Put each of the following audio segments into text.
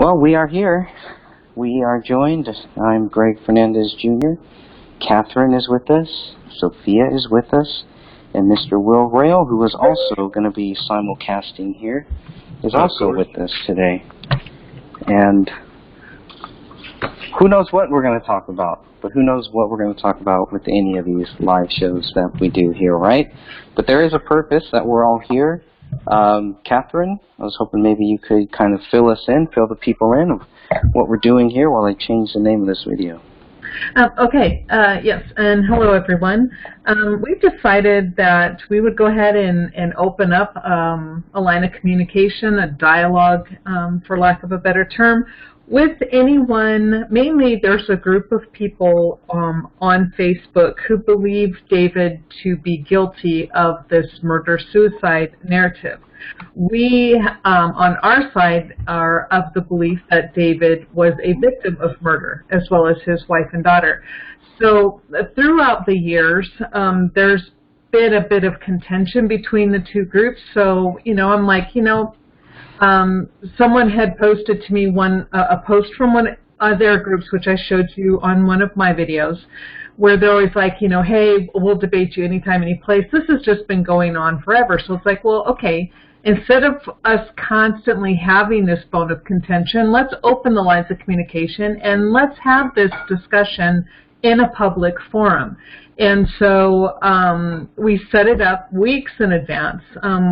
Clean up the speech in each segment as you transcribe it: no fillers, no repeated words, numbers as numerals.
Well, we are here. We are joined. I'm Greg Fernandez Jr. Catherine is with us. Sophia is with us. And Mr. Will Rail, who is also going to be simulcasting here, is also with us today. And who knows what we're going to talk about, but who knows what we're going to talk about with any of these live shows that we do here, right? But there is a purpose that we're all here. Catherine, I was hoping maybe you could kind of fill the people in of what we're doing here while I change the name of this video. Yes, and hello everyone. We've decided that we would go ahead and open up a line of communication, a dialogue, for lack of a better term, with anyone. Mainly there's a group of people on Facebook who believe David to be guilty of this murder-suicide narrative. We, on our side, are of the belief that David was a victim of murder, as well as his wife and daughter. So throughout the years, there's been a bit of contention between the two groups. So, I'm like, someone had posted to me a post from one of their groups, which I showed you on one of my videos, where they're always like, hey, we'll debate you anytime, any place. This has just been going on forever. So it's like, well, okay, instead of us constantly having this bone of contention, let's open the lines of communication and let's have this discussion in a public forum. And so we set it up weeks in advance.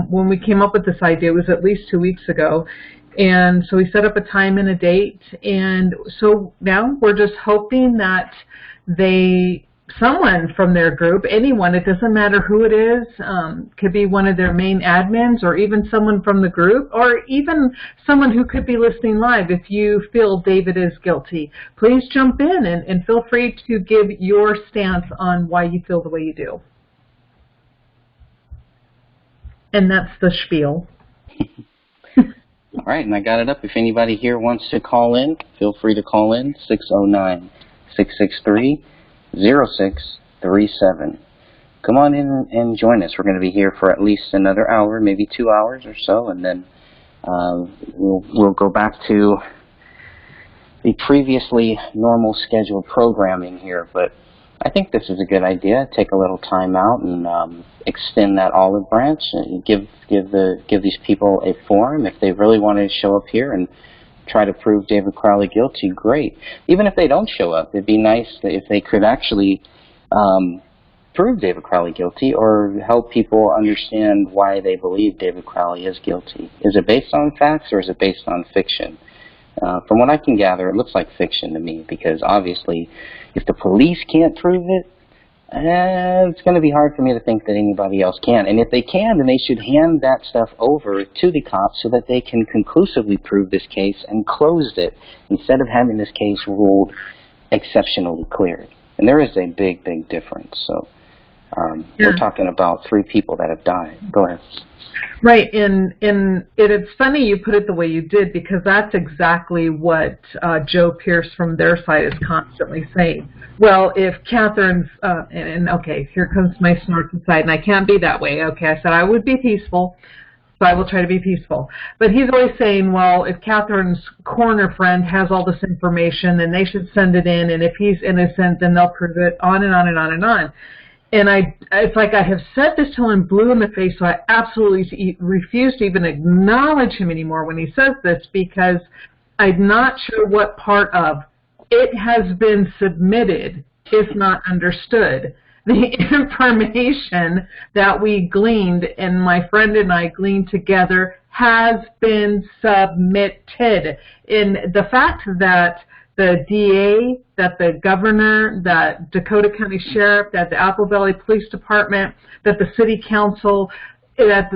When we came up with this idea, it was at least 2 weeks ago. And so we set up a time and a date. And so now we're just hoping that someone from their group, anyone, it doesn't matter who it is, could be one of their main admins or even someone from the group or even someone who could be listening live. If you feel David is guilty, please jump in and feel free to give your stance on why you feel the way you do. And that's the spiel. All right, and I got it up. If anybody here wants to call in, feel free to call in, 609-663-0637. Come on in and join us. We're going to be here for at least another hour, maybe 2 hours or so, and then we'll go back to the previously normal scheduled programming here. But I think this is a good idea. Take a little time out and extend that olive branch and give these people a forum. If they really want to show up here and try to prove David Crowley guilty, great. Even if they don't show up, it'd be nice if they could actually prove David Crowley guilty or help people understand why they believe David Crowley is guilty. Is it based on facts or is it based on fiction? From what I can gather, it looks like fiction to me, because obviously if the police can't prove it, it's going to be hard for me to think that anybody else can. And if they can, then they should hand that stuff over to the cops so that they can conclusively prove this case and close it, instead of having this case ruled exceptionally clear. And there is a big, big difference. So we're talking about 3 people that have died. Go ahead. Right, and it's funny you put it the way you did, because that's exactly what Joe Pierce from their side is constantly saying. Well, if Catherine's, okay, here comes my snort aside, and I can't be that way. Okay, I said I would be peaceful, so I will try to be peaceful. But he's always saying, well, if Catherine's corner friend has all this information, then they should send it in, and if he's innocent, then they'll prove it, on and on and on and on. And it's like I have said this till I'm blue in the face, so I absolutely refuse to even acknowledge him anymore when he says this, because I'm not sure what part of it has been submitted is not understood. The information that we gleaned, and my friend and I gleaned together, has been submitted. And the fact that the DA, that the governor, that Dakota County Sheriff, that the Apple Valley Police Department, that the City Council, that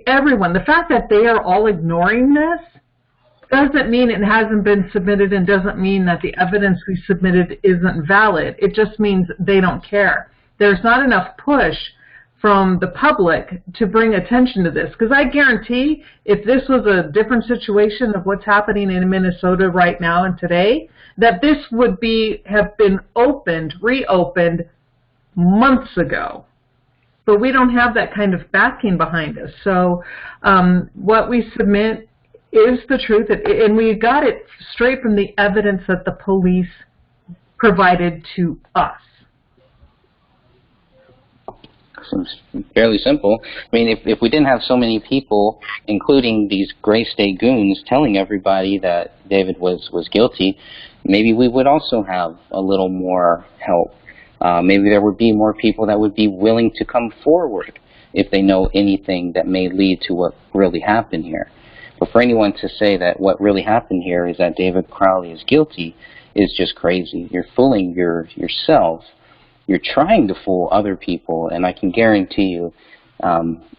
everyone, the fact that they are all ignoring this doesn't mean it hasn't been submitted, and doesn't mean that the evidence we submitted isn't valid. It just means they don't care. There's not enough push from the public to bring attention to this, because I guarantee if this was a different situation of what's happening in Minnesota right now and today, that this would have been reopened months ago. But we don't have that kind of backing behind us. So what we submit is the truth, and we got it straight from the evidence that the police provided to us. Seems fairly simple. I mean, if we didn't have so many people, including these Gray State goons, telling everybody that David was guilty, maybe we would also have a little more help. Maybe there would be more people that would be willing to come forward if they know anything that may lead to what really happened here. But for anyone to say that what really happened here is that David Crowley is guilty is just crazy. You're fooling yourself. You're trying to fool other people, and I can guarantee you,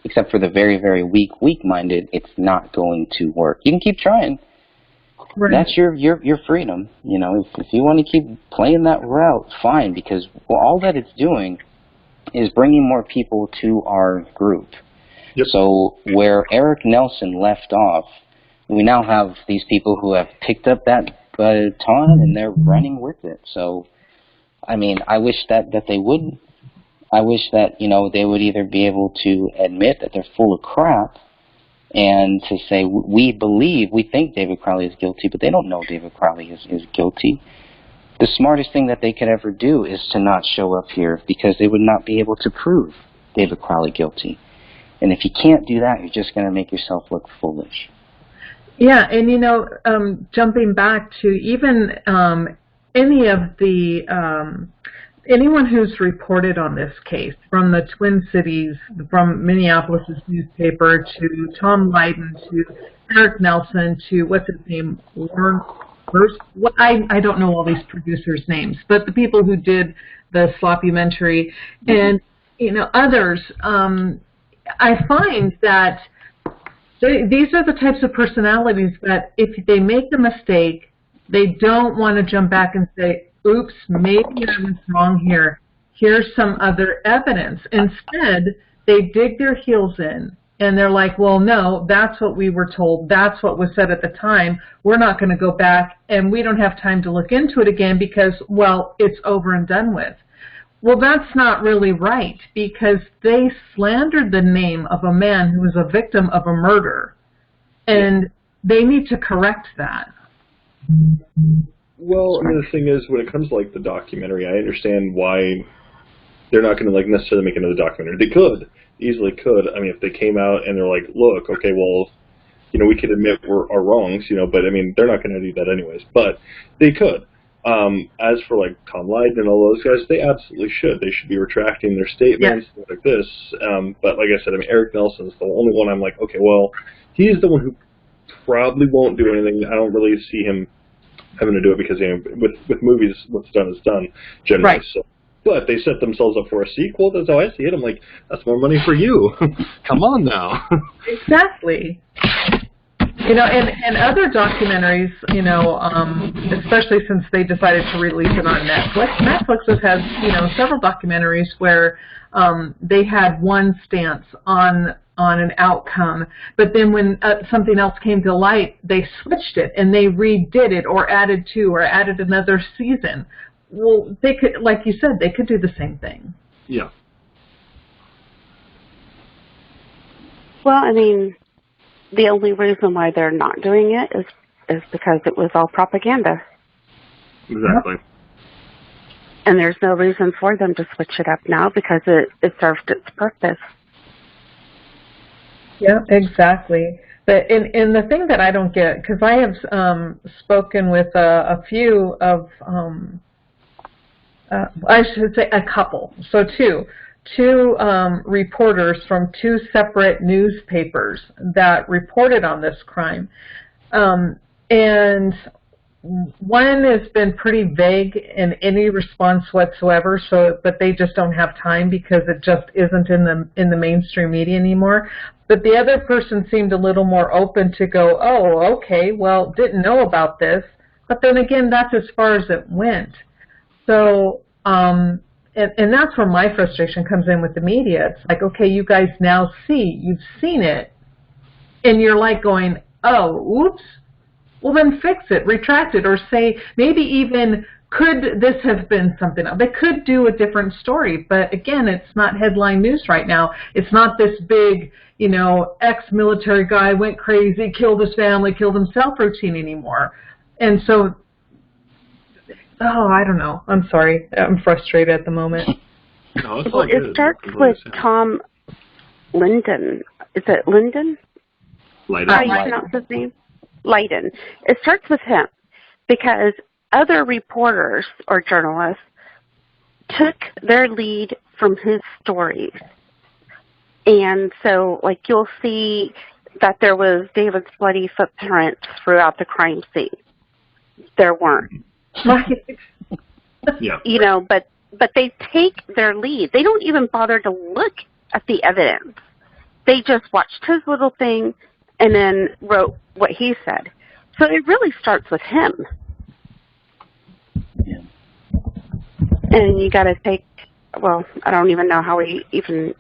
except for the very, very weak-minded, it's not going to work. You can keep trying. Right. That's your freedom. You know, if you want to keep playing that route, fine, because all that it's doing is bringing more people to our group. Yep. So where Eric Nelson left off, we now have these people who have picked up that baton and they're running with it. So, I mean, I wish that they would. I wish that, you know, they would either be able to admit that they're full of crap and to say, we think David Crowley is guilty, but they don't know David Crowley is guilty. The smartest thing that they could ever do is to not show up here, because they would not be able to prove David Crowley guilty. And if you can't do that, you're just going to make yourself look foolish. Yeah, and you know, jumping back to even any of the anyone who's reported on this case, from the Twin Cities, from Minneapolis' newspaper, to Tom Lydon, to Eric Nelson, to what's his name, Warren. I don't know all these producers' names, but the people who did the Sloppumentary and, you know, others, I find that these are the types of personalities that if they make a mistake, they don't want to jump back and say, oops, maybe I was wrong here. Here's some other evidence. Instead, they dig their heels in. And they're like, well, no, that's what we were told. That's what was said at the time. We're not going to go back, and we don't have time to look into it again because, well, it's over and done with. Well, that's not really right, because they slandered the name of a man who was a victim of a murder, and they need to correct that. Well, and the thing is, when it comes to, like, the documentary, I understand why they're not going to, like, necessarily make another documentary. They could. Easily could. I mean, if they came out and they're like, look, okay, well, you know, we could admit our wrongs, you know, but I mean, they're not going to do that anyways. But they could. As for like Tom Lydon and all those guys, they absolutely should. They should be retracting their statements like this. But like I said, I mean, Eric Nelson's the only one I'm like, okay, well, he's the one who probably won't do anything. I don't really see him having to do it because, you know, with movies, what's done is done generally. Right. So. But they set themselves up for a sequel. That's how I see it. I'm like, that's more money for you. Come on now. Exactly. You know, and other documentaries, you know, especially since they decided to release it on Netflix. Netflix has, you know, several documentaries where they had one stance on an outcome, but then when something else came to light, they switched it and they redid it or added to or added another season. Well, they could, like you said, they could do the same thing. Yeah. Well, I mean, the only reason why they're not doing it is because it was all propaganda. Exactly. And there's no reason for them to switch it up now because it served its purpose. Yeah, exactly. But in the thing that I don't get, because I have spoken with a few of, I should say a couple, so two reporters from two separate newspapers that reported on this crime. And one has been pretty vague in any response whatsoever, but they just don't have time because it just isn't in the mainstream media anymore. But the other person seemed a little more open to go, oh, okay, well, didn't know about this. But then again, that's as far as it went. So, and that's where my frustration comes in with the media. It's like, okay, you guys now you've seen it, and you're like going, oh, oops. well, then fix it, retract it, or say maybe even, could this have been something else? They could do a different story, but again, it's not headline news right now. It's not this big, you know, ex-military guy went crazy, killed his family, killed himself routine anymore. And so, oh, I don't know. I'm sorry. I'm frustrated at the moment. No, it's Well, all it good. starts with Tom Linden. Is it Linden? Light How up. do you pronounce his name? Leiden. It starts with him because other reporters or journalists took their lead from his stories. And so, like, you'll see that there was David's bloody footprints throughout the crime scene. There weren't. Yeah. You know, but they take their lead. They don't even bother to look at the evidence. They just watched his little thing and then wrote what he said. So it really starts with him. Yeah. And you got to take, well, I don't even know how we even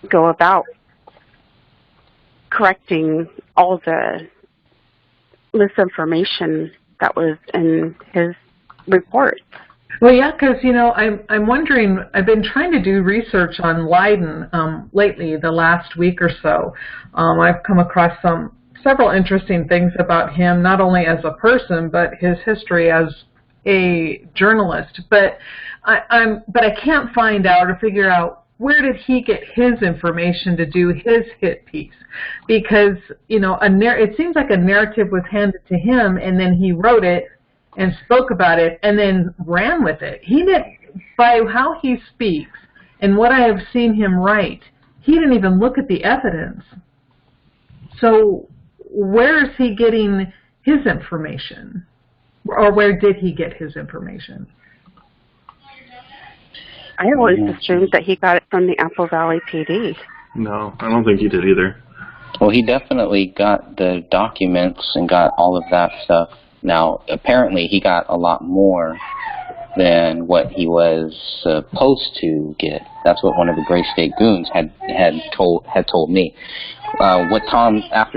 go about correcting all the misinformation that was in his report. Well, yeah, because, you know, I'm wondering, I've been trying to do research on Leiden lately, the last week or so. I've come across several interesting things about him, not only as a person, but his history as a journalist. But I can't find out or figure out where did he get his information to do his hit piece. Because, you know, it seems like a narrative was handed to him, and then he wrote it and spoke about it, and then ran with it. He didn't, by how he speaks and what I have seen him write, he didn't even look at the evidence. So where is he getting his information? Or where did he get his information? I always assumed that he got it from the Apple Valley PD. No, I don't think he did either. Well, he definitely got the documents and got all of that stuff. Now, apparently he got a lot more than what he was supposed to get. That's what one of the Gray State goons had told me. After we found out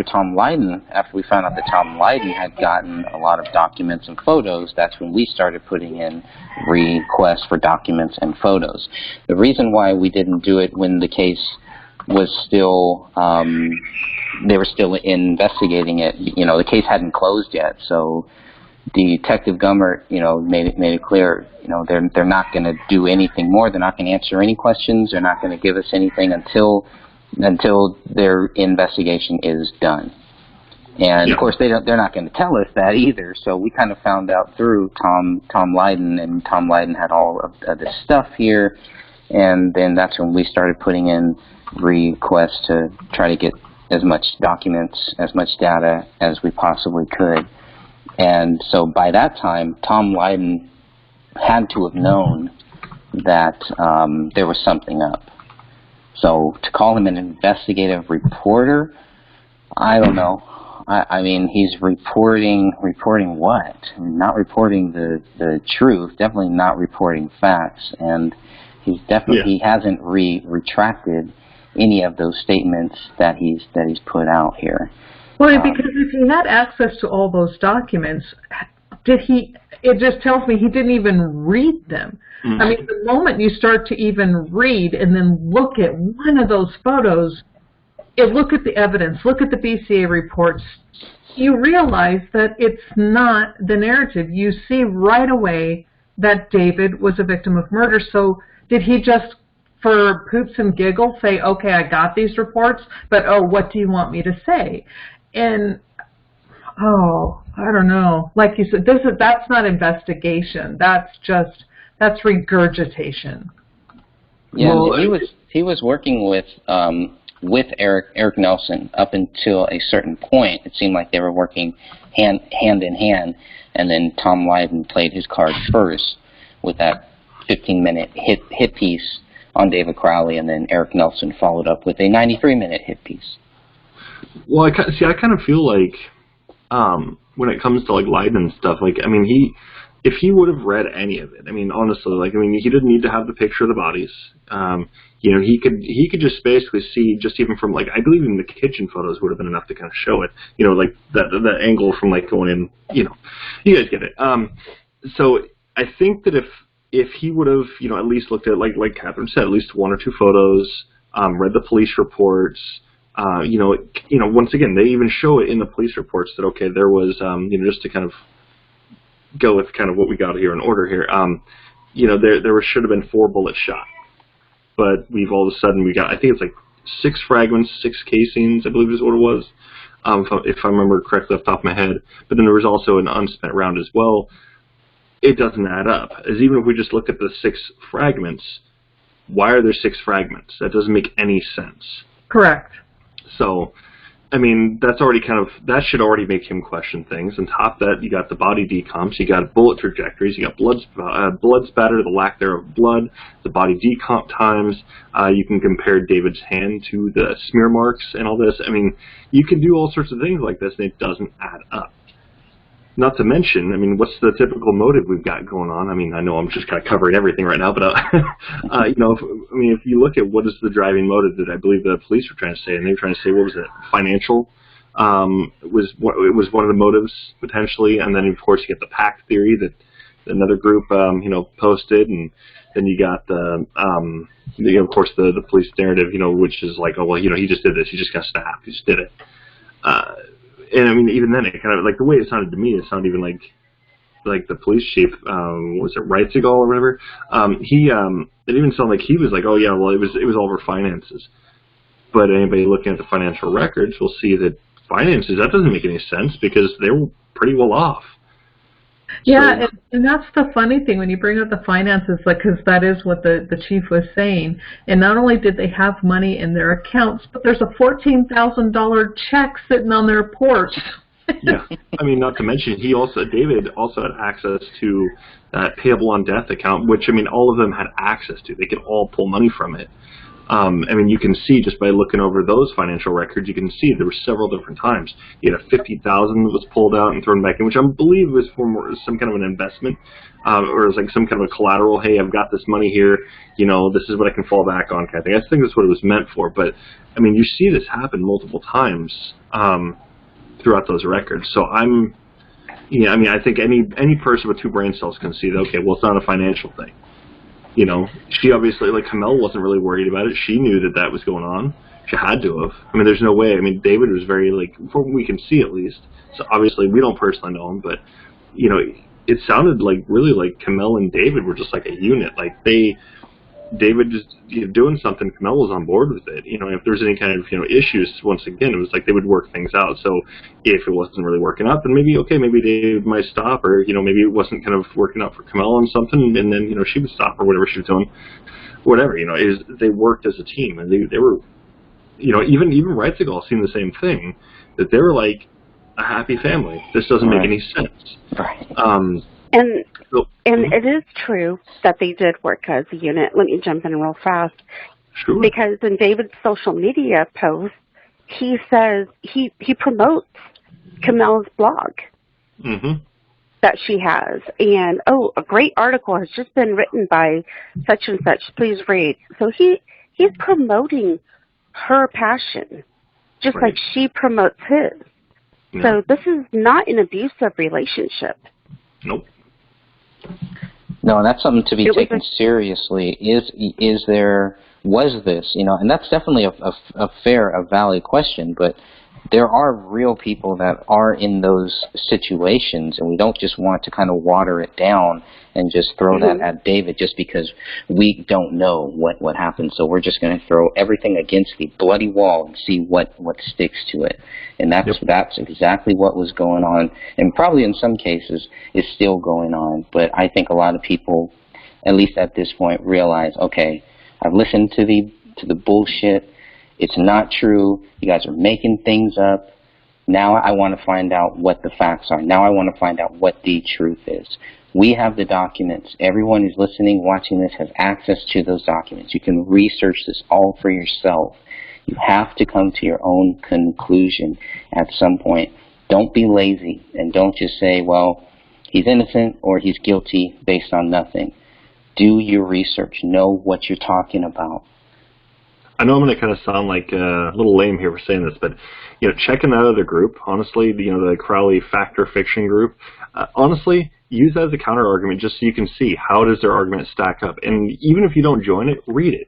that Tom Leiden had gotten a lot of documents and photos, that's when we started putting in requests for documents and photos. The reason why we didn't do it when the case was still, they were still investigating it. You know, the case hadn't closed yet, so Detective Gummert, you know, made it clear, you know, they're not going to do anything more. They're not going to answer any questions. They're not going to give us anything until their investigation is done. And of course, they're not going to tell us that either. So we kind of found out through Tom Leiden, and Tom Leiden had all of this stuff here, and then that's when we started putting in requests to try to get as much documents, as much data as we possibly could. And so by that time, Tom Leiden had to have known that there was something up. So to call him an investigative reporter, I don't know. I mean, he's reporting what? I mean, not reporting the truth, definitely not reporting facts, and he hasn't retracted any of those statements that he's put out here. Well, because if he had access to all those documents, it just tells me he didn't even read them. Mm-hmm. I mean, the moment you start to even read and then look at one of those photos, look at the evidence, look at the BCA reports, you realize that it's not the narrative. You see right away that David was a victim of murder. So did he just, for poops and giggles, say, okay, I got these reports, but what do you want me to say? And, I don't know. Like you said, that's not investigation. That's regurgitation. Yeah, well, he was working with Eric Nelson up until a certain point. It seemed like they were working hand in hand, and then Tom Leiden played his card first with that 15-minute hit piece on David Crowley, and then Eric Nelson followed up with a 93-minute hit piece. Well, I kind of feel like when it comes to like Leiden stuff, like, I mean, if he would have read any of it, I mean, honestly, like, I mean, he didn't need to have the picture of the bodies. You know, he could just basically see, just even from, like, I believe even the kitchen photos would have been enough to kind of show it. You know, like the angle from, like, going in. You know, you guys get it. So I think that if he would have, you know, at least looked at, like Catherine said, at least 1 or 2 photos, read the police reports. You know, once again, they even show it in the police reports that, okay, there was, you know, just to kind of go with kind of what we got here in order here, you know, there should have been 4 bullets shot, but we've all of a sudden we got, I think it's like 6 fragments, 6 casings, I believe is what it was, if I remember correctly off the top of my head. But then there was also an unspent round as well. It doesn't add up, as even if we just look at the 6 fragments, why are there 6 fragments? That doesn't make any sense. Correct. So, I mean, that should already make him question things. On top of that, you got the body decomps, you got bullet trajectories, you got blood spatter, the lack thereof of blood, the body decomp times. You can compare David's hand to the smear marks and all this. I mean, you can do all sorts of things like this, and it doesn't add up. Not to mention, I mean, what's the typical motive we've got going on? I mean, I know I'm just kind of covering everything right now, but, you know, if you look at what is the driving motive that I believe the police were trying to say, and they were trying to say, what was it, financial? It was one of the motives, potentially, and then, of course, you get the pact theory that another group, you know, posted, and then you got the, you know, of course, the police narrative, you know, which is like, oh, well, you know, he just did this, he just got snapped, he just did it. And I mean, even then, it kind of, like, the way it sounded to me, it sounded even like the police chief, was it Reitzigal or whatever? It even sounded like he was like, oh yeah, well, it was all over finances. But anybody looking at the financial records will see that finances, that doesn't make any sense, because they were pretty well off. Yeah, and that's the funny thing when you bring up the finances, like, because that is what the chief was saying. And not only did they have money in their accounts, but there's a $14,000 check sitting on their porch. Yeah, I mean, not to mention, David also had access to that payable on death account, which, I mean, all of them had access to. They could all pull money from it. I mean, you can see just by looking over those financial records, you can see there were several different times. You had a $50,000 that was pulled out and thrown back in, which I believe was for some kind of an investment, or it was like some kind of a collateral. Hey, I've got this money here. You know, this is what I can fall back on, kind of thing. I think that's what it was meant for. But I mean, you see this happen multiple times throughout those records. So I mean, I think any person with 2 brain cells can see that. Okay, well, it's not a financial thing. You know, she obviously, like, Kamel wasn't really worried about it. She knew that was going on. She had to have. I mean, there's no way. I mean, David was very, like, from what we can see at least. So obviously, we don't personally know him, but, you know, it sounded like really like Kamel and David were just like a unit. Like, David just, you know, doing something, Kamel was on board with it. You know, if there's any kind of, you know, issues, once again, it was like they would work things out. So if it wasn't really working out, then maybe, okay, maybe David might stop, or, you know, maybe it wasn't kind of working out for Kamel on something, and then, you know, she would stop or whatever she was doing. Whatever, you know, they worked as a team, and they were, you know, even Reitzigal seen the same thing, that they were like a happy family. This doesn't make any sense. Right. And it is true that they did work as a unit. Let me jump in real fast. Sure. Because in David's social media post, he says he promotes Kamel's blog that she has. And, oh, a great article has just been written by such and such. Please read. So he's promoting her passion, just like she promotes his. Yeah. So this is not an abusive relationship. Nope. No, that's something to be taken seriously. Was this, you know, and that's definitely a fair, a valid question, but there are real people that are in those situations, and we don't just want to kind of water it down and just throw that at David just because we don't know what happened. So we're just going to throw everything against the bloody wall and see what sticks to it. And that's exactly what was going on, and probably in some cases is still going on. But I think a lot of people, at least at this point, realize, okay, I've listened to the bullshit. It's not true. You guys are making things up. Now I want to find out what the facts are. Now I want to find out what the truth is. We have the documents. Everyone who's listening, watching this has access to those documents. You can research this all for yourself. You have to come to your own conclusion at some point. Don't be lazy, and don't just say, well, he's innocent or he's guilty based on nothing. Do your research. Know what you're talking about. I know I'm going to kind of sound like a little lame here for saying this, but checking that other group, honestly, the Crowley Fact or Fiction group, honestly, use that as a counter argument just so you can see how does their argument stack up. And even if you don't join it, read it.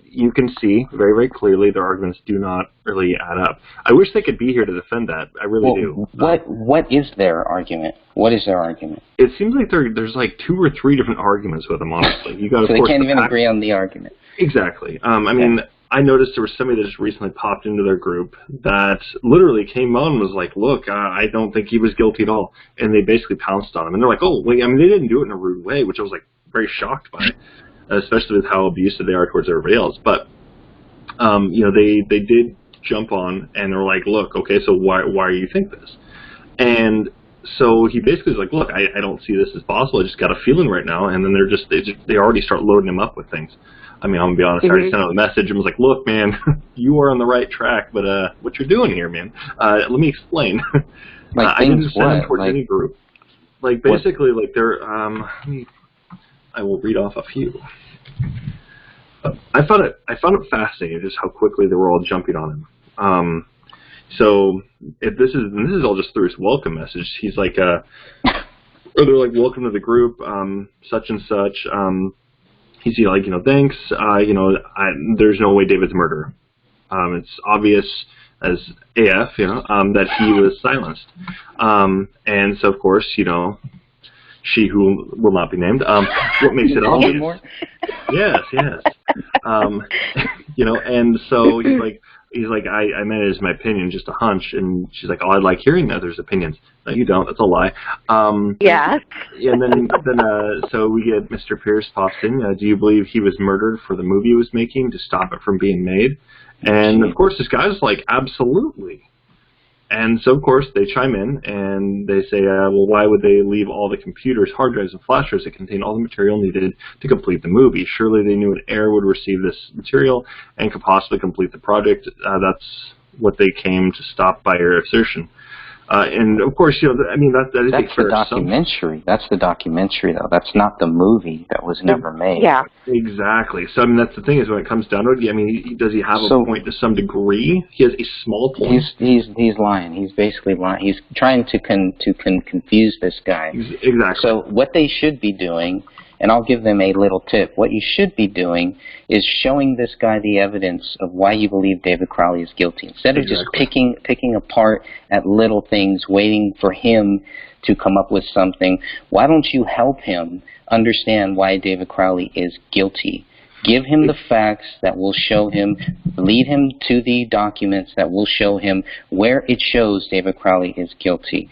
You can see very, very clearly their arguments do not really add up. I wish they could be here to defend that. I really do. What is their argument? What is their argument? It seems like there's like 2 or 3 different arguments with them, honestly. You got so they can't even agree on the argument. Exactly. I mean, I noticed there was somebody that just recently popped into their group that literally came on and was like, look, I don't think he was guilty at all. And they basically pounced on him. And they're like, oh, wait, I mean, they didn't do it in a rude way, which I was like very shocked by, especially with how abusive they are towards everybody else. But, they did jump on and they're like, look, okay, so why do you think this? And so he basically was like, look, I don't see this as possible. I just got a feeling right now. And then they already start loading him up with things. I mean, I'm going to be honest, I already sent out a message and was like, look, man, you are on the right track, but what you're doing here, man, let me explain. Like I didn't send them towards any group. Like, basically, like, they're, I will read off a few. I found it fascinating just how quickly they were all jumping on him. So, if this is all just through his welcome message, he's like, or they're like, welcome to the group, such and such, he's like, thanks, there's no way David's a murderer. It's obvious as AF, that he was silenced. And so, of course, she who will not be named, what makes it obvious? Yes. And so he's like, I meant it as my opinion, just a hunch. And she's like, oh, I like hearing others' opinions. No, you don't. That's a lie. Yeah. And then so we get Mr. Pierce pops in. Do you believe he was murdered for the movie he was making to stop it from being made? And of course, this guy's like, absolutely. And so, of course, they chime in and they say, well, why would they leave all the computers, hard drives, and flash drives that contain all the material needed to complete the movie? Surely they knew an heir would receive this material and could possibly complete the project. That's what they came to stop by your assertion. And, of course, I mean, that is that's the documentary. That's the documentary, though. That's not the movie that was never made. Yeah. Exactly. So, I mean, that's the thing is when it comes down to it, I mean, does he have a point to some degree? He has a small point. He's lying. He's basically lying. He's trying to confuse this guy. Exactly. So what they should be doing, and I'll give them a little tip, what you should be doing is showing this guy the evidence of why you believe David Crowley is guilty. Instead of just picking apart at little things, waiting for him to come up with something, why don't you help him understand why David Crowley is guilty? Give him the facts that will show him, lead him to the documents that will show him where it shows David Crowley is guilty.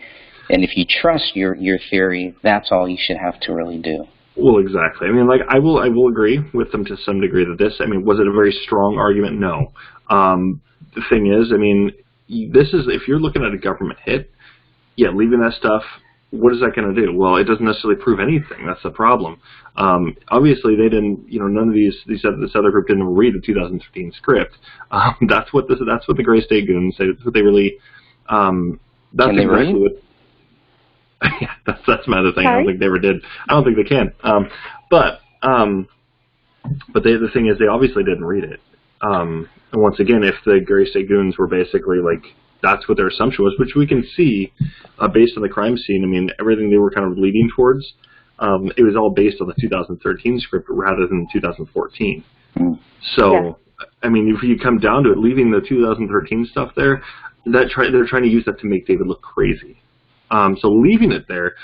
And if you trust your theory, that's all you should have to really do. Well, exactly. I mean, like, I will agree with them to some degree that this, I mean, was it a very strong argument? No. The thing is, I mean, if you're looking at a government hit, yeah, leaving that stuff, what is that going to do? Well, it doesn't necessarily prove anything. That's the problem. Obviously, they didn't, none of this other group didn't read the 2015 script. That's what the Gray State Goons say. That's what they really, that's exactly what. Yeah, that's my other thing. Sorry? I don't think they ever did. I don't think they can. But the thing is, they obviously didn't read it. And once again, if the Gray State Goons were basically like, that's what their assumption was, which we can see based on the crime scene. I mean, everything they were kind of leading towards, it was all based on the 2013 script rather than 2014. So, yeah. I mean, if you come down to it, leaving the 2013 stuff there, they're trying to use that to make David look crazy. So leaving it there,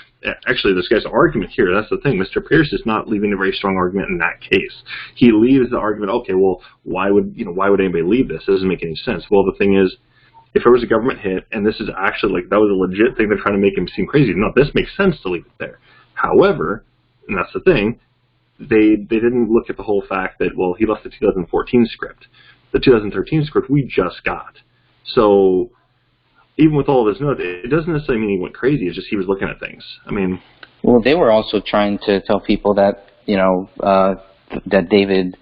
actually, this guy's argument here, that's the thing. Mr. Pierce is not leaving a very strong argument in that case. He leaves the argument, okay, well, why would anybody leave this? It doesn't make any sense. Well, the thing is, if there was a government hit, and this is actually, like, that was a legit thing, they're trying to make him seem crazy. No, this makes sense to leave it there. However, and that's the thing, they didn't look at the whole fact that, well, he left the 2014 script. The 2013 script we just got. So even with all of his notes, it doesn't necessarily mean he went crazy. It's just he was looking at things. I mean, well, they were also trying to tell people that that David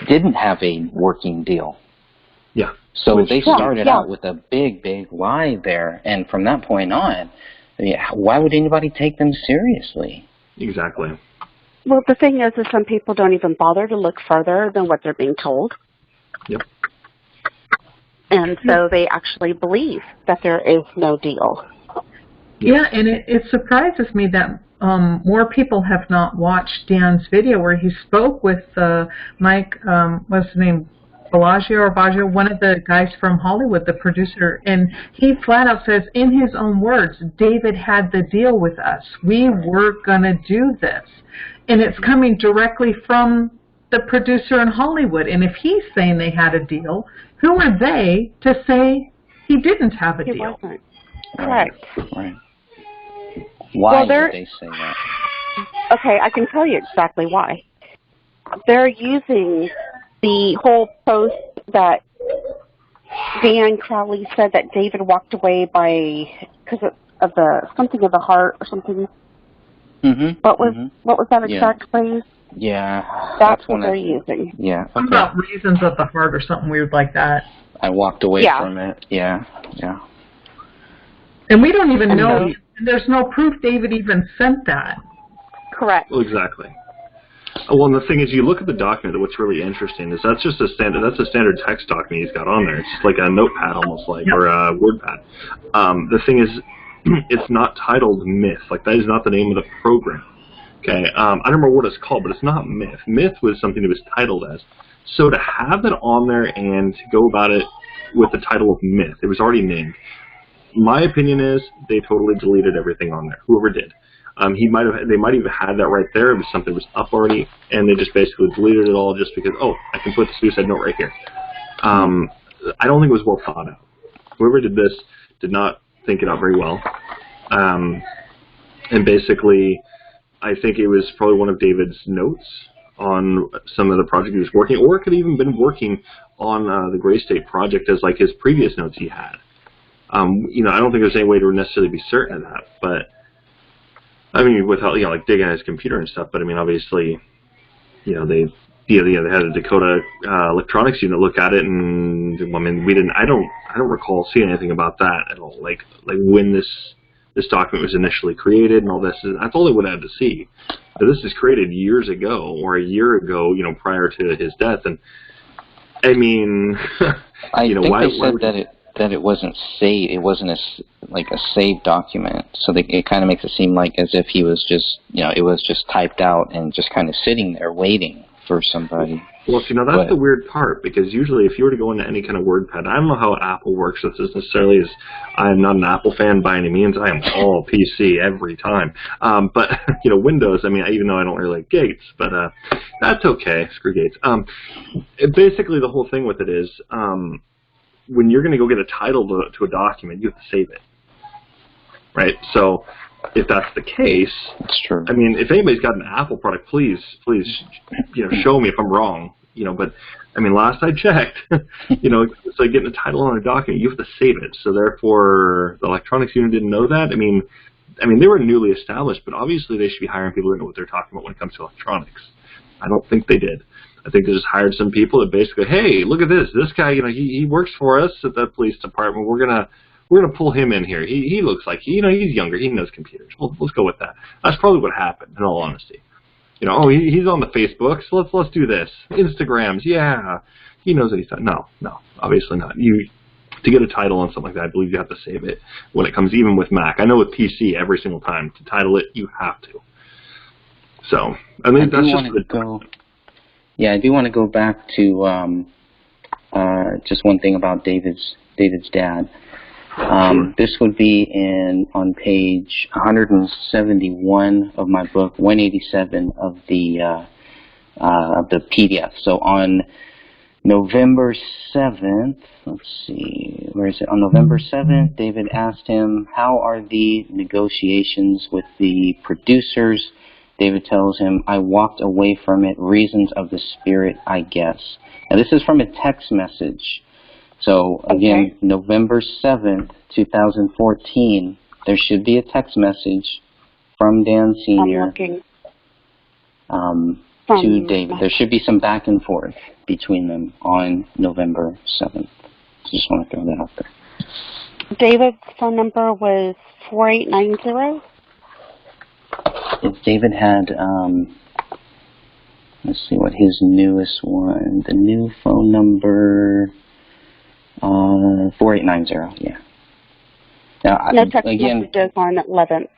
didn't have a working deal. Yeah. So they started out with a big lie there, and from that point on, yeah, why would anybody take them seriously? Exactly. Well, the thing is some people don't even bother to look further than what they're being told. Yep. And so they actually believe that there is no deal. Yeah, and it surprises me that more people have not watched Dan's video where he spoke with Mike, what's his name, Bellagio, one of the guys from Hollywood, the producer, and he flat out says, in his own words, David had the deal with us. We were going to do this. And it's coming directly from the producer in Hollywood. And if he's saying they had a deal, who are they to say he didn't have a deal? He wasn't. Correct. Right. Why Well, did they say that? Okay, I can tell you exactly why. They're using the whole post that Dan Crowley said that David walked away because of the something of the heart or something. Mm-hmm. What was that exact phrase? Yeah. That's what they're using. Yeah. Okay. Something about reasons of the heart or something weird like that. I walked away from it. Yeah. Yeah. And we don't even know. There's no proof David even sent that. Correct. Well, exactly. Well, and the thing is, you look at the document. What's really interesting is that's just a standard. That's a standard text document he's got on there. It's just like a notepad, almost like, or a WordPad. The thing is, it's not titled Myth. Like, that is not the name of the program. Okay. I don't remember what it's called, but it's not Myth. Myth was something it was titled as. So to have it on there and to go about it with the title of Myth, it was already named. My opinion is they totally deleted everything on there. Whoever did. They might have had that right there. It was something that was up already, and they just basically deleted it all just because, I can put the suicide note right here. I don't think it was well thought out. Whoever did this did not think it out very well. And basically, I think it was probably one of David's notes on some of the project he was working, or it could have even been working on the Gray State project as like his previous notes he had. I don't think there's any way to necessarily be certain of that, but I mean, without like digging at his computer and stuff. But I mean, obviously, they had a Dakota electronics unit look at it, and I mean, I don't recall seeing anything about that at all. Like when this document was initially created and all this. That's all they would have to see. But this is created years ago or a year ago, prior to his death, and I mean, I think they said that it wasn't saved. It wasn't a saved document. So it kind of makes it seem like as if he was just, it was just typed out and just kind of sitting there waiting for somebody. Well, that's the weird part, because usually if you were to go into any kind of WordPad, I don't know how Apple works with this necessarily. I am not an Apple fan by any means. I am all PC every time. But, Windows, I mean, even though I don't really like Gates, but that's okay. Screw Gates. Basically, the whole thing with it is, when you're going to go get a title to a document, you have to save it, right? So if that's the case, that's true. I mean, if anybody's got an Apple product, please, show me if I'm wrong, But I mean, last I checked, it's like getting a title on a document, you have to save it. So therefore, the electronics unit didn't know that. I mean, they were newly established, but obviously they should be hiring people who know what they're talking about when it comes to electronics. I don't think they did. I think they just hired some people that basically, hey, look at this. This guy, he works for us at the police department. We're gonna pull him in here. He looks like he's younger. He knows computers. Let's go with that. That's probably what happened. In all honesty, he's on the Facebooks. Let's do this. Instagrams, yeah. He knows what he's done. No, obviously not. To get a title on something like that, I believe you have to save it when it comes, even with Mac. I know with PC, every single time to title it, you have to. So, I mean, that's just Yeah, I do want to go back to just one thing about David's dad. Sure. This would be on page 171 of my book, 187 of the PDF. So on November 7th, let's see, where is it? On November 7th, David asked him, how are the negotiations with the producers? David tells him, I walked away from it, reasons of the spirit, I guess. Now, this is from a text message. So, again, November 7th, 2014, there should be a text message from Dan Sr. To David. There should be some back and forth between them on November 7th. Just want to throw that out there. David's phone number was 4890. If David had, let's see what his newest one, the new phone number, 4890, yeah. Now, No text again, messages on 11th.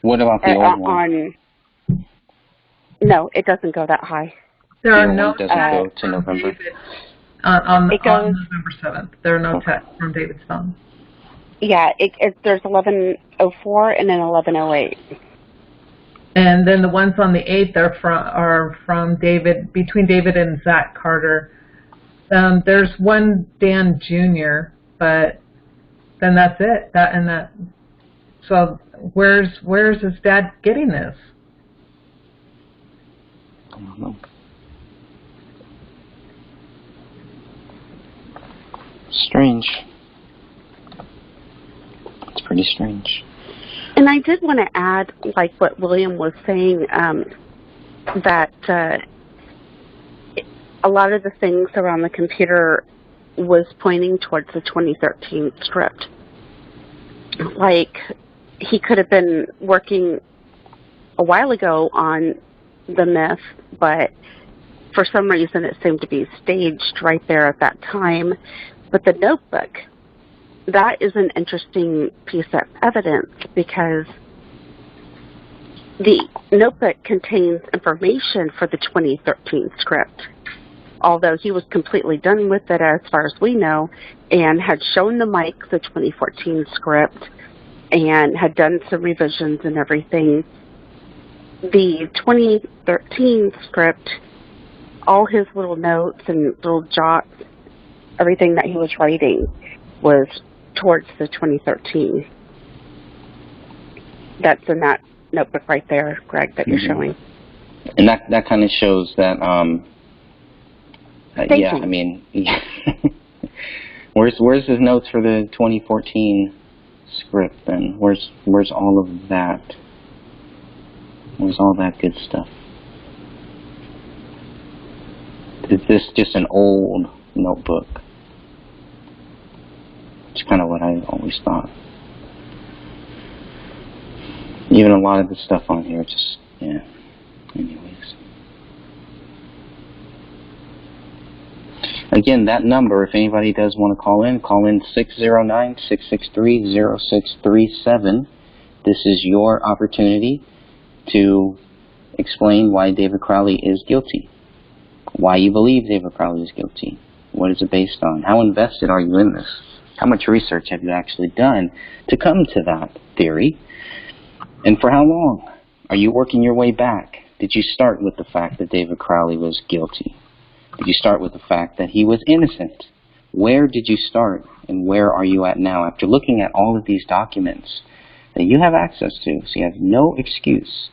what about the old one? No, it doesn't go that high. There The are old no one doesn't go to from November. David on It goes, November 7th. There are no texts from David's phone. yeah, there's 1104 and then 1108. And then the ones on the 8th are from David, between David and Zach Carter. There's one Dan Jr., but then that's it. So where's his dad getting this? I don't know. Strange. It's pretty strange. And I did want to add, like what William was saying, that a lot of the things around the computer was pointing towards the 2013 script. Like, he could have been working a while ago on the myth, but for some reason it seemed to be staged right there at that time. But the notebook, that is an interesting piece of evidence because the notebook contains information for the 2013 script. Although he was completely done with it as far as we know and had shown the Mike the 2014 script and had done some revisions and everything, the 2013 script, all his little notes and little jots, everything that he was writing was towards the 2013. That's in that notebook right there, Greg, that you're showing. And that kind of shows that, yeah, you. I mean, where's his notes for the 2014 script then? Where's all of that? Where's all that good stuff? Is this just an old notebook? It's kind of what I always thought. Even a lot of the stuff on here, just, yeah, anyways. Again, that number, if anybody does want to call in 609-663-0637. This is your opportunity to explain why David Crowley is guilty, why you believe David Crowley is guilty, what is it based on, how invested are you in this, how much research have you actually done to come to that theory, and for how long? Are you working your way back? Did you start with the fact that David Crowley was guilty? Did you start with the fact that he was innocent? Where did you start, and where are you at now after looking at all of these documents that you have access to? So you have no excuse.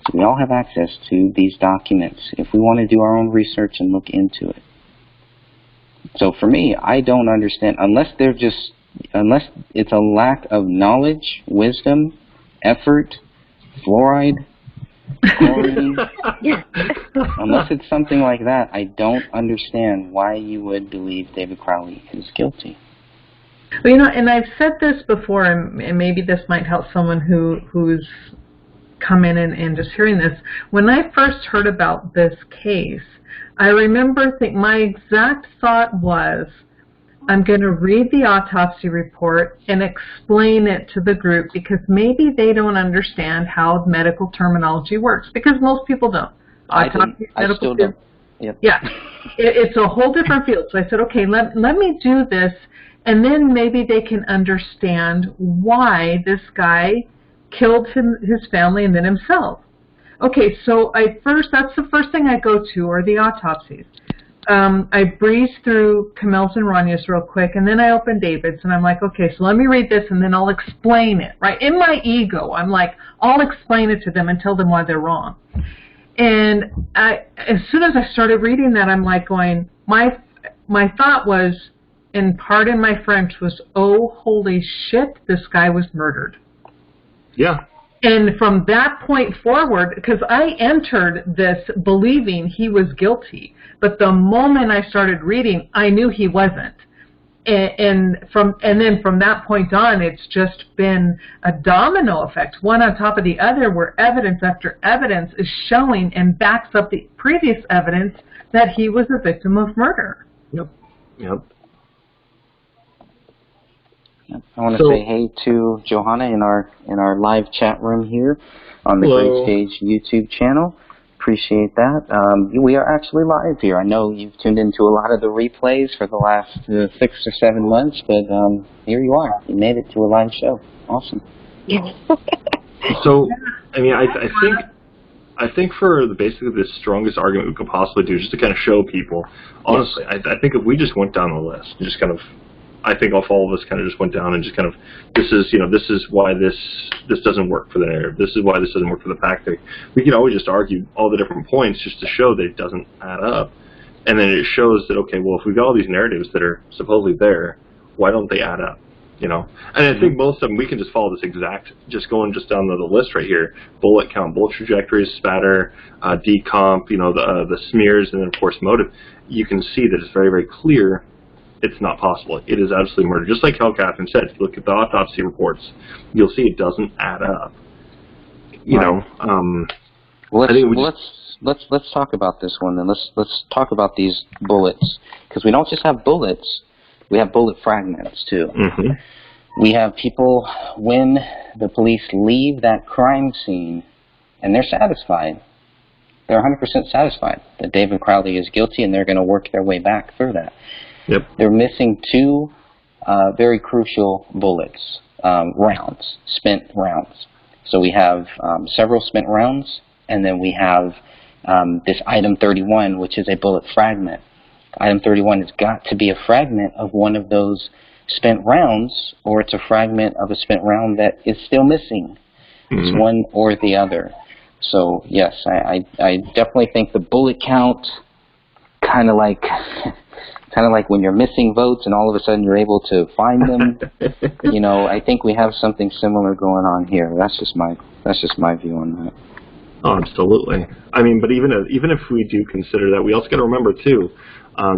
So we all have access to these documents if we want to do our own research and look into it. So for me, I don't understand, unless it's a lack of knowledge, wisdom, effort, fluoride, chlorine, unless it's something like that, I don't understand why you would believe David Crowley is guilty. Well, you know, and I've said this before, and maybe this might help someone who's come in and just hearing this. When I first heard about this case, I remember my exact thought was, I'm going to read the autopsy report and explain it to the group because maybe they don't understand how medical terminology works, because most people don't. Autopsy, I still don't. Yep. Yeah, it's a whole different field. So I said, okay, let me do this, and then maybe they can understand why this guy killed his family and then himself. Okay, so that's the first thing I go to, are the autopsies. I breeze through Kamel's and Ranya's real quick, and then I open David's, and I'm like, okay, so let me read this, and then I'll explain it, right? In my ego, I'm like, I'll explain it to them and tell them why they're wrong. And as soon as I started reading that, I'm like going, my thought was, and pardon my French, was, oh, holy shit, this guy was murdered. Yeah. And from that point forward, because I entered this believing he was guilty, but the moment I started reading, I knew he wasn't. and then from that point on, it's just been a domino effect, one on top of the other, where evidence after evidence is showing and backs up the previous evidence that he was a victim of murder. Yep. I want to say hey to Johanna in our live chat room here on the Hello. Great Stage YouTube channel. Appreciate that. We are actually live here. I know you've tuned into a lot of the replays for the last 6 or 7 months, but here you are. You made it to a live show. Awesome. So, I mean, I think for basically the strongest argument we could possibly do, just to kind of show people, honestly, I think if we just went down the list, just kind of, I think if all of us kind of just went down and just kind of, this is why this doesn't work for the narrative. This is why this doesn't work for the fact that we can always just argue all the different points just to show that it doesn't add up. And then it shows that, okay, well, if we've got all these narratives that are supposedly there, why don't they add up? And I think most of them, we can just follow this exact, just going just down the list right here, bullet count, bullet trajectories, spatter, decomp, the smears, and then, of course, motive. You can see that it's very, very clear it's not possible. It is absolutely murder. Just like how Catherine said, if you look at the autopsy reports, you'll see it doesn't add up. Let's talk about this one, then. Let's talk about these bullets, because we don't just have bullets, we have bullet fragments too. Mm-hmm. We have people, when the police leave that crime scene, and they're satisfied. They're 100% satisfied that David Crowley is guilty, and they're going to work their way back through that. Yep. They're missing 2 very crucial bullets, rounds, spent rounds. So we have several spent rounds, and then we have this item 31, which is a bullet fragment. Item 31 has got to be a fragment of one of those spent rounds, or it's a fragment of a spent round that is still missing. Mm-hmm. It's one or the other. So, yes, I definitely think the bullet count, kind of like when you're missing votes and all of a sudden you're able to find them. I think we have something similar going on here. That's just my view on that. Oh, absolutely. I mean, but even if we do consider that, we also got to remember too,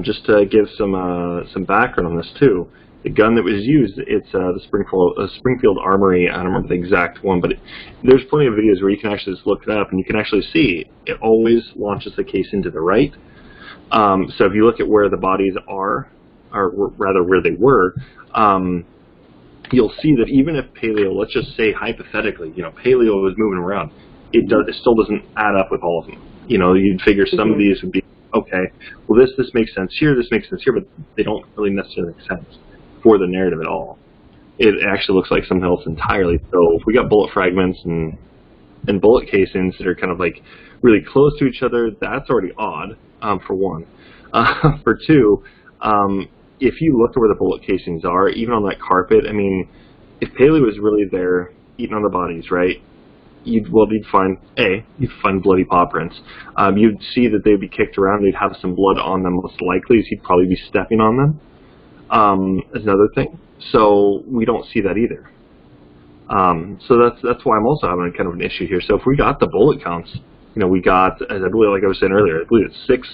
just to give some background on this too. The gun that was used, it's the Springfield Armory. I don't remember the exact one, but there's plenty of videos where you can actually just look it up and you can actually see it always launches the casing to the right. So if you look at where the bodies are, or rather where they were, you'll see that even if paleo, let's just say hypothetically, paleo was moving around, it still doesn't add up with all of them. You'd figure some of these would be, okay, well this makes sense here, this makes sense here, but they don't really necessarily make sense for the narrative at all. It actually looks like something else entirely. So if we got bullet fragments and bullet casings that are kind of like really close to each other, that's already odd, for one. For two, if you look at where the bullet casings are, even on that carpet, I mean, if Paley was really there eating on the bodies, right, you'd find bloody paw prints. You'd see that they'd be kicked around, they'd have some blood on them most likely, so you'd probably be stepping on them. Is another thing. So we don't see that either. So that's why I'm also having kind of an issue here. So if we got the bullet counts, we got, as I believe, like I was saying earlier, I believe it's 6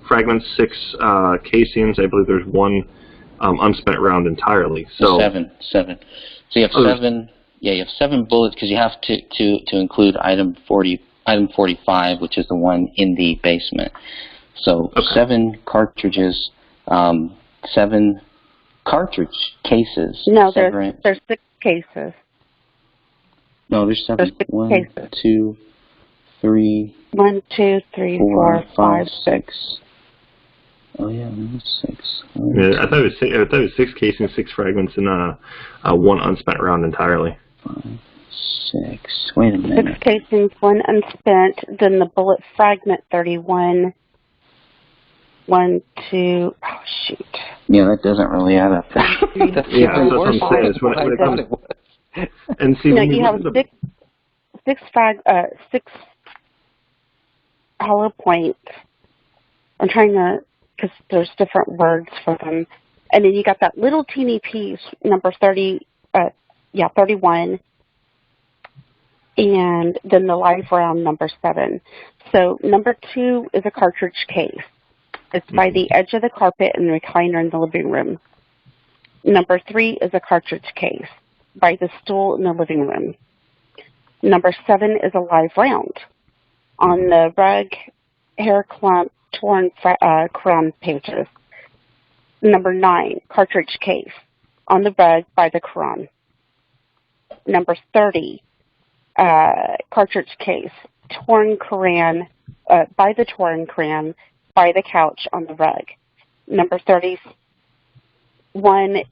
fragments, 6 casings. I believe there's 1 unspent round entirely. So 7. So you have 7. Yeah, you have 7 bullets because you have to include item 45, which is the one in the basement. So okay. 7 cartridges, 7 cartridge cases. No, there's 6 cases. No, there's 7. There's 6 cases. 2, 3. 1, 2, 3, 4, 5, 6. Oh yeah, that's 6. Yeah, I thought it was 6 casings, 6 fragments, and 1 unspent round entirely. 5, 6. Wait a minute. 6 casings, 1 unspent. Then the bullet fragment 31. 1, 2. Oh shoot. Yeah, that doesn't really add up. That's what I'm saying. When it comes, and see, you have 6 hollow points. I'm trying to, because there's different words for them. And then you got that little teeny piece, number 31. And then the live round, number 7. So number 2 is a cartridge case. It's by the edge of the carpet and the recliner in the living room. Number 3 is a cartridge case by the stool in the living room. Number 7 is a live round. On the rug, hair clump, torn crown pages. Number 9, cartridge case on the rug by the Quran. Number 30, cartridge case, torn Quran, by the torn Quran by the couch on the rug. Number 31, wait.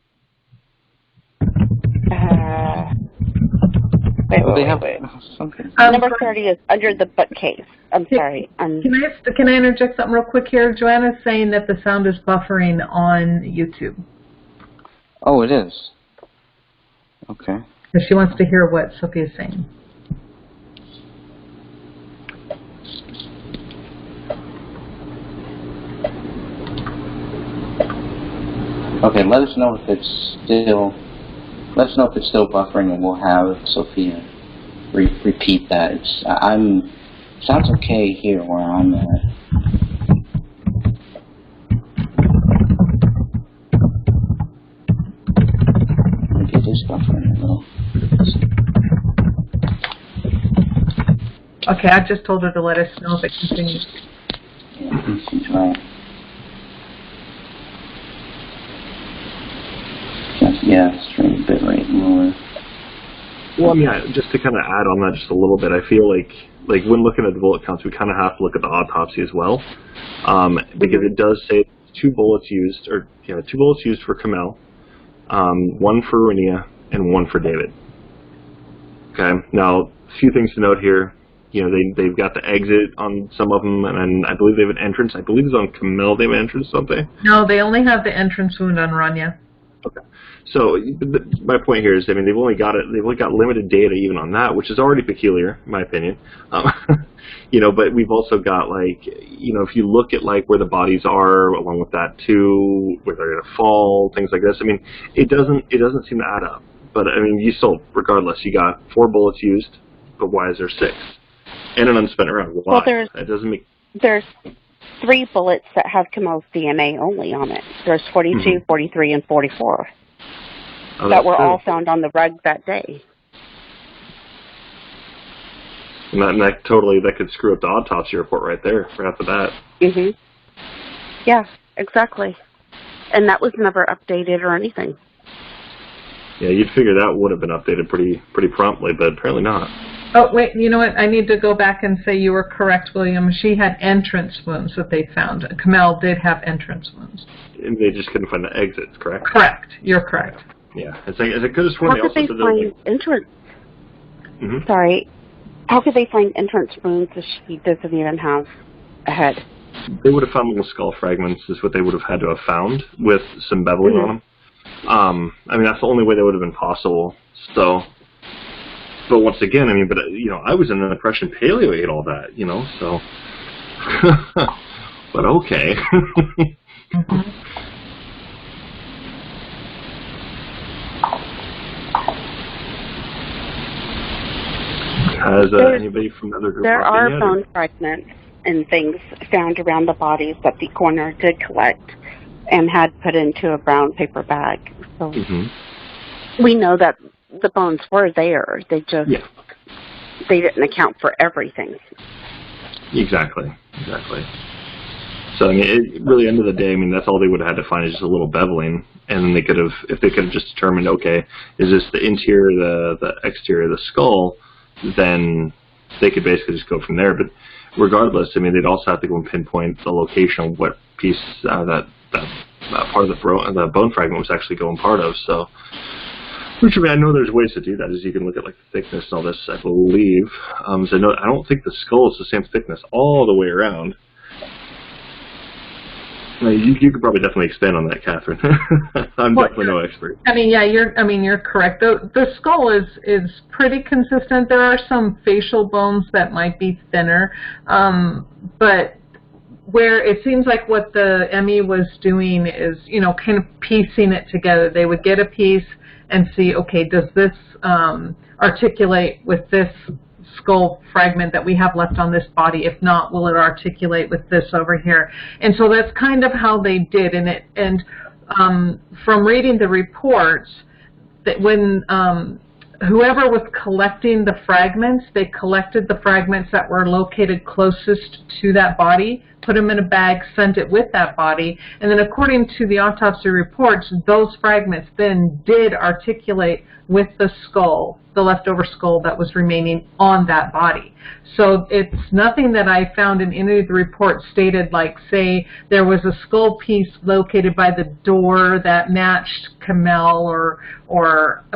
Something. Number 30 is under the bookcase. I'm sorry. Can I interject something real quick here? Joanna's saying that the sound is buffering on YouTube. Oh, it is. Okay. Because she wants to hear what Sophia's saying. Okay, let us know if it's still. Let us know if it's still buffering, and we'll have Sophia repeat that. Sounds okay here where I'm at. Maybe it is buffering a little. Okay, I just told her to let us know if it continues. Yeah, seems right. Yeah, stream bitrate lower. Well, I mean, just to kind of add on that just a little bit, I feel like when looking at the bullet counts, we kind of have to look at the autopsy as well, because it does say 2 bullets used, or 2 bullets used for Kamel, 1 for Rania, and 1 for David. Okay. Now, a few things to note here. They've got the exit on some of them, and I believe they have an entrance. I believe it's on Kamel they have an entrance, don't they? No, they only have the entrance wound on Rania. Okay. So my point here is, I mean, they've only got limited data even on that, which is already peculiar, in my opinion. But we've also got if you look at where the bodies are, along with that too, where they're gonna fall, things like this. I mean, it doesn't seem to add up. But I mean, you still, regardless, you got 4 bullets used, but why is there 6? And an unspent round. Why? Well, it doesn't make. There's 3 bullets that have Kamel's DNA only on it. There's 42, 43, and 44 that were all found on the rug that day. And that could screw up the autopsy report right there right after that. Mhm. Yeah, exactly. And that was never updated or anything. Yeah, you'd figure that would have been updated pretty promptly, but apparently not. Oh, wait, you know what? I need to go back and say you were correct, William. She had entrance wounds that they found. Kamel did have entrance wounds. And they just couldn't find the exits, correct? Correct. You're correct. Yeah. It's like, I could have sworn How could they find entrance? Mm-hmm. Sorry. How could they find entrance wounds if she doesn't even have a head? They would have found little skull fragments is what they would have had to have found with some beveling on them. I mean, that's the only way that would have been possible. So, but once again, I mean, I was in the impression Paleo ate all that, so. But okay. Has anybody from the other group? There are bone fragments and things found around the bodies that the coroner did collect and had put into a brown paper bag. So we know that the bones were there. They just they didn't account for everything. Exactly. So I mean, really, end of the day, I mean, that's all they would have had to find is just a little beveling, and then they could have, if they could have just determined, okay, is this the interior, the exterior of the skull, then they could basically just go from there. But regardless, I mean, they'd also have to go and pinpoint the location of what piece that part of the bone fragment was actually going part of. So, which, I mean, I know there's ways to do that. Is you can look at the thickness and all this, I believe. So I don't think the skull is the same thickness all the way around. You could probably definitely expand on that, Catherine. I'm definitely no expert. I mean, yeah, you're correct. The skull is pretty consistent. There are some facial bones that might be thinner, but where it seems like what the ME was doing is, kind of piecing it together. They would get a piece and see, okay, does this articulate with this skull fragment that we have left on this body? If not, will it articulate with this over here? And so that's kind of how they did. And from reading the reports, that when whoever was collecting the fragments, they collected the fragments that were located closest to that body, put them in a bag, sent it with that body, and then according to the autopsy reports, those fragments then did articulate with the skull, the leftover skull that was remaining on that body. So it's nothing that I found in any of the reports stated, like, say, there was a skull piece located by the door that matched Kamel or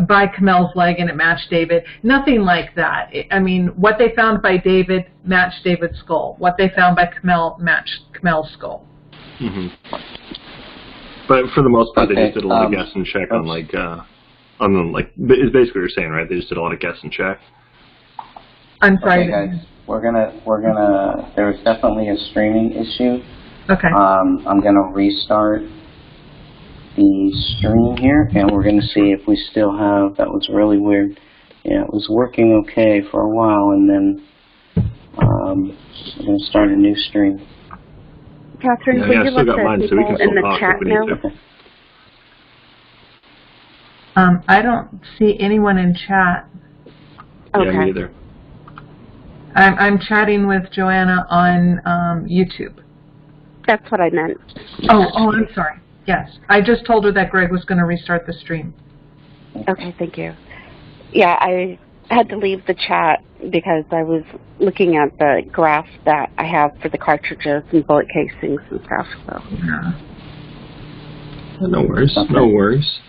by Kamel's leg and it matched David. Nothing like that. I mean, what they found by David matched David's skull. What they found by Kamel matched Kamel's skull. Mm-hmm. But for the most part, they just did a lot of guess and check on is basically what you're saying, right? They just did a lot of guess and check. I'm sorry. Okay, guys, we're gonna. There's definitely a streaming issue. Okay. I'm gonna restart the stream here, and we're gonna see if we still have. That was really weird. Yeah, it was working okay for a while, and then we're gonna start a new stream. Catherine, Yeah, would I you still let got mine, the so we people can in still the talk chat if we need know? to. I don't see anyone in chat. Okay. Yeah, me either. I'm chatting with Joanna on YouTube. That's what I meant. Oh, I'm sorry. Yes, I just told her that Greg was going to restart the stream. Okay, thank you. Yeah, I had to leave the chat because I was looking at the graph that I have for the cartridges and bullet casings and stuff. So. Yeah. No worries. Okay. No worries.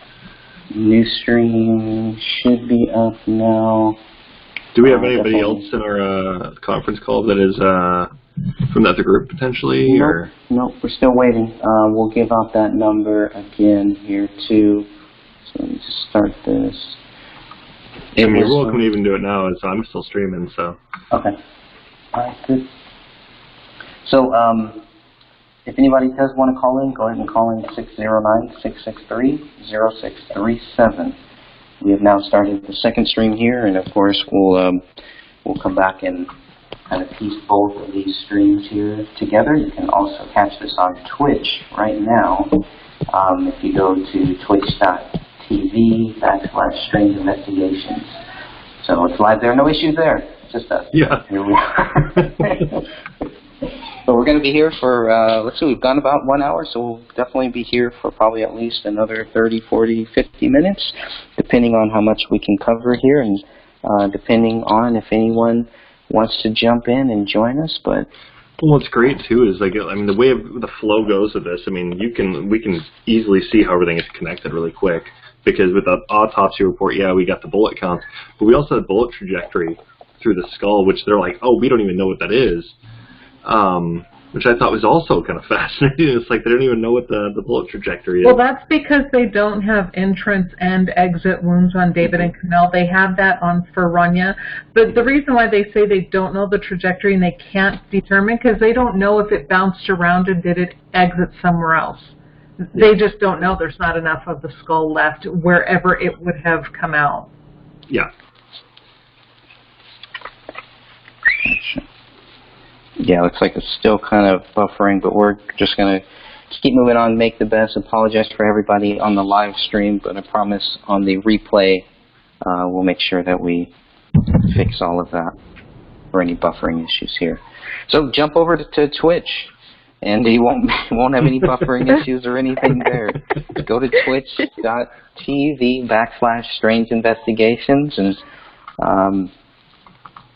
New stream should be up now. Do we have anybody else in our conference call that is from the other group potentially? Nope, or? nope, we're still waiting. We'll give out that number again here too. So let me just start this. I mean, you're welcome to even do it now, as I'm still streaming, so. Okay. Alright, good. So, if anybody does want to call in, go ahead and call in 609-663-0637. We have now started the second stream here, and of course we'll come back and kind of piece both of these streams here together. You can also catch this on Twitch right now. If you go to twitch.tv/Strange Investigations. So it's live there, no issues there. Just us. Yeah. Here we are. So we're going to be here for, let's see, we've gone about 1 hour, so we'll definitely be here for probably at least another 30, 40, 50 minutes, depending on how much we can cover here, and depending on if anyone wants to jump in and join us. But well, what's great too is, like, I mean, the way the flow goes of this, I mean, we can easily see how everything is connected really quick, because with the autopsy report, yeah, we got the bullet counts, but we also had bullet trajectory through the skull, which they're like, oh, we don't even know what that is. Which I thought was also kind of fascinating. It's like they don't even know what the bullet trajectory is. Well, that's because they don't have entrance and exit wounds on David and Kamel. They have that on for Rania. But the reason why they say they don't know the trajectory and they can't determine, because they don't know if it bounced around and did it exit somewhere else. They just don't know. There's not enough of the skull left wherever it would have come out. Yeah. yeah, looks like it's still kind of buffering, but we're just going to keep moving on, make the best. Apologize for everybody on the live stream, but I promise on the replay we'll make sure that we fix all of that for any buffering issues here. So jump over to Twitch, and you won't have any buffering issues or anything there. Go to twitch.tv/Strange Investigations, and of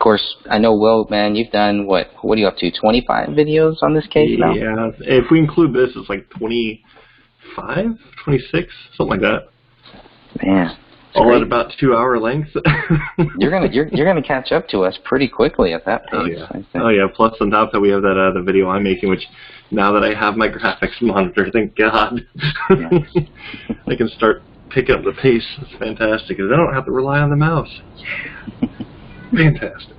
course, I know, Will, man, you've done, what are you up to, 25 videos on this case now? Yeah, if we include this, it's like 25, 26, something like that. Man. All at about 2-hour length. you're gonna catch up to us pretty quickly at that pace. Oh yeah. I think. Oh yeah. Plus on top of that, we have that the video I'm making, which now that I have my graphics monitor, thank God, Yeah. I can start picking up the pace. It's fantastic, because I don't have to rely on the mouse. Yeah. Fantastic.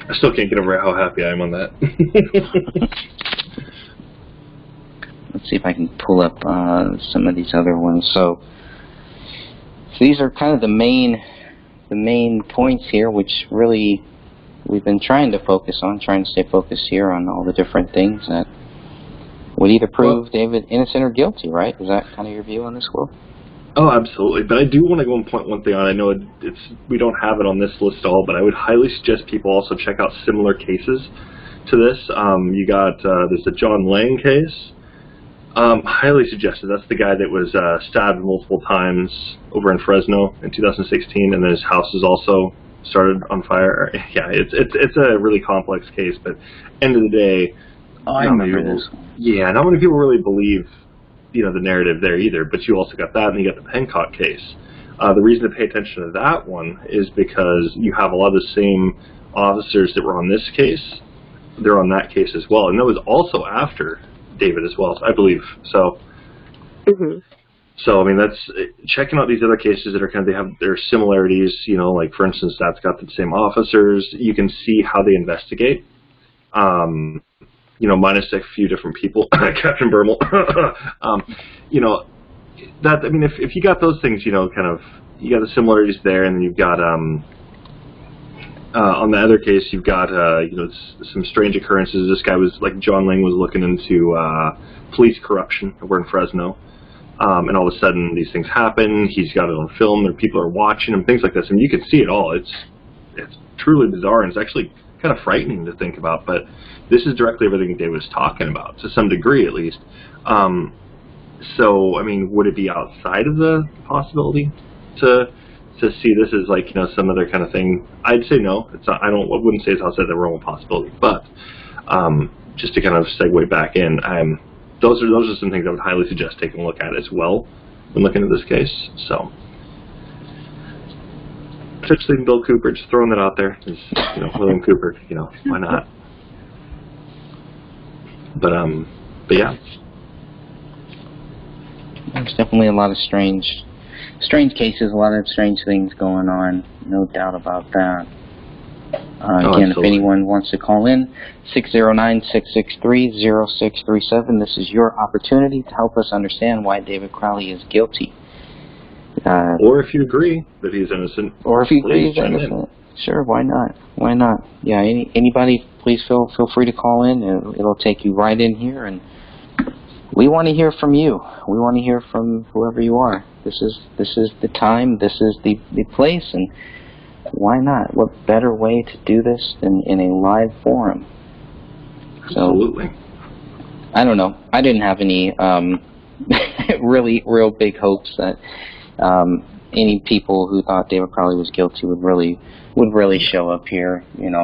I still can't get over how happy I am on that. Let's see if I can pull up some of these other ones. So these are kind of the main points here, which really we've been trying to focus on, trying to stay focused here on all the different things that would either prove David innocent or guilty, right? Is that kind of your view on this, Will? Oh, absolutely. But I do want to go and point one thing out. I know we don't have it on this list at all, but I would highly suggest people also check out similar cases to this. You got there's the John Lang case. Highly suggested. That's the guy that was stabbed multiple times over in Fresno in 2016, and then his house is also started on fire. Yeah, it's a really complex case, but end of the day, I remember this. Yeah, not many people really believe the narrative there either, but you also got that, and you got the Pencock case. The reason to pay attention to that one is because you have a lot of the same officers that were on this case. They're on that case as well, and that was also after David as well, I believe. So, So I mean, that's checking out these other cases that are they have their similarities. Like for instance, that's got the same officers. You can see how they investigate. Minus a few different people, Captain Bermel. That, I mean, if you got those things, you got the similarities there, and then you've got, on the other case, you've got, some strange occurrences. This guy was, like John Lang was looking into, police corruption over in Fresno, and all of a sudden these things happen. He's got it on film, and people are watching him, things like this, and you can see it all. It's truly bizarre, and it's actually kind of frightening to think about, but this is directly everything David was talking about, to some degree at least. So, I mean, would it be outside of the possibility to see this as like, some other kind of thing? I'd say no. It's not, I wouldn't say it's outside the realm of possibility, but just to kind of segue back in, those are some things I would highly suggest taking a look at as well when looking at this case. So, especially Bill Cooper, just throwing that out there. William Cooper, why not? But yeah. There's definitely a lot of strange cases, a lot of strange things going on. No doubt about that. Again, if anyone wants to call in, 609-663-0637. This is your opportunity to help us understand why David Crowley is guilty. Or if you agree that he's innocent. Or if you agree he's innocent. Sure, why not? Why not? Yeah, anybody, please feel free to call in. It'll take you right in here, and we want to hear from you. We want to hear from whoever you are. This is the time. This is the place, and why not? What better way to do this than in a live forum? Absolutely. So, I don't know. I didn't have any real big hopes that any people who thought David Crowley was guilty would really show up here, and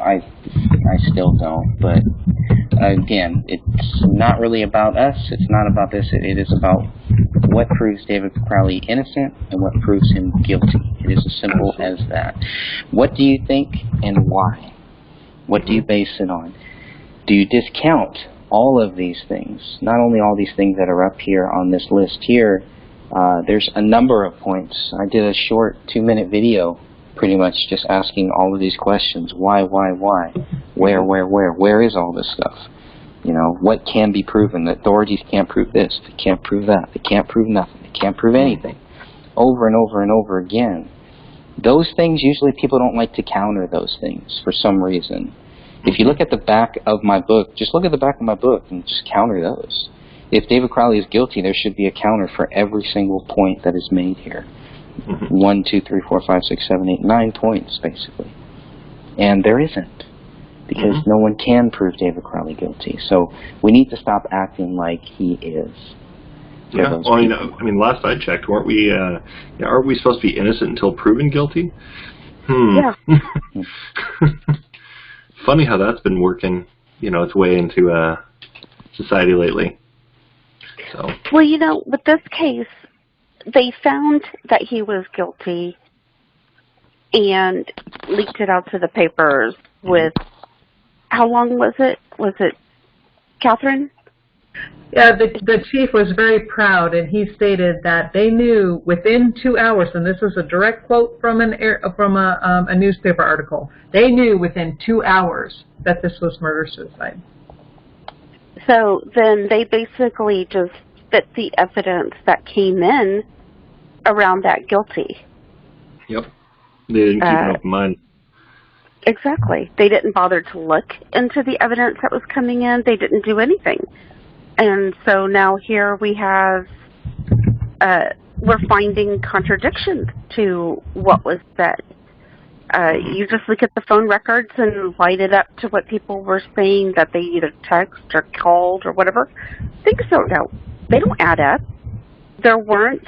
I still don't. But again, it's not really about us. It's not about this. It is about what proves David Crowley innocent and what proves him guilty. It is as simple as that. What do you think and why? What do you base it on? Do you discount all of these things? Not only all these things that are up here on this list here. There's a number of points. I did a short 2-minute video pretty much just asking all of these questions. Why? Where is all this stuff? What can be proven? The authorities can't prove this. They can't prove that. They can't prove nothing. They can't prove anything. Over and over and over again. Those things, usually people don't like to counter those things for some reason. If you look at the back of my book, just look at the back of my book and just counter those. If David Crowley is guilty, there should be a counter for every single point that is made here. 1, 2, 3, 4, 5, 6, 7, 8, 9 points, basically. And there isn't, because no one can prove David Crowley guilty. So we need to stop acting like he is. Yeah, well, I mean, last I checked, aren't we supposed to be innocent until proven guilty? Yeah. Funny how that's been working, its way into society lately. So. Well, with this case, they found that he was guilty and leaked it out to the papers with, how long was it? Was it Catherine? Yeah, the chief was very proud, and he stated that they knew within 2 hours, and this is a direct quote from a newspaper article, they knew within 2 hours that this was murder-suicide. So then they basically just fit the evidence that came in around that guilty. Yep. They didn't keep an open mind. Exactly. They didn't bother to look into the evidence that was coming in. They didn't do anything. And so now here we have, we're finding contradictions to what was said. You just look at the phone records and light it up to what people were saying that they either text or called or whatever. Things they don't add up. There weren't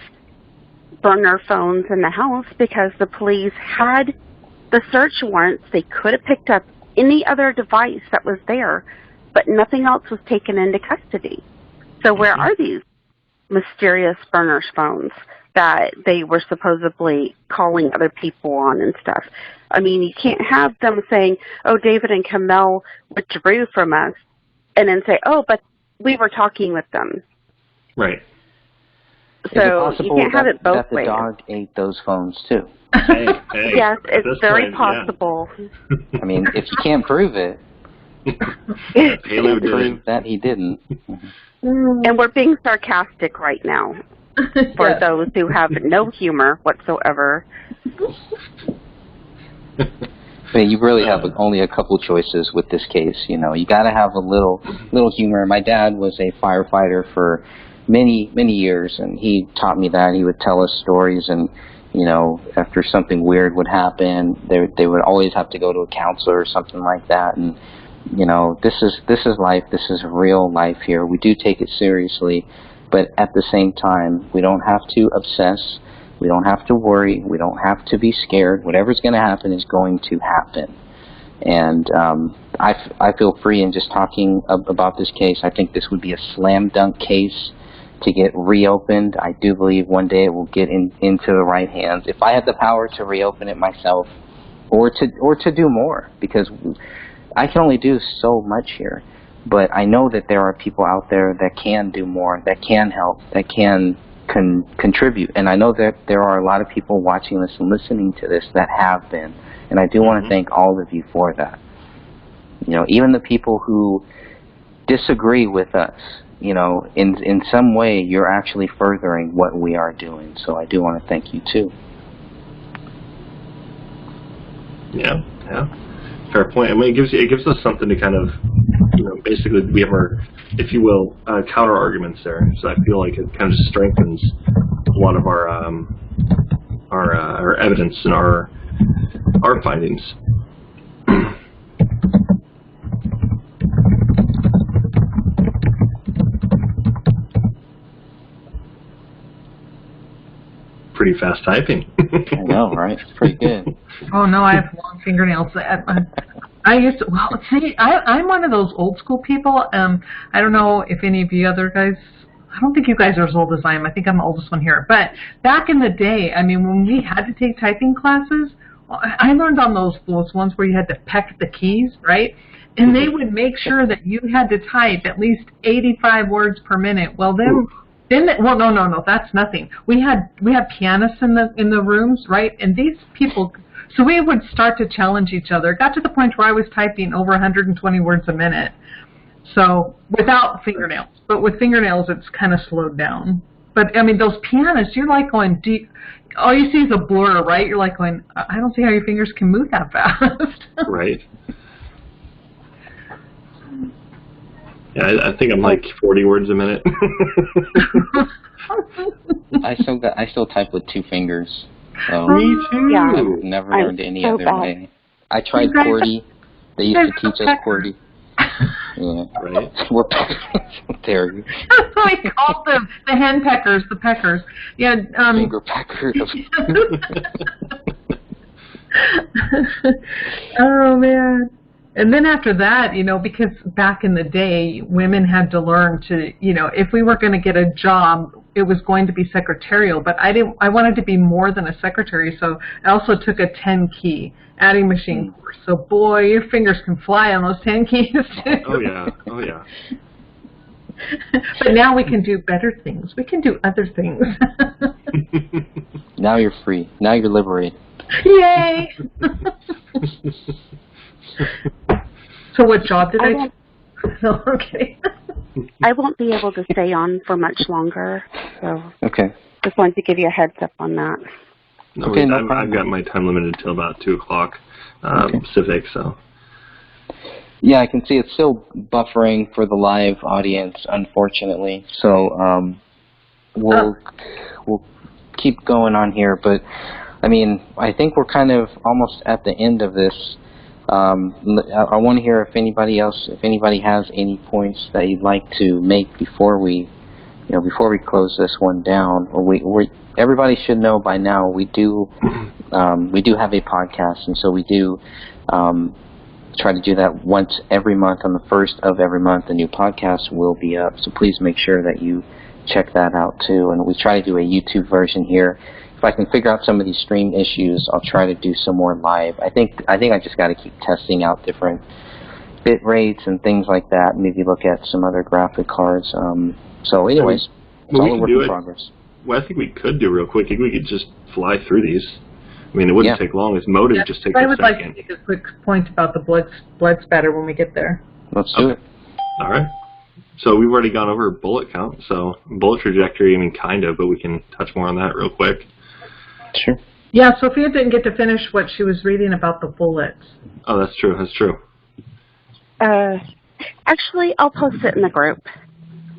burner phones in the house because the police had the search warrants. They could have picked up any other device that was there, but nothing else was taken into custody. So where are these mysterious burner phones that they were supposedly calling other people on and stuff? I mean, you can't have them saying, oh, David and Kamel withdrew from us, and then say, oh, but we were talking with them. Right. So you can't have it both ways. That the dog ate those phones too? Hey, yes, it's very possible. Yeah. I mean, if you can't prove it, Halo prove that he didn't. And we're being sarcastic right now for those who have no humor whatsoever. But you really have only a couple choices with this case. You know, you got to have a little humor. My dad was a firefighter for many years, and he taught me that. He would tell us stories, and you know, after something weird would happen, they would always have to go to a counselor or something like that. And you know, this is life. This is real life here. We do take it seriously, but at the same time, we don't have to obsess. We don't have to worry. We don't have to be scared. Whatever's going to happen is going to happen. And I feel free in just talking about this case. I think this would be a slam dunk case to get reopened. I do believe one day it will get into the right hands. If I had the power to reopen it myself, or to do more, because I can only do so much here. But I know that there are people out there that can do more, that can help, that can contribute. And I know that there are a lot of people watching this and listening to this that have been. And I do want to thank all of you for that. You know, even the people who disagree with us, you know, in some way you're actually furthering what we are doing. So I do want to thank you too. Yeah. Fair point. I mean, it gives us something to kind of, you know, basically we have our, if you will, counter arguments there. So I feel like it kind of strengthens a lot of our evidence and our findings. Pretty fast typing. I know, right? It's pretty good. Oh no, I have long fingernails. I used to, well, see, I'm one of those old school people. I don't know if any of you other guys, I don't think you guys are as old as I am. I think I'm the oldest one here. But back in the day, I mean, when we had to take typing classes, I learned on those ones where you had to peck the keys, right? And they would make sure that you had to type at least 85 words per minute. Well, no, that's nothing. We had pianists in the rooms, right? And these people, so we would start to challenge each other. It got to the point where I was typing over 120 words a minute. So without fingernails, but with fingernails, it's kind of slowed down. But I mean, those pianists, you're like going deep. All you see is a blur, right? You're like going, I don't see how your fingers can move that fast. Right. Yeah, I think I'm like 40 words a minute. I still type with 2 fingers. So Me too. Yeah. I've never learned any so other bad. way. I tried QWERTY. They used to teach us QWERTY. Yeah. Right. We're there. We called them the hen peckers, the peckers. Yeah. Finger peckers. Oh man. And then after that, you know, because back in the day, women had to learn to, you know, if we were going to get a job, it was going to be secretarial. But I wanted to be more than a secretary, so I also took a 10-key adding machine course. So boy, your fingers can fly on those 10 keys too. Oh yeah. But now we can do better things. We can do other things. Now you're free. Now you're liberated. Yay! So what job did I do? No, okay. I won't be able to stay on for much longer, so Okay. just wanted to give you a heads up on that. No, Okay, no I've problem. got my time limited till about 2 o'clock Pacific, so. Yeah, I can see it's still buffering for the live audience, unfortunately. So we'll keep going on here, but I mean, I think we're kind of almost at the end of this. I want to hear if anybody has any points that you'd like to make before we close this one down. Everybody should know by now we do have a podcast, and so we do try to do that once every month. On the first of every month, a new podcast will be up. So please make sure that you check that out too. And we try to do a YouTube version here. If I can figure out some of these stream issues, I'll try to do some more live. I think I just got to keep testing out different bit rates and things like that. Maybe look at some other graphic cards. So anyways, it's all a work in progress. Well, I think we could do real quick. I think we could just fly through these. I mean, it wouldn't take long. This motive just takes a second. I would like to make a quick point about the blood spatter when we get there. Let's do it. All right. So we've already gone over bullet count. So bullet trajectory, I mean, kind of, but we can touch more on that real quick. Sure. Yeah, Sophia didn't get to finish what she was reading about the bullets. Oh, that's true. That's true. Actually, I'll post it in the group.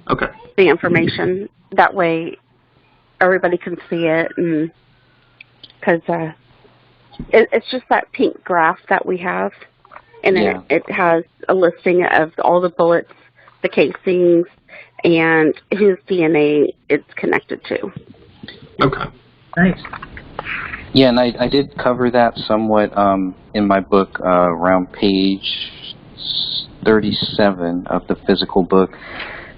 Okay. The information. That way everybody can see it, and because it's just that pink graph that we have, and it has a listing of all the bullets, the casings, and whose DNA it's connected to. Okay. Nice. Yeah, and I did cover that somewhat in my book around page 37 of the physical book.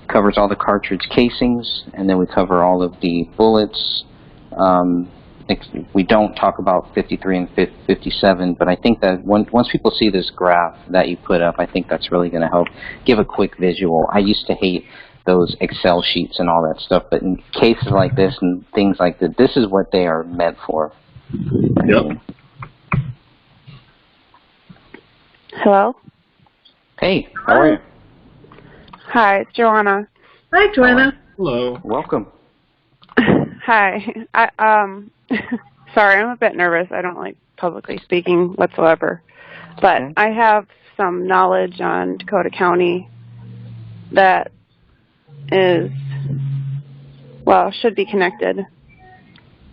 Covers all the cartridge casings, and then we cover all of the bullets. We don't talk about 53 and 57, but I think that once people see this graph that you put up, I think that's really going to help give a quick visual. I used to hate those Excel sheets and all that stuff, but in cases like this and things like that, this is what they are meant for. Yep. Hello? Hey, how are you? Hi, it's Joanna. Hi, Joanna. Hello. Welcome. Hi. Sorry, I'm a bit nervous. I don't like publicly speaking whatsoever. But I have some knowledge on Dakota County that is, well, should be connected.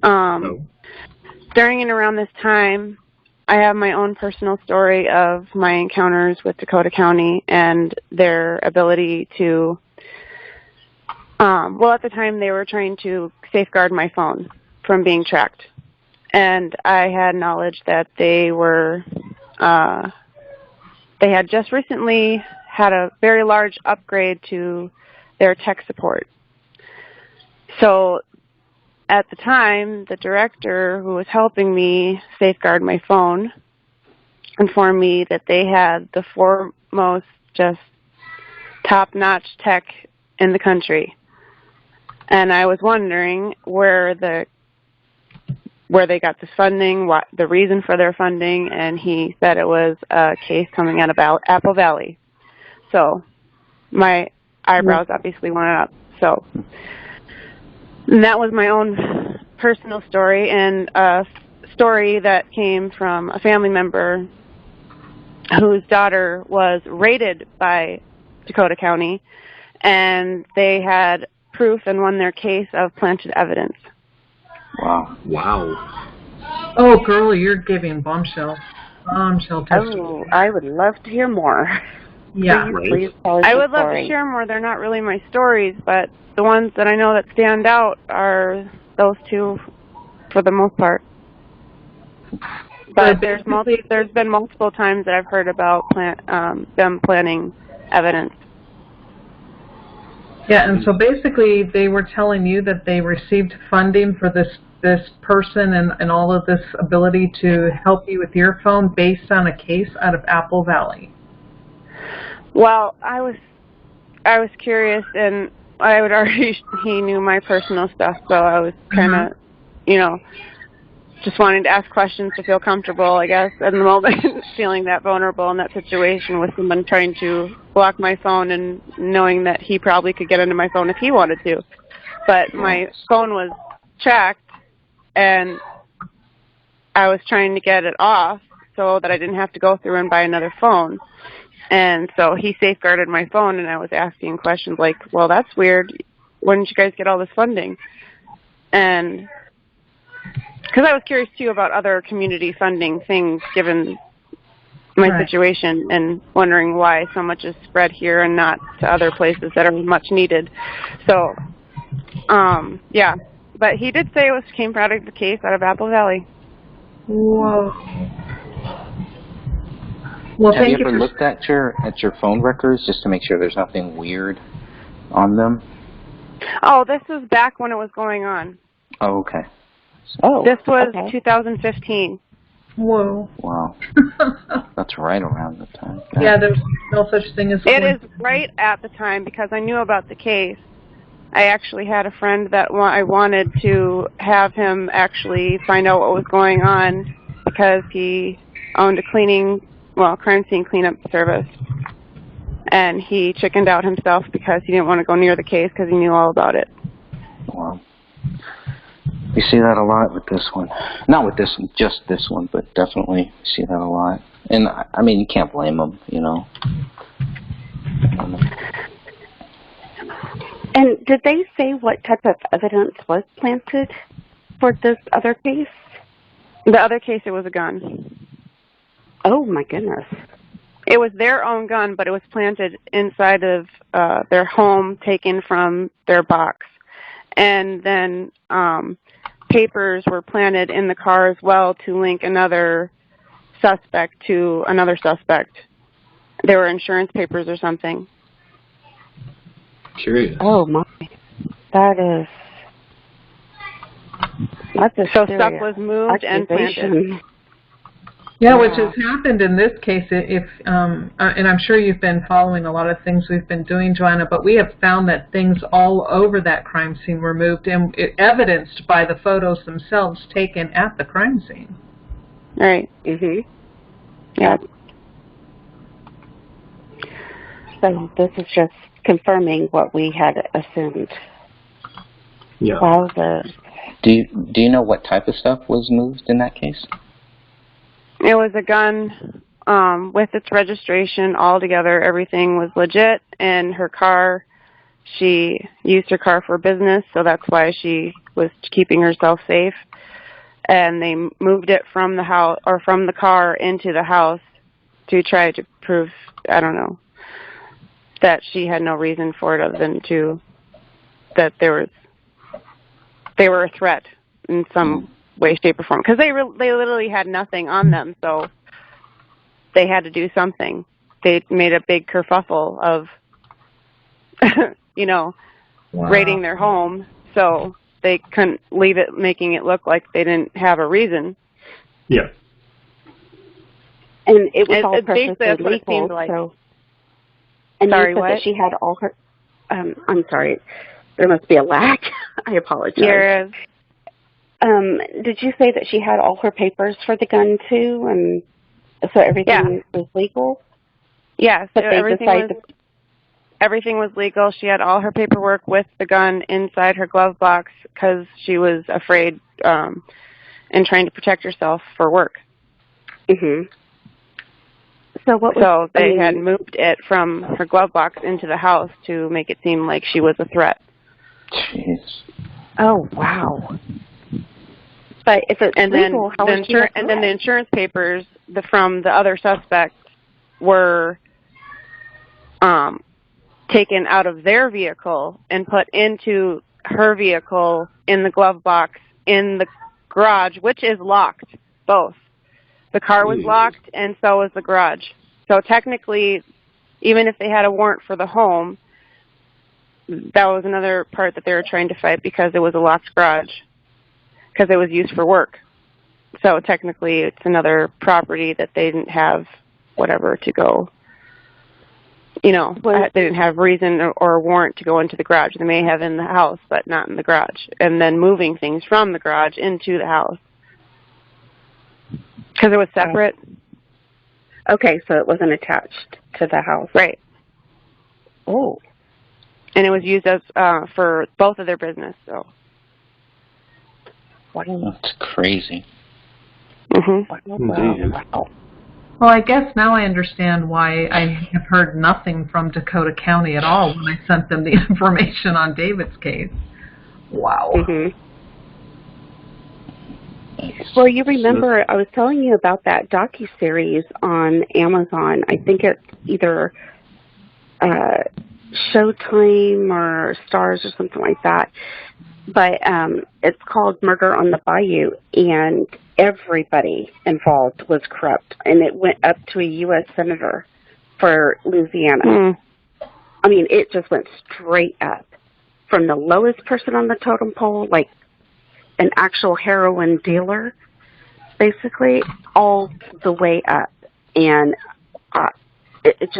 During and around this time, I have my own personal story of my encounters with Dakota County and their ability to, well, at the time they were trying to safeguard my phone from being tracked. And I had knowledge that they had just recently had a very large upgrade to their tech support. So at the time, the director who was helping me safeguard my phone informed me that they had the foremost, just top-notch tech in the country. And I was wondering where they got this funding, what the reason for their funding, and he said it was a case coming out about Apple Valley. So my eyebrows obviously went up. So and that was my own personal story, and a story that came from a family member whose daughter was raided by Dakota County, and they had proof and won their case of planted evidence. Wow. Wow. Oh, girl, you're giving bombshell testimony. Oh, I would love to hear more. Yeah. Please tell us I your would love story. to share more. They're not really my stories, but the ones that I know that stand out are those two for the most part. But there's been multiple times that I've heard about them planting evidence. Yeah, and so basically they were telling you that they received funding for this person and all of this ability to help you with your phone based on a case out of Apple Valley. Well, I was curious, and he knew my personal stuff, so I was kind of, just wanting to ask questions to feel comfortable, I guess, at the moment, feeling that vulnerable in that situation with someone trying to block my phone and knowing that he probably could get into my phone if he wanted to. But my phone was tracked, and I was trying to get it off so that I didn't have to go through and buy another phone. And so he safeguarded my phone, and I was asking questions like, well, that's weird. When did you guys get all this funding? And because I was curious, too, about other community funding things, given my situation, and wondering why so much is spread here and not to other places that are much needed. So, yeah. But he did say it came out of the case out of Apple Valley. Whoa. Well, Have you thank ever you. looked at your phone records just to make sure there's nothing weird on them? Oh, this was back when it was going on. Oh, okay. Oh, This was okay. 2015. Whoa. Wow. That's right around the time. Yeah, there's no such thing as. It is right at the time because I knew about the case. I actually had a friend that I wanted to have him actually find out what was going on because he owned a crime scene cleanup service. And he chickened out himself because he didn't want to go near the case because he knew all about it. Wow. We see that a lot with this one. Not with just this one, but definitely see that a lot. And, I mean, you can't blame them, you know. And did they say what type of evidence was planted for this other case? The other case, it was a gun. Oh, my goodness. It was their own gun, but it was planted inside of their home, taken from their box. And then papers were planted in the car as well to link another suspect to another suspect. There were insurance papers or something. Curious. Oh, my. That's a So serious stuff was moved and planted. accusation. Yeah, which has happened in this case. If and I'm sure you've been following a lot of things we've been doing, Joanna, but we have found that things all over that crime scene were moved, and evidenced by the photos themselves taken at the crime scene. Right. Mhm. Yeah. So this is just confirming what we had assumed. Yeah. Wow. Do you know what type of stuff was moved in that case? It was a gun with its registration all together. Everything was legit. And her car, she used her car for business, so that's why she was keeping herself safe. And they moved it from the house or from the car into the house to try to prove, I don't know, that she had no reason for it other than that they were a threat in some way, shape, or form. Because they literally had nothing on them, so they had to do something. They made a big kerfuffle of, raiding their home, so they couldn't leave it, making it look like they didn't have a reason. Yeah. And it was all basically perfectly that's what it legal. seemed like. So, and Sorry, you said what? that she had all her. I'm sorry. There must be a lag. I apologize. There is. Did you say that she had all her papers for the gun too, and so everything was legal? Yes, but they everything was legal. She had all her paperwork with the gun inside her glove box because she was afraid and trying to protect herself for work. Mhm. So they had moved it from her glove box into the house to make it seem like she was a threat. Jeez. Oh wow. But if it's legal, how is she a threat? And then the insurance papers from the other suspect were taken out of their vehicle and put into her vehicle in the glove box in the garage, which is locked, both. The car was locked, and so was the garage. So technically, even if they had a warrant for the home, that was another part that they were trying to fight because it was a locked garage, because it was used for work. So technically, it's another property that they didn't have whatever to go. They didn't have reason or warrant to go into the garage. They may have in the house, but not in the garage. And then moving things from the garage into the house. Because it was separate. Okay, so it wasn't attached to the house. Right. Oh. And it was used as for both of their business. So. That's crazy. Mhm. Wow. Well, I guess now I understand why I have heard nothing from Dakota County at all when I sent them the information on David's case. Wow. Mm-hmm. Well, you remember I was telling you about that docuseries on Amazon. I think it's either Showtime or Stars or something like that. But it's called Murder on the Bayou, and everybody involved was corrupt. And it went up to a U.S. Senator for Louisiana. Mm. I mean, it just went straight up. From the lowest person on the totem pole, like an actual heroin dealer, basically, all the way up. And it's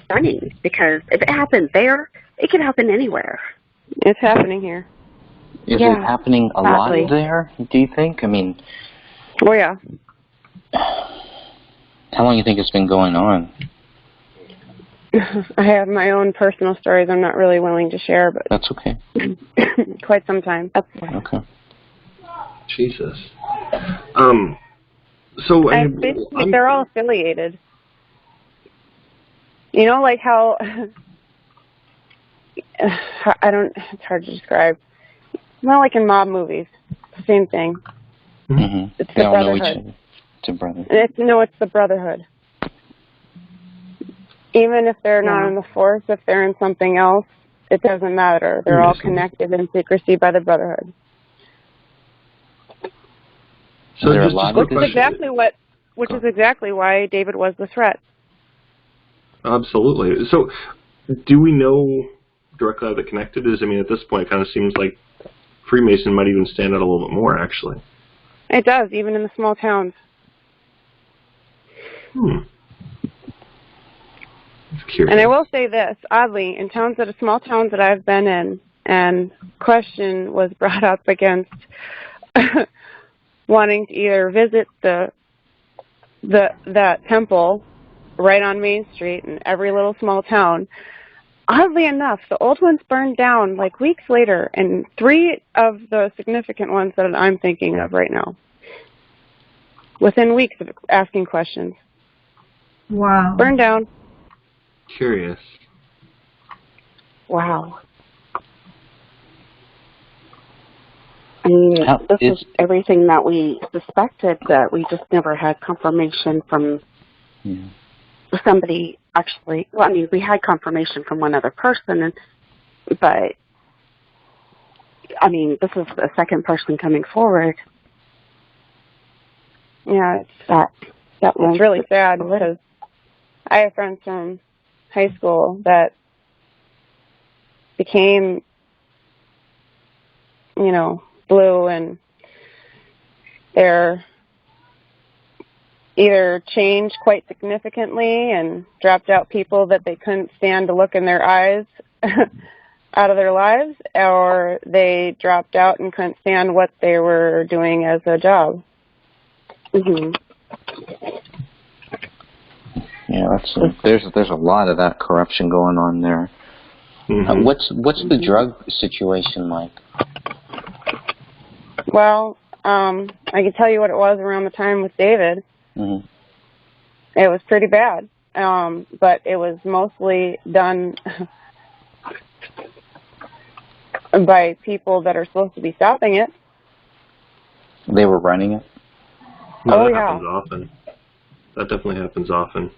stunning, because if it happened there, it could happen anywhere. It's happening here. Is it happening a lot there, do you think? I mean... Oh, yeah. How long do you think it's been going on? I have my own personal stories I'm not really willing to share, but... That's okay. Quite some time. Okay. Jesus. So basically, they're all affiliated. You know, like how... it's hard to describe. Not like in mob movies. Same thing. Mm-hmm. It's the brotherhood. It's a brother. It's the brotherhood. Even if they're not in the force, if they're in something else, it doesn't matter. They're all connected in secrecy by the brotherhood. So there are a lot of which is exactly why David was the threat. Absolutely. So, do we know directly how they're connected? I mean, at this point, it kind of seems like Freemason might even stand out a little bit more, actually. It does, even in the small towns. And I will say this, oddly, in small towns that I've been in, and question was brought up against wanting to either visit that temple right on Main Street in every little small town. Oddly enough, the old ones burned down like weeks later, and 3 of the significant ones that I'm thinking of right now, within weeks of asking questions. Wow. Burned down. Curious. Wow. I mean, this is everything that we suspected, that we just never had confirmation from somebody actually. Well, I mean, we had confirmation from one other person, but, I mean, this is the second person coming forward. Yeah, it's really sad, because I have friends from high school that became, blue, and they're either changed quite significantly and dropped out people that they couldn't stand to look in their eyes out of their lives, or they dropped out and couldn't stand what they were doing as a job. Mm-hmm. Yeah, there's a lot of that corruption going on there. Mm-hmm. What's the drug situation like? Well, I can tell you what it was around the time with David. Mm-hmm. It was pretty bad, but it was mostly done by people that are supposed to be stopping it. They were running it? No, that happens often. That definitely happens often.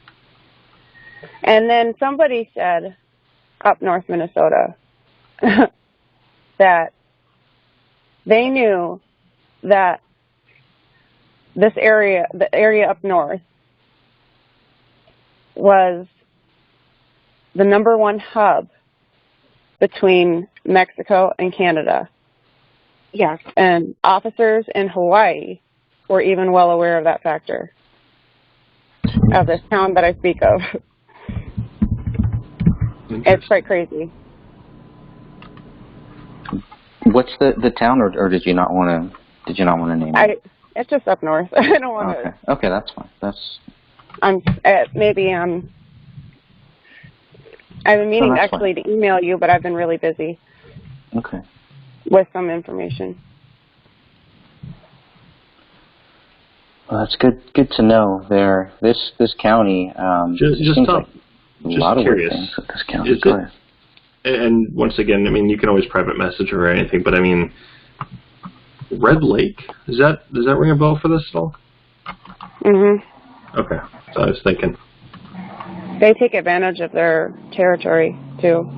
And then somebody said, up north Minnesota, that they knew that this area, the area up north, was the #1 hub between Mexico and Canada. Yes. And officers in Hawaii were even well aware of that factor, of this town that I speak of. It's quite crazy. What's the town, or did you not want to name it? It's just up north. I don't want to. Okay, that's fine. I've been meaning actually to email you, but I've been really busy. Okay. With some information. Well, that's good to know. This county Just seems top, like a just lot of curious. weird things with this county. Is Go it, ahead. and once again, I mean, you can always private message or anything, but I mean, Red Lake, does that ring a bell for this at all? Mm-hmm. Okay, so I was thinking. They take advantage of their territory, too.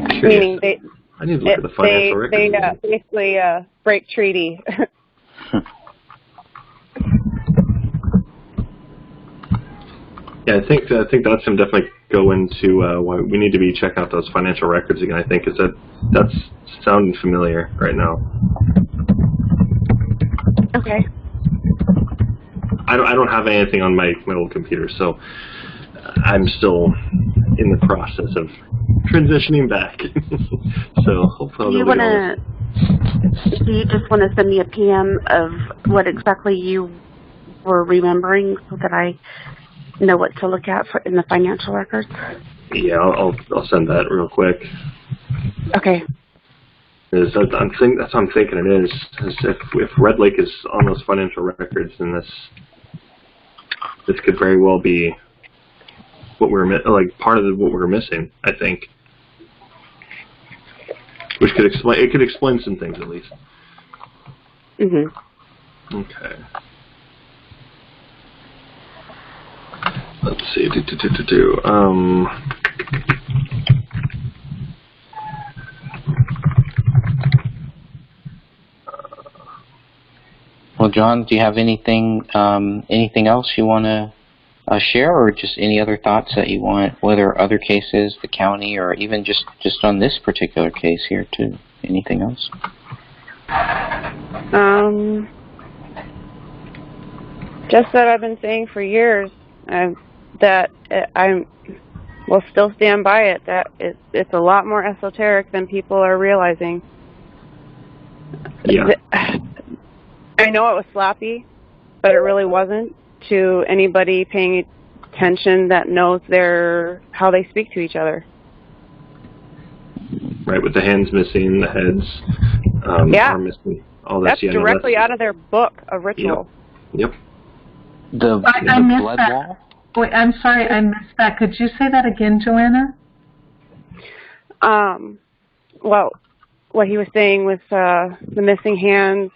Curious. Meaning they... I need to look at the financial records. They basically break treaty. Yeah, I think that's going to definitely go into why we need to be checking out those financial records again. I think that's sounding familiar right now. Okay. I don't have anything on my old computer, so I'm still in the process of transitioning back. So hopefully Do you just want to send me a PM of what exactly you were remembering so that I know what to look at in the financial records? Yeah, I'll send that real quick. Okay. That's what I'm thinking it is if Red Lake is on those financial records, then this could very well be what part of what we're missing. I think, which could explain some things at least. Mhm. Okay. Let's see. Well, John, do you have anything else you want to share, or just any other thoughts that you want, whether other cases, the county, or even just on this particular case here too? Anything else? Just that I've been saying for years that I will still stand by it, that it's a lot more esoteric than people are realizing. Yeah. I know it was sloppy, but it really wasn't to anybody paying attention that knows how they speak to each other. Right, with the hands missing, the heads are missing. All that's directly out of their book of ritual. Yep. The blood wall? Wait, I'm sorry, I missed that. Could you say that again, Joanna? Well, what he was saying was the missing hands,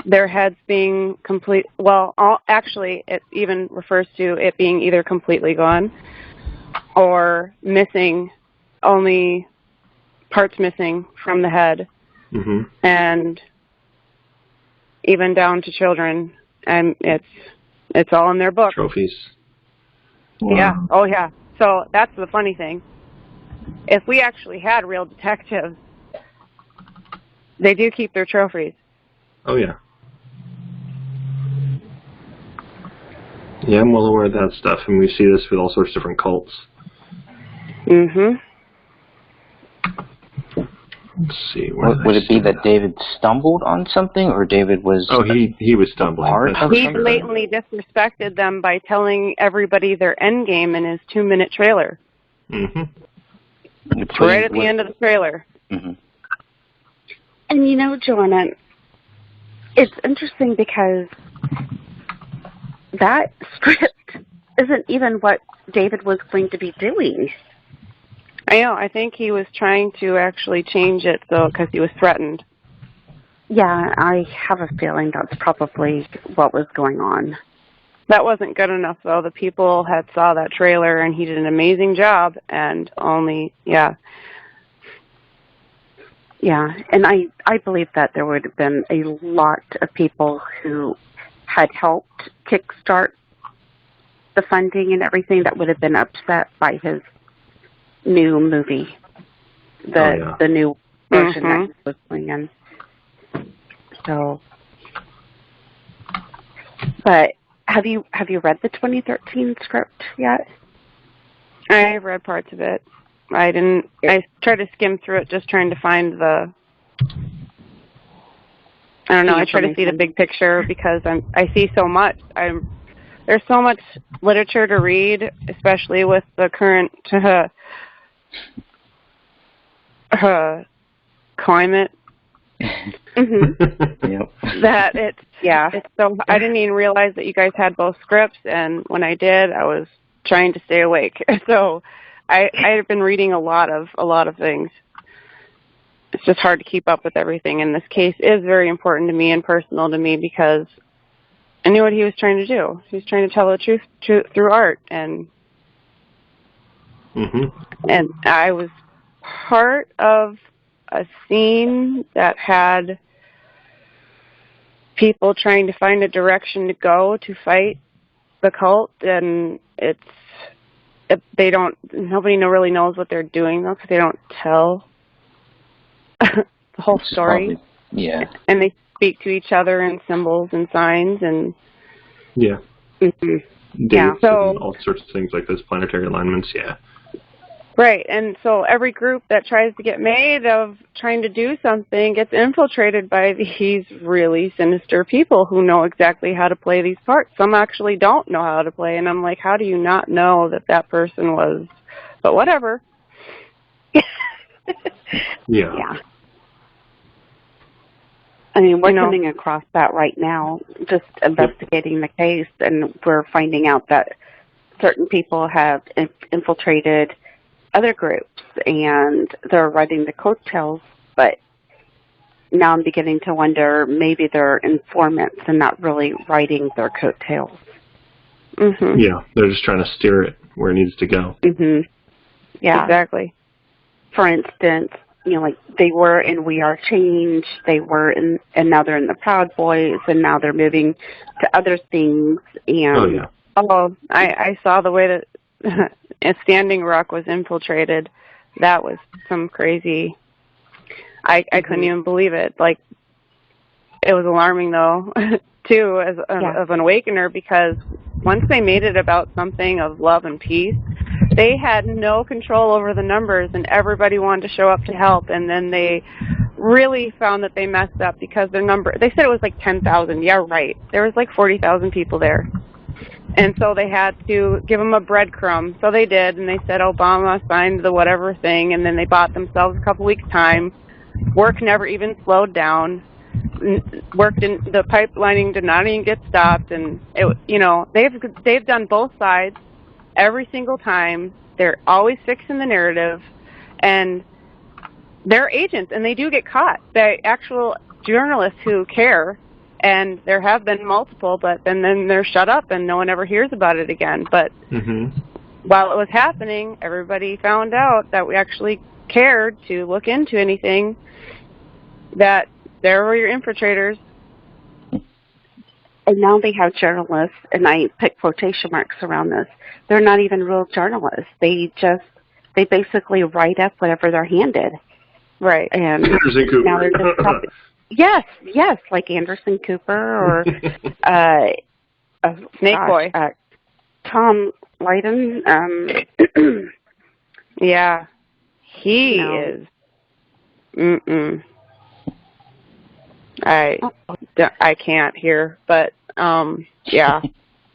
their heads being complete. Well, actually, it even refers to it being either completely gone or missing, only parts missing from the head, and even down to children, and it's all in their book. Trophies. Wow. Yeah. Oh, yeah. So that's the funny thing. If we actually had real detectives, they do keep their trophies. Oh, yeah. Yeah, I'm well aware of that stuff, and we see this with all sorts of different cults. Let's see. Would it be that David stumbled on something, or David was? Oh, he was stumbling. He blatantly disrespected them by telling everybody their end game in his 2-minute trailer. It's right at the end of the trailer. And you know, Joanna, it's interesting because that script isn't even what David was going to be doing. I know. I think he was trying to actually change it, though, because he was threatened. Yeah, I have a feeling that's probably what was going on. That wasn't good enough, though. The people had saw that trailer, and he did an amazing job, and Yeah, and I believe that there would have been a lot of people who had helped kickstart the funding and everything that would have been upset by his new movie, the new version that he was playing in. So, but have you read the 2013 script yet? I've read parts of it. I didn't. I tried to skim through it, just trying to find the. I don't know. I try to see the big picture because I see so much. There's so much literature to read, especially with the current climate Mm-hmm. Yep. That it's so I didn't even realize that you guys had both scripts, and when I did, I was trying to stay awake. So I have been reading a lot of things. It's just hard to keep up with everything, and this case is very important to me and personal to me because I knew what he was trying to do. He was trying to tell the truth through art, and and I was part of a scene that had people trying to find a direction to go to fight the cult, and nobody really knows what they're doing though, because they don't tell the whole story. Yeah. And they speak to each other in symbols and signs, and yeah. dates And all sorts of things like this, planetary alignments, yeah. Right, and so every group that tries to get made of trying to do something gets infiltrated by these really sinister people who know exactly how to play these parts. Some actually don't know how to play, and I'm like, how do you not know that person was? But whatever. Yeah. I mean, we're coming across that right now, just investigating the case, and we're finding out that certain people have infiltrated other groups, and they're riding the coattails, but now I'm beginning to wonder maybe they're informants and not really riding their coattails. Mm-hmm. Yeah, they're just trying to steer it where it needs to go. Mm-hmm. Yeah. Exactly. For instance, like they were in We Are Change, they were in, and now they're in the Proud Boys, and now they're moving to other things. And I saw the way that Standing Rock was infiltrated. That was some crazy. I couldn't even believe it. Like, it was alarming though, too, as of an awakener, because once they made it about something of love and peace, they had no control over the numbers, and everybody wanted to show up to help. And then they really found that they messed up because their number. They said it was like 10,000. Yeah, right. There was like 40,000 people there. And so they had to give them a breadcrumb. So they did, and they said Obama signed the whatever thing, and then they bought themselves a couple weeks' time. Work never even slowed down. The pipelining did not even get stopped, and they've done both sides every single time. They're always fixing the narrative, and they're agents, and they do get caught by actual journalists who care. And there have been multiple, but then they're shut up and no one ever hears about it again. But while it was happening, everybody found out that we actually cared to look into anything, that there were your infiltrators. And now they have journalists, and I put quotation marks around this. They're not even real journalists. They basically write up whatever they're handed. Right. And Anderson Cooper. Now they're just Yes, like Anderson Cooper or Snake Boy. Tom Lydon. Yeah, he is. I can't hear, but yeah.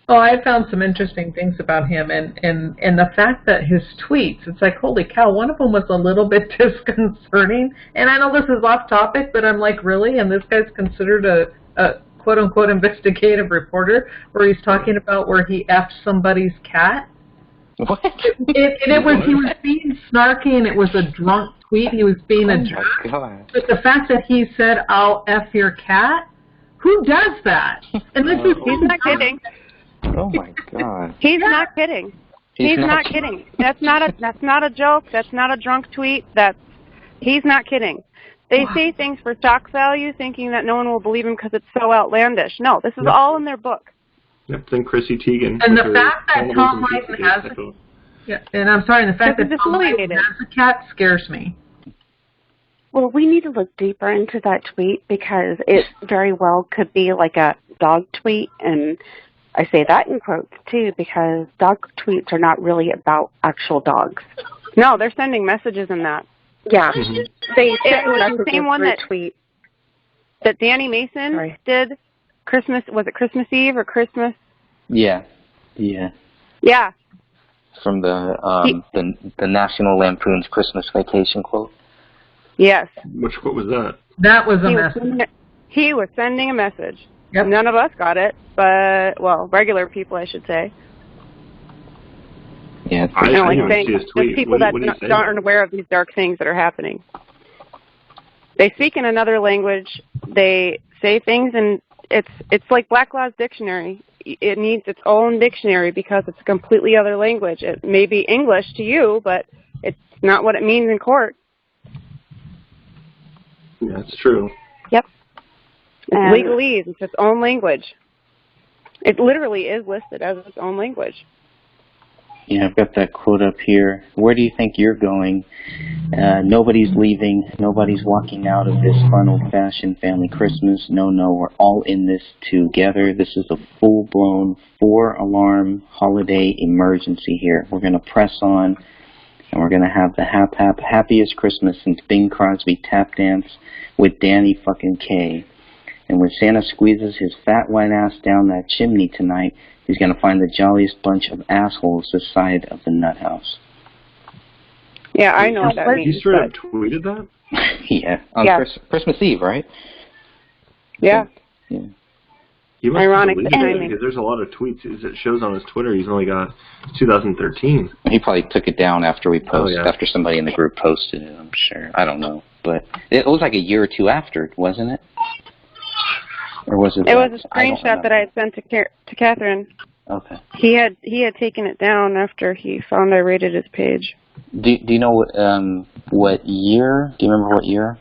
Well, I found some interesting things about him, and the fact that his tweets, it's like, holy cow, one of them was a little bit disconcerting. And I know this is off topic, but I'm like, really? And this guy's considered a quote-unquote investigative reporter, where he's talking about where he effed somebody's cat? What? He was being snarky, and it was a drunk tweet. He was being a jerk. God. But the fact that he said, I'll F your cat? Who does that? And this is he's not kidding. Oh my God. He's not kidding. He's not kidding. That's not a joke. That's not a drunk tweet. He's not kidding. They say things for shock value, thinking that no one will believe him because it's so outlandish. No, this is all in their book. Yep, then Chrissy Teigen. And the fact that Tom Lydon has the fact that Tom Lydon has a cat scares me. Well, we need to look deeper into that tweet, because it very well could be like a dog tweet, and I say that in quotes too, because dog tweets are not really about actual dogs. No, they're sending messages in that. Yeah, they the same one that Danny Mason did. Christmas, was it Christmas Eve or Christmas? Yeah. From the National Lampoon's Christmas Vacation quote. Yes. Which quote was that? That was a He was message. he was sending a message. Yep. None of us got it, but, well, regular people, I should say. Yeah. I And like didn't saying, see his just tweet. people What that did he say aren't aware of these dark things that are happening. They speak in another language. They say things, and it's like Black Law's dictionary. It needs its own dictionary because it's a completely other language. It may be English to you, but it's not what it means in court. Yeah, that's true. Yep. And- Legalese, it's its own language. It literally is listed as its own language. Yeah, I've got that quote up here. Where do you think you're going? Nobody's leaving. Nobody's walking out of this fun, old-fashioned family Christmas. No, we're all in this together. This is a full-blown 4-alarm holiday emergency here. We're going to press on, and we're going to have the happiest Christmas since Bing Crosby tap dance with Danny fucking Kaye. And when Santa squeezes his fat white ass down that chimney tonight, he's going to find the jolliest bunch of assholes this side of the nut house. Yeah, I know what that means. You straight up tweeted that? Yeah, on Yeah. Christmas Eve, right? Yeah. Yeah. He must Ironic have deleted it timing. because there's a lot of tweets. As it shows on his Twitter, he's only got 2013. He probably took it down after we posted, Oh, yeah. after somebody in the group posted it, I'm sure. I don't know. But it was like a year or two after, wasn't it? Or was it? It was a I don't screenshot that I had sent to Catherine. Okay. He had taken it down after he found I rated his page. Do you know what year? Do you remember what year?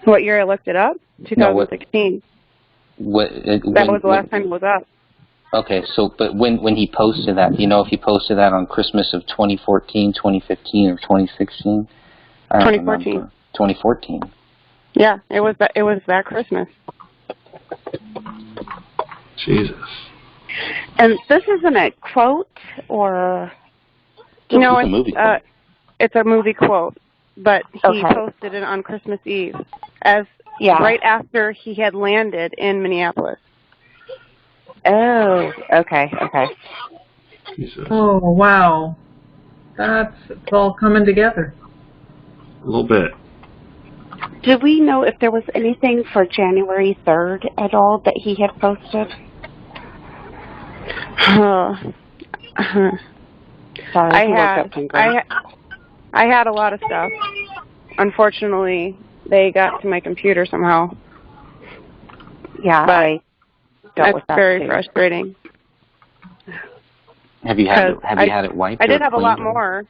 What year I looked it up? No, what- 2016. That That was the last time it was up. Okay, so but when he posted that, do you know if he posted that on Christmas of 2014, 2015, or 2016? I don't 2014. remember. 2014. Yeah, it was that Christmas. Jesus. And this isn't a quote or... No, It's a movie quote. It's a movie quote, but he Okay. posted it on Christmas Eve, right after he had landed in Minneapolis. Oh, okay. Jesus. Oh, wow. It's all coming together. A little bit. Do we know if there was anything for January 3rd at all that he had posted? Sorry, I had a lot of stuff. Unfortunately, they got to my computer somehow. Yeah, But I dealt with that's that very too. frustrating. Have you had it wiped? I did or have a lot cleaned or- more.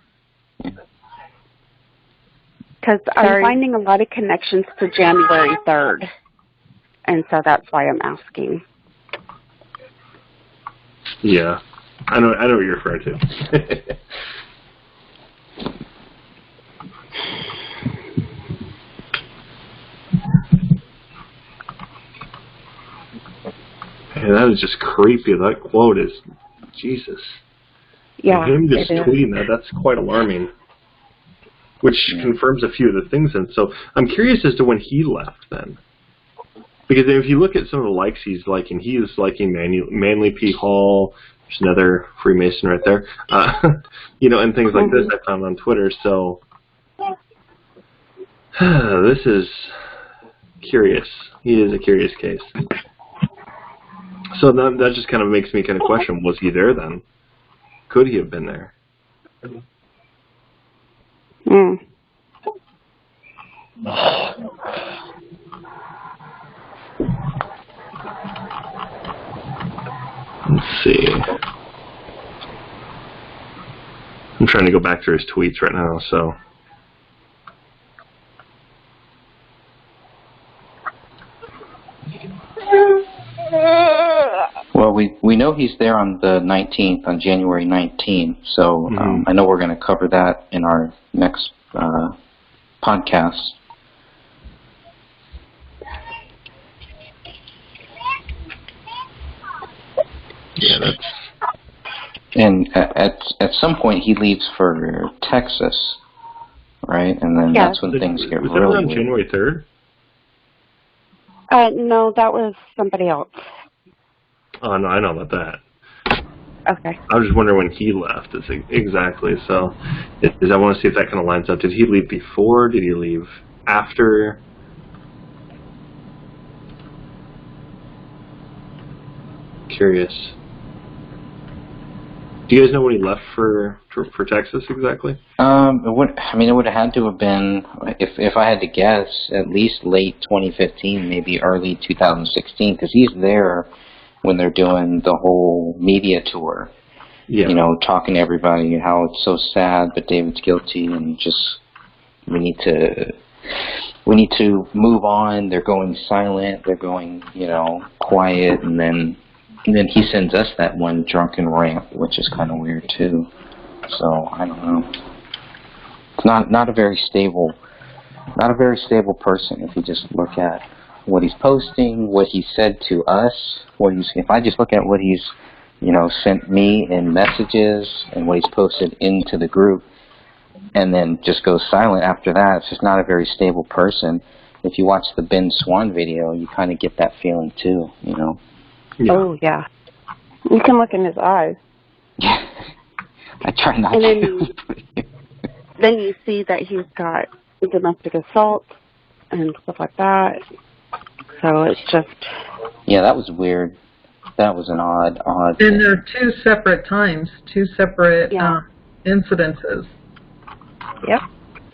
Because I'm finding a lot of connections to January 3rd, and so that's why I'm asking. Yeah. I know what you're referring to. Man, that is just creepy. That quote is, Jesus. Yeah, And him just it is. tweeting that's quite alarming. Which confirms a few of the things. And so I'm curious as to when he left then. Because if you look at some of the likes he's liking, he is liking Manly P. Hall. There's another Freemason right there. And things like this I found on Twitter. So this is curious. He is a curious case. So that just kind of makes me kind of question, was he there then? Could he have been there? Mm. Let's see. I'm trying to go back through his tweets right now, so. Well, we know he's there on the 19th, on January 19th, so I know we're going to cover that in our next podcast. Yeah, that's... And at some point he leaves for Texas, right? And then that's when things get was that really around weird. January 3rd? No, that was somebody else. Oh, no, I know about that. Okay. I was just wondering when he left. Exactly. So, I want to see if that kind of lines up. Did he leave before? Did he leave after? curious. Do you guys know when he left for Texas exactly? It would have had to have been, if I had to guess, at least late 2015, maybe early 2016, because he's there when they're doing the whole media tour. Yeah. You know, talking to everybody how it's so sad, but David's guilty, and just we need to move on. They're going silent. They're going, quiet, and then he sends us that one drunken rant, which is kind of weird too. So I don't know. It's not a very stable person if you just look at what he's posting, what he said to us. If I just look at what he's sent me in messages and what he's posted into the group, and then just goes silent after that, it's just not a very stable person. If you watch the Ben Swan video, you kind of get that feeling too, Yeah. Oh, yeah. You can look in his eyes. I try not and to. Then you see that he's got domestic assault and stuff like that. So it's just... Yeah, that was weird. That was an odd And there are two separate times, two separate incidences. Yep.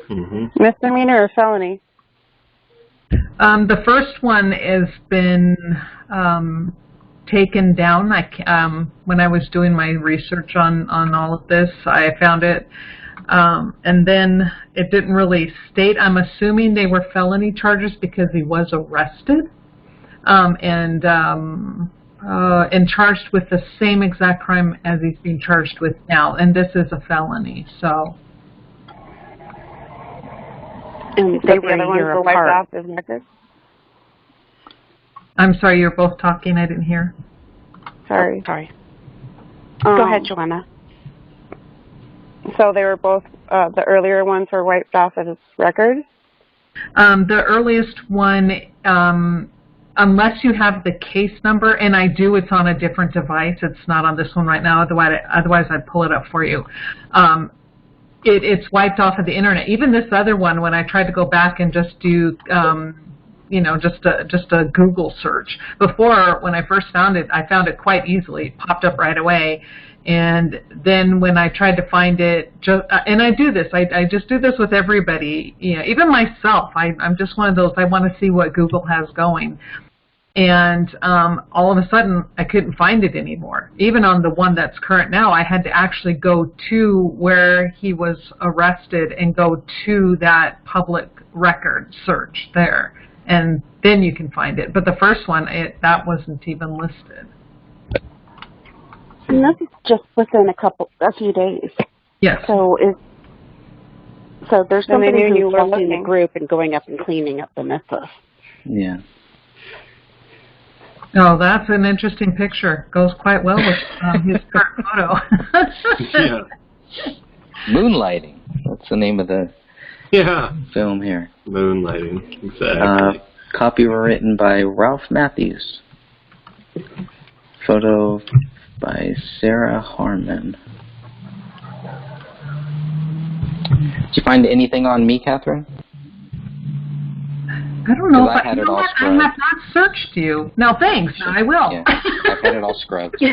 Mm-hmm. Misdemeanor or felony? The first one has been taken down. When I was doing my research on all of this, I found it. And then it didn't really state. I'm assuming they were felony charges because he was arrested and charged with the same exact crime as he's being charged with now. And this is a felony, so. And they were a year apart. I'm sorry, you're both talking. I didn't hear. Sorry. Oh, sorry. Go ahead, Joanna. So they were both, the earlier ones were wiped off of his record? The earliest one, unless you have the case number, and I do, it's on a different device. It's not on this one right now. Otherwise I'd pull it up for you. It's wiped off of the internet. Even this other one, when I tried to go back and just do, just a Google search. Before, when I first found it, I found it quite easily. It popped up right away. And then when I tried to find it, and I do this, I just do this with everybody, even myself. I'm just one of those, I want to see what Google has going. And all of a sudden, I couldn't find it anymore. Even on the one that's current now, I had to actually go to where he was arrested and go to that public record search there. And then you can find it. But the first one, that wasn't even listed. And this is just within a few days. Yes. So there's somebody who's were helping the looking. group and going up and cleaning up the messes. Yeah. Oh, that's an interesting picture. Goes quite well with his current photo. Yeah. Moonlighting. That's the name of the film here. Moonlighting. Exactly. Copywritten by Ralph Matthews. Photo by Sarah Harmon. Did you find anything on me, Catherine? I don't know, but I had it all I scrubbed. have not searched you. No, thanks. I will. Yeah, I've had it all scrubbed. So.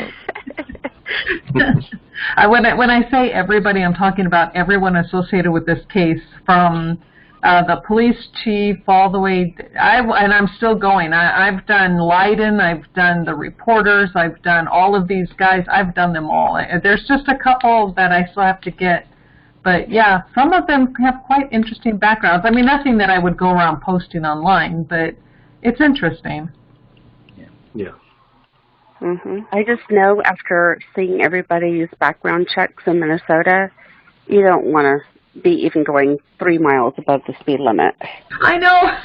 When I say everybody, I'm talking about everyone associated with this case, from the police chief all the way. And I'm still going. I've done Leiden. I've done the reporters. I've done all of these guys. I've done them all. There's just a couple that I still have to get. But yeah, some of them have quite interesting backgrounds. I mean, nothing that I would go around posting online, but it's interesting. Yeah. Mm-hmm. I just know after seeing everybody's background checks in Minnesota, you don't want to be even going 3 miles above the speed limit. I know.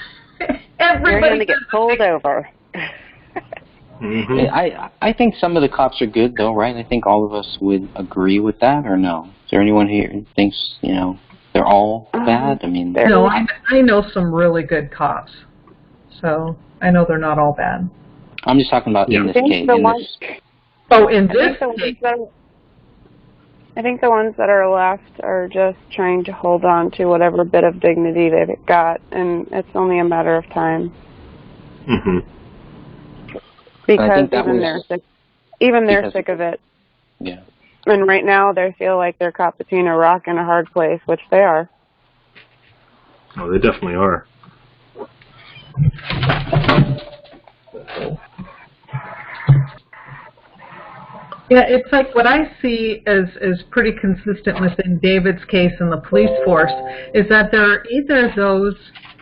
You're going to get pulled over. Mm-hmm. I think some of the cops are good, though, right? I think all of us would agree with that, or no? Is there anyone here who thinks, they're all bad? I mean, no, I know some really good cops, so I know they're not all bad. I'm just talking about in this case. In this case. I think the ones that are left are just trying to hold on to whatever bit of dignity they've got, and it's only a matter of time. Mm-hmm. Because even Even they're Because- sick of it. Yeah. And right now they feel like they're caught between a rock and a hard place, which they are. Oh, they definitely are. Yeah, it's like what I see as pretty consistent within David's case and the police force is that there are either those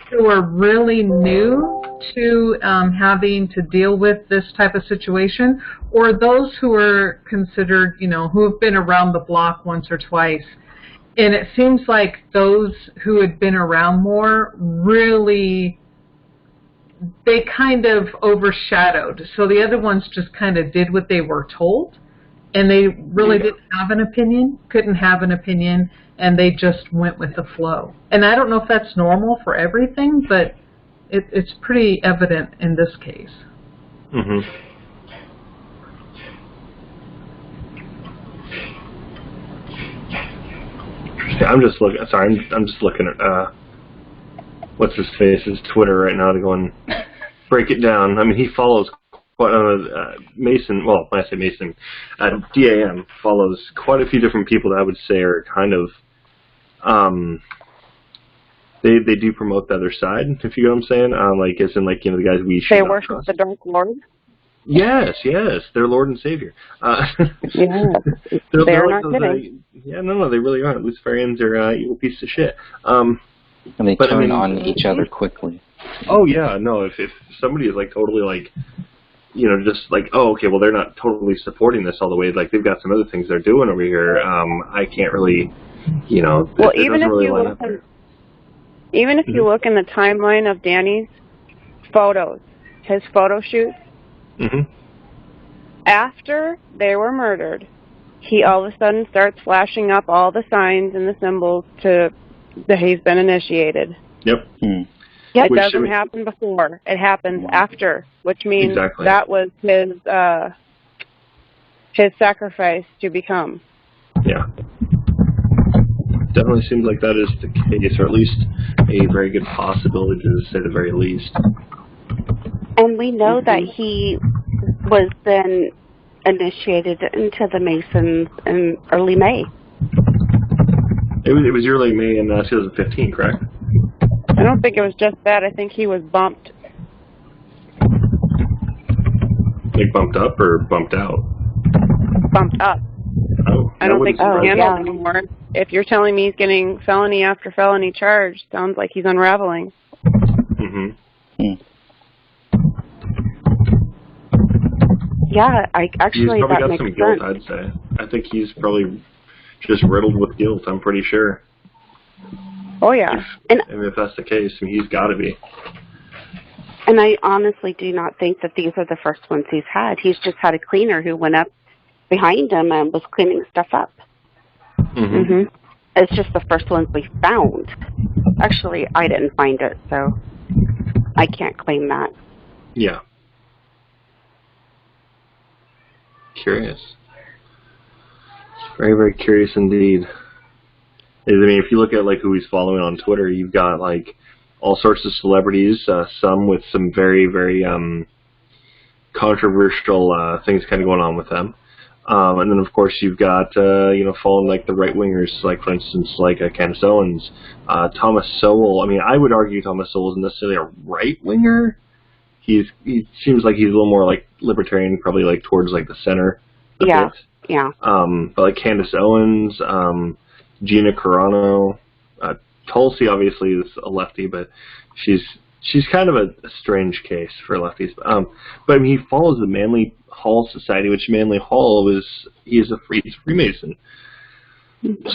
who are really new to having to deal with this type of situation, or those who are considered, who have been around the block once or twice. And it seems like those who had been around more really, they kind of overshadowed. So the other ones just kind of did what they were told. And they really didn't have an opinion, couldn't have an opinion, and they just went with the flow. And I don't know if that's normal for everything, but it's pretty evident in this case. Mm-hmm. I'm just looking. Sorry, I'm just looking at what's his face's Twitter right now to go and break it down. I mean, he follows. Mason, well, when I say Mason, DAM follows quite a few different people that I would say are kind of, they do promote the other side, if you know what I'm saying, like, as in, like, the guys we should They not worship trust. the Dark Lord? Yes, their Lord and Savior. Yeah, they're not kidding. No, they really aren't. Luciferians are evil pieces of shit. And they but, turn on each other quickly. Oh, yeah, no, if somebody is, like, totally, like, just like, oh, okay, well, they're not totally supporting this all the way. Like, they've got some other things they're doing over here. I can't really, Well, even if really you line look, up there. even if you look in the timeline of Danny's photos, his photo shoots, after they were murdered, he all of a sudden starts flashing up all the signs and the symbols that he's been initiated. Yep. It doesn't happen before. It happens after, which means that was his sacrifice to become. Yeah. Definitely seems like that is the case, or at least a very good possibility, to say the very least. And we know that he was then initiated into the Masons in early May. It was early May in 2015, correct? I don't think it was just that. I think he was bumped. Like bumped up or bumped out? Bumped up. Oh, I don't think he's handled anymore. If you're telling me he's getting felony after felony charge, sounds like he's unraveling. Yeah, actually he's probably that got makes some sense. guilt, I'd say. I think he's probably just riddled with guilt, I'm pretty sure. Oh, yeah. If that's the case, I mean, he's got to be. And I honestly do not think that these are the first ones he's had. He's just had a cleaner who went up behind him and was cleaning stuff up. It's just the first ones we found. Actually, I didn't find it, so I can't claim that. Yeah. Curious. Very, very curious indeed. I mean, if you look at like who he's following on Twitter, you've got like all sorts of celebrities, some with some very, very controversial things kind of going on with them. And then, of course, you've got, following like the right-wingers, like, for instance, like Candace Owens, Thomas Sowell. I mean, I would argue Thomas Sowell isn't necessarily a right-winger. He seems like he's a little more like libertarian, probably like towards like the center. Yeah. But like Candace Owens, Gina Carano, Tulsi obviously is a lefty, but she's kind of a strange case for lefties. But I mean, he follows the Manly Hall Society, which Manly Hall he's a Freemason.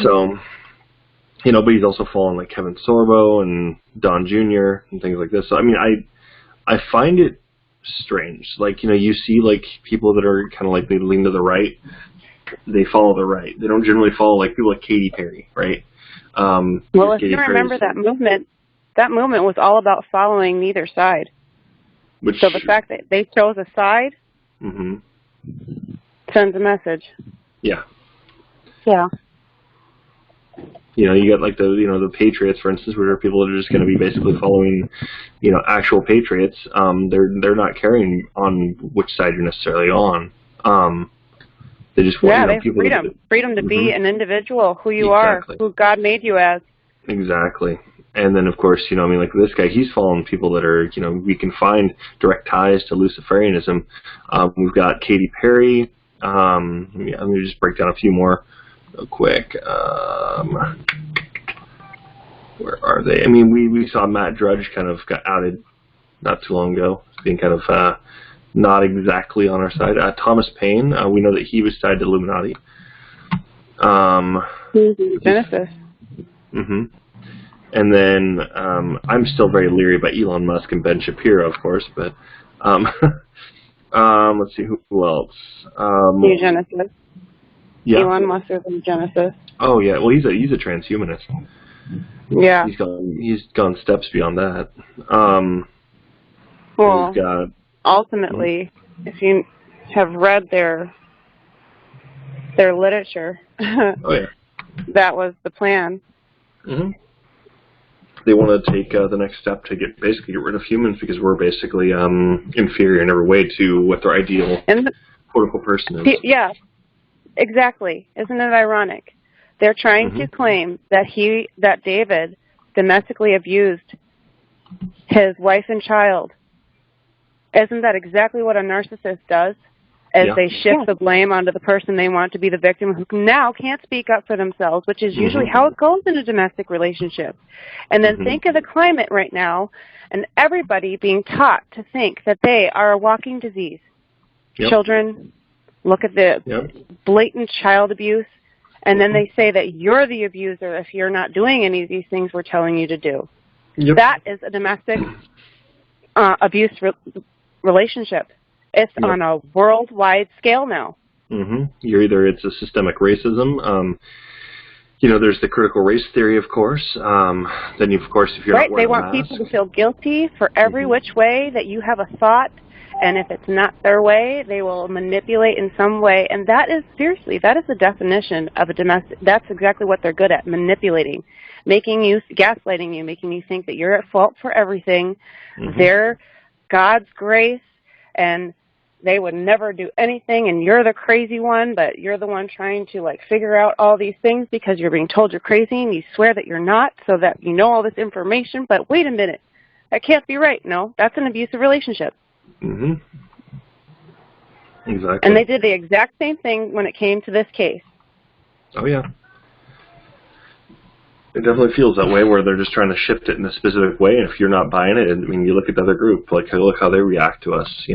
So, but he's also following like Kevin Sorbo and Don Jr. and things like this. So I mean, I find it strange. Like, you see like people that are kind of like they lean to the right, they follow the right. They don't generally follow like people like Katy Perry, right? Well, if you remember that movement was all about following neither side. So the fact that they chose a side sends a message. Yeah. Yeah. You got like the Patriots, for instance, where people that are just going to be basically following, actual Patriots. They're not caring on which side you're necessarily on. They just want they have people freedom to be an individual, who you Exactly. are, who God made you as. Exactly. And then, of course, like this guy, he's following people that are, we can find direct ties to Luciferianism. We've got Katy Perry. Let me just break down a few more real quick. Where are they? We saw Matt Drudge kind of got outed not too long ago, being kind of not exactly on our side. Thomas Paine, we know that he was tied to Illuminati. Genesis. And then I'm still very leery about Elon Musk and Ben Shapiro, of course, but let's see who else. Eugenesis. Yeah. Elon Musk is in Genesis. Oh yeah, well he's a transhumanist. Yeah. He's gone steps beyond that. Well, ultimately, if you have read their literature, oh yeah, that was the plan. They want to take the next step to basically get rid of humans because we're basically inferior in every way to what their ideal quote-unquote person is. Yeah, exactly. Isn't it ironic? They're trying to claim that David domestically abused his wife and child. Isn't that exactly what a narcissist does? As they shift the blame onto the person they want to be the victim, who now can't speak up for themselves, which is usually how it goes in a domestic relationship. And then think of the climate right now, and everybody being taught to think that they are a walking disease. Children, look at the blatant child abuse, and then they say that you're the abuser if you're not doing any of these things we're telling you to do. That is a domestic abuse relationship. It's on a worldwide scale now. It's a systemic racism. There's the critical race theory, of course. Then, of course, if you're not wearing they want people to feel guilty for every which way that you have a thought, and if it's not their way, they will manipulate in some way. And that is the definition of a domestic. That's exactly what they're good at: manipulating, gaslighting you, making you think that you're at fault for everything. They're God's grace, and they would never do anything, and you're the crazy one, but you're the one trying to figure out all these things because you're being told you're crazy, and you swear that you're not, so that you know all this information. But wait a minute, that can't be right. No, that's an abusive relationship. Exactly. And they did the exact same thing when it came to this case. Oh yeah. It definitely feels that way, where they're just trying to shift it in a specific way, and if you're not buying it, you look at the other group, look how they react to us,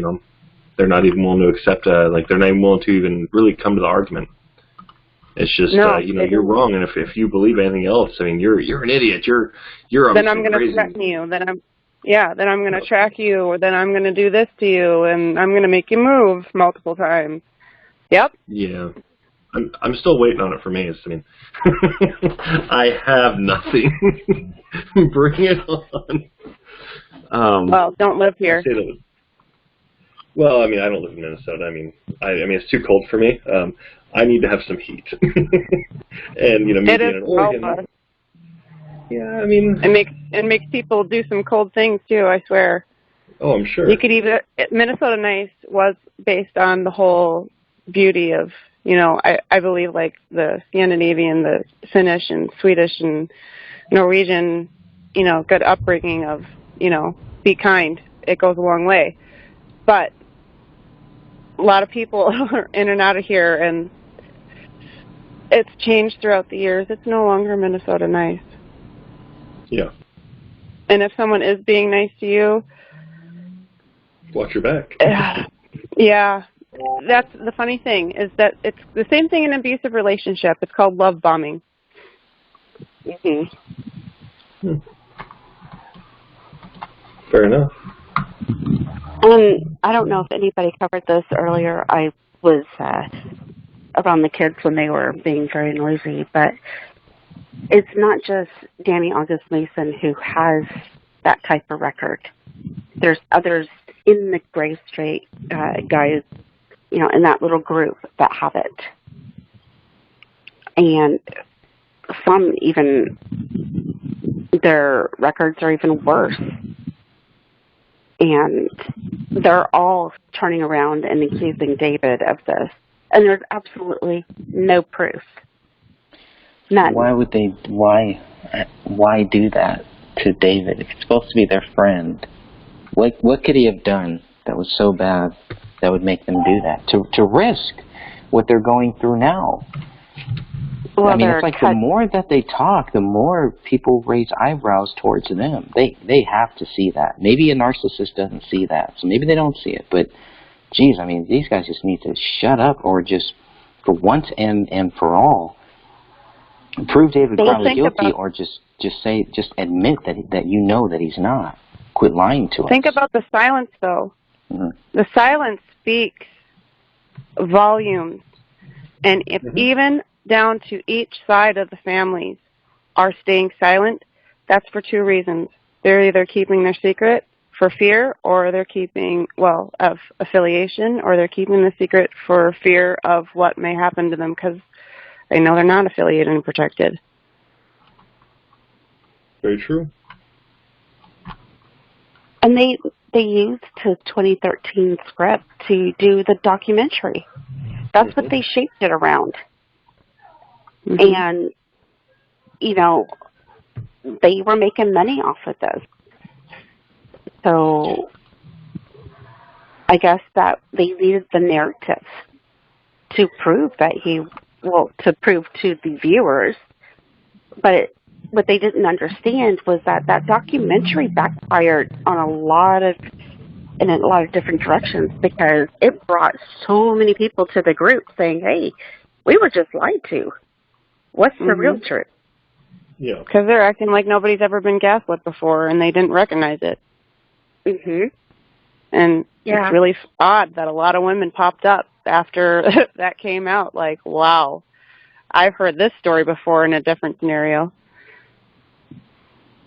They're not even willing to accept, they're not even willing to even really come to the argument. It's just, you're wrong, and if you believe anything else, you're an idiot, you're then I'm going to threaten you, then I'm going to track you, or then I'm going to do this to you, and I'm going to make you move multiple times. Yep. Yeah. I'm still waiting on it for me. I have nothing. Bring it on. Well, don't live here. Well, I don't live in Minnesota. It's too cold for me. I need to have some heat. And me being in Oregon. Yeah, it makes people do some cold things too, I swear. Oh, I'm sure. You could even Minnesota Nice was based on the whole beauty of, I believe the Scandinavian, the Finnish and Swedish and Norwegian, good upbringing of, be kind. It goes a long way. But a lot of people are in and out of here, and it's changed throughout the years. It's no longer Minnesota Nice. Yeah. And if someone is being nice to you, watch your back. Yeah. That's the funny thing, is that it's the same thing in an abusive relationship. It's called love bombing. Fair enough. I don't know if anybody covered this earlier. I was around the kids when they were being very noisy, but it's not just Danny August Mason who has that type of record. There's others in the Gray Strait guys, in that little group that have it. And some even, their records are even worse. And they're all turning around and accusing David of this. And there's absolutely no proof. None. Why would they, why do that to David? If it's supposed to be their friend, what could he have done that was so bad that would make them do that? To risk what they're going through now. Well, I mean, it's like the more that they talk, the more people raise eyebrows towards them. They have to see that. Maybe a narcissist doesn't see that, so maybe they don't see it. But, geez, I mean, these guys just need to shut up, or just, for once and for all, prove David Crowley guilty, or just admit that you know that he's not. Quit lying to us. Think about the silence, though. Mm-hmm. The silence speaks volumes. And if even down to each side of the families are staying silent, that's for two reasons. They're either keeping their secret for fear, or they're keeping, well, of affiliation, or they're keeping the secret for fear of what may happen to them because they know they're not affiliated and protected. Very true. And they used his 2013 script to do the documentary. That's what they shaped it around. And, you know, they were making money off of this. So I guess that they needed the narrative to prove that to prove to the viewers. But what they didn't understand was that documentary backfired on in a lot of different directions, because it brought so many people to the group saying, hey, we were just lied to. What's the real truth? Yeah. Because they're acting like nobody's ever been gaslit before, and they didn't recognize it. And it's really odd that a lot of women popped up after that came out. Like, wow, I've heard this story before in a different scenario.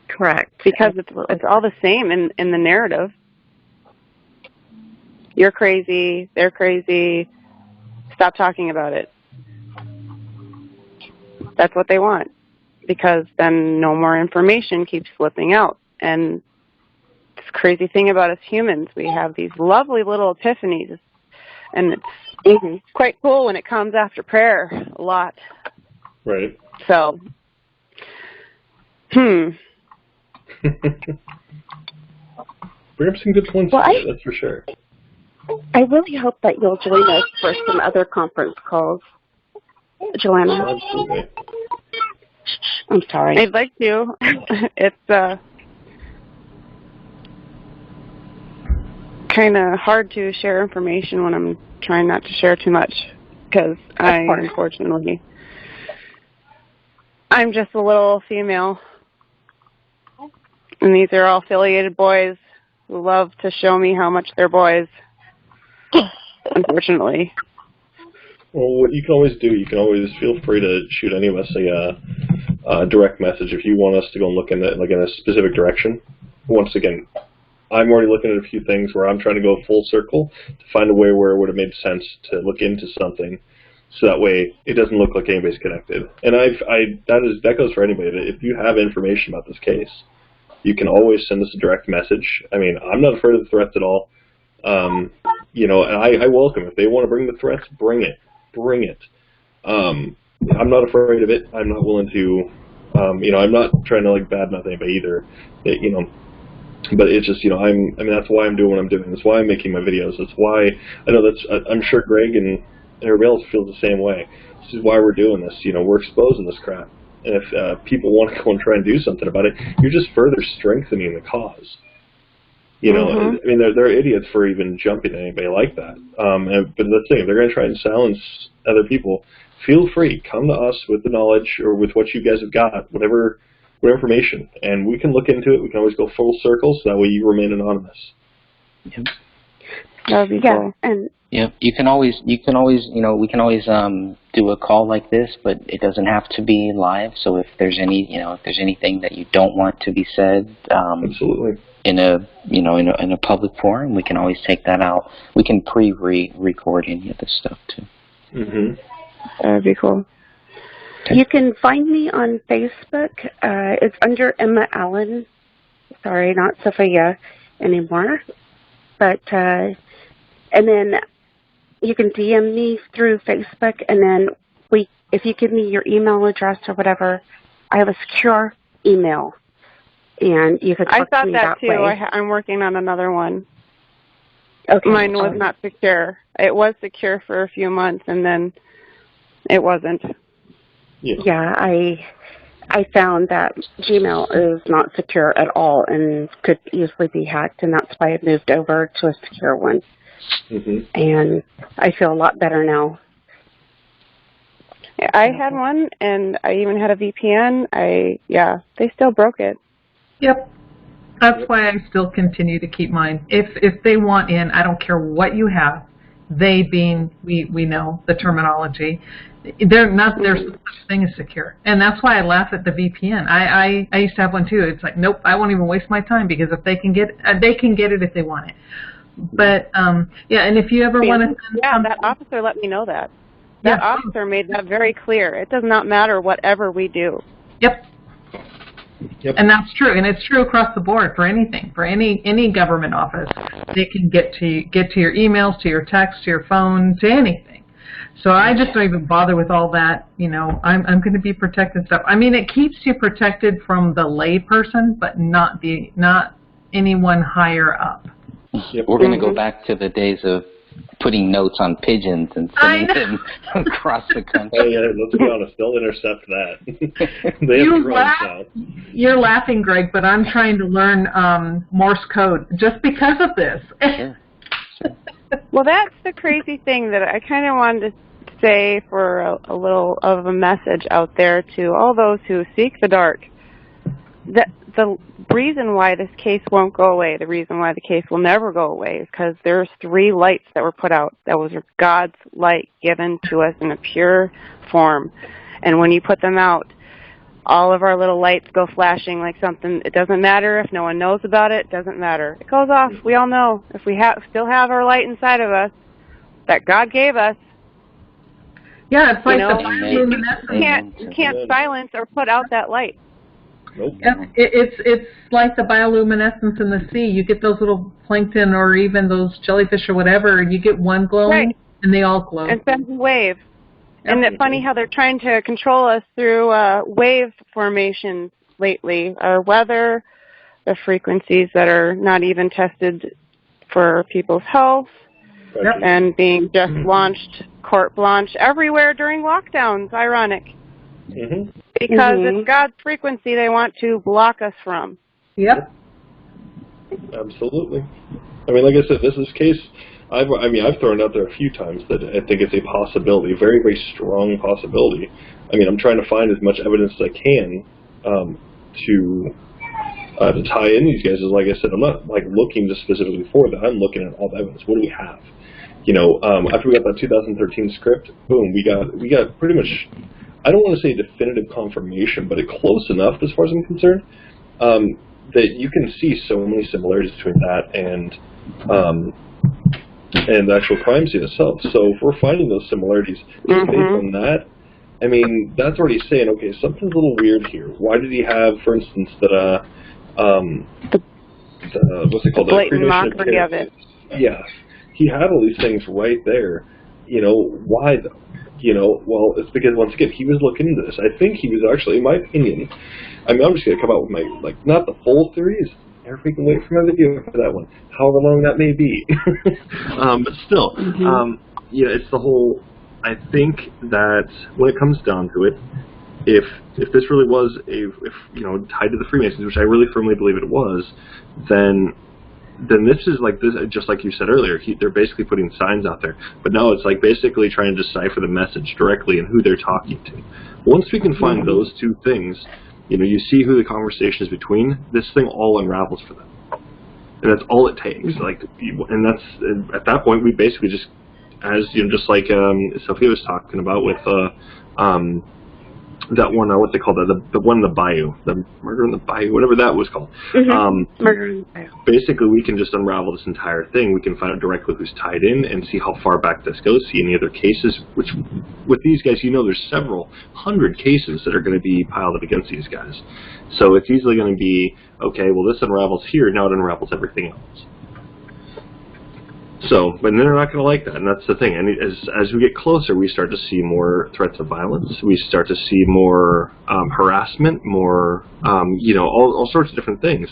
Correct. Because it's all the same in the narrative. You're crazy, they're crazy, stop talking about it. That's what they want, because then no more information keeps slipping out. And this crazy thing about us humans, we have these lovely little epiphanies, and it's quite cool when it comes after prayer a lot. Right. So, Bring up some good points, that's for sure. I really hope that you'll join us for some other conference calls, Joanna. Absolutely. I'm sorry. I'd like to. It's kind of hard to share information when I'm trying not to share too much, because unfortunately, I'm just a little female. And these are all affiliated boys who love to show me how much they're boys, unfortunately. Well, what you can always do, you can always feel free to shoot any of us a direct message if you want us to go and look in a specific direction. Once again, I'm already looking at a few things where I'm trying to go full circle to find a way where it would have made sense to look into something, so that way it doesn't look like anybody's connected. And that goes for anybody. If you have information about this case, you can always send us a direct message. I mean, I'm not afraid of the threats at all. You know, and I welcome it. If they want to bring the threats, bring it. Bring it. I'm not afraid of it. I'm not willing to, you know, I'm not trying to like badmouth anybody either. You know, but it's just, you know, I mean, that's why I'm doing what I'm doing. That's why I'm making my videos. That's why I know I'm sure Greg and everybody else feels the same way. This is why we're doing this. You know, we're exposing this crap. And if people want to go and try and do something about it, you're just further strengthening the cause. You know, I mean, they're idiots for even jumping at anybody like that. But the thing, if they're going to try and silence other people, feel free. Come to us with the knowledge or with what you guys have got, whatever information, and we can look into it. We can always go full circle, so that way you remain anonymous. Yep. That would be cool. And Yep. You can always, you know, we can always do a call like this, but it doesn't have to be live. So if there's anything that you don't want to be said, absolutely, in a public forum, we can always take that out. We can record any of this stuff too. That would be cool. Okay. You can find me on Facebook. It's under Emma Allen. Sorry, not Sophia. anymore. But, and then you can DM me through Facebook, and then if you give me your email address or whatever, I have a secure email, and you can talk to me that way. I thought that too. I'm working on another one. Okay. Mine was not secure. It was secure for a few months, and then it wasn't. Yeah, I found that Gmail is not secure at all and could easily be hacked, and that's why I moved over to a secure one. Mm-hmm. And I feel a lot better now. I had one, and I even had a VPN. They still broke it. Yep. That's why I still continue to keep mine. If they want in, I don't care what you have. They being, we know the terminology. There's no such thing as secure. And that's why I laugh at the VPN. I used to have one too. It's like, nope, I won't even waste my time, because if they can get it if they want it. But, and if you ever want to send something, that officer let me know that. That officer made that very clear. It does not matter whatever we do. Yep. And that's true, and it's true across the board for anything, for any government office. They can get to your emails, to your text, to your phone, to anything. So I just don't even bother with all that. I'm going to be protected stuff. I mean, it keeps you protected from the lay person, but not anyone higher up. We're going to go back to the days of putting notes on pigeons and sending them across the country. Oh, yeah, let's be honest, they'll intercept that. They have drones now. You're laughing, Greg, but I'm trying to learn Morse code just because of this. Sure. Well, that's the crazy thing that I kind of wanted to say for a little of a message out there to all those who seek the dark. The reason why this case won't go away, the reason why the case will never go away, is because there's 3 lights that were put out. That was God's light given to us in a pure form. And when you put them out, all of our little lights go flashing like something. It doesn't matter if no one knows about it. It doesn't matter. It goes off. We all know. If we still have our light inside of us that God gave us, it's like the bioluminescence. You can't silence or put out that light. Nope. Yep. It's like the bioluminescence in the sea. You get those little plankton or even those jellyfish or whatever, and you get one glowing, and they all glow. And sends a wave. Isn't it funny how they're trying to control us through wave formations lately? Our weather, the frequencies that are not even tested for people's health, and being just launched carte blanche everywhere during lockdowns. Ironic. Mm-hmm. Because it's God's frequency they want to block us from. Yep. Absolutely. I mean, like I said, this case, I've thrown out there a few times that I think it's a possibility, very, very strong possibility. I mean, I'm trying to find as much evidence as I can to tie in these guys. Like I said, I'm not looking just specifically for that. I'm looking at all the evidence. What do we have? After we got that 2013 script, boom, we got pretty much, I don't want to say definitive confirmation, but close enough as far as I'm concerned, that you can see so many similarities between that and the actual crime scene itself. So if we're finding those similarities based on that, I mean, that's already saying, okay, something's a little weird here. Why did he have, for instance, what's it called? Blatant mockery of it. Yeah. He had all these things right there. Why though? Well, it's because, once again, he was looking into this. I think he was actually, in my opinion, I mean, I'm just going to come out with my, not the full theories. Never freaking wait for my video for that one, however long that may be. But still, it's the whole, I think that when it comes down to it, if this really was tied to the Freemasons, which I really firmly believe it was, then this is like this, just like you said earlier, they're basically putting signs out there. But no, it's like basically trying to decipher the message directly and who they're talking to. Once we can find those two things, you see who the conversation is between, this thing all unravels for them. And that's all it takes. And that's, at that point, we basically just, as just like Sophia was talking about with that one, what they call that, the one in the bayou, the murder in the bayou, whatever that was called. Murder in the bayou. Basically, we can just unravel this entire thing. We can find out directly who's tied in and see how far back this goes, see any other cases, which with these guys, there's several hundred cases that are going to be piled up against these guys. So it's easily going to be, okay, well, this unravels here, now it unravels everything else. So, but they're not going to like that, and that's the thing. And as we get closer, we start to see more threats of violence. We start to see more harassment, more, all sorts of different things.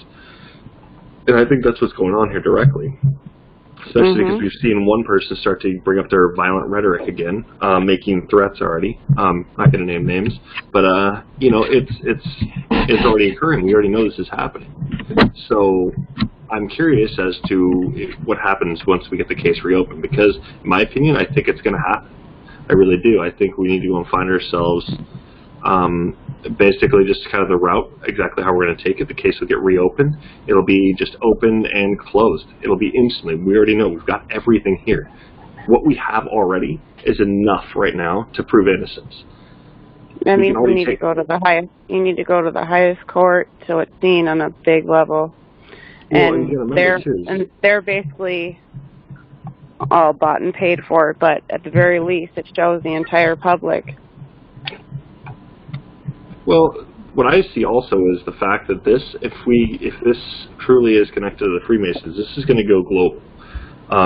And I think that's what's going on here directly. Especially because we've seen one person start to bring up their violent rhetoric again, making threats already. Not going to name names, but it's already occurring. We already know this is happening. So I'm curious as to what happens once we get the case reopened. Because, in my opinion, I think it's going to happen. I really do. I think we need to go and find ourselves. Basically just kind of the route, exactly how we're going to take it. The case will get reopened. It'll be just opened and closed. It'll be instantly. We already know. We've got everything here. What we have already is enough right now to prove innocence. I mean, you need to go to the highest. You need to go to the highest court, so it's seen on a big level. And they're basically all bought and paid for. But at the very least, it shows the entire public. Well, what I see also is the fact that if this truly is connected to the Freemasons, this is going to go global,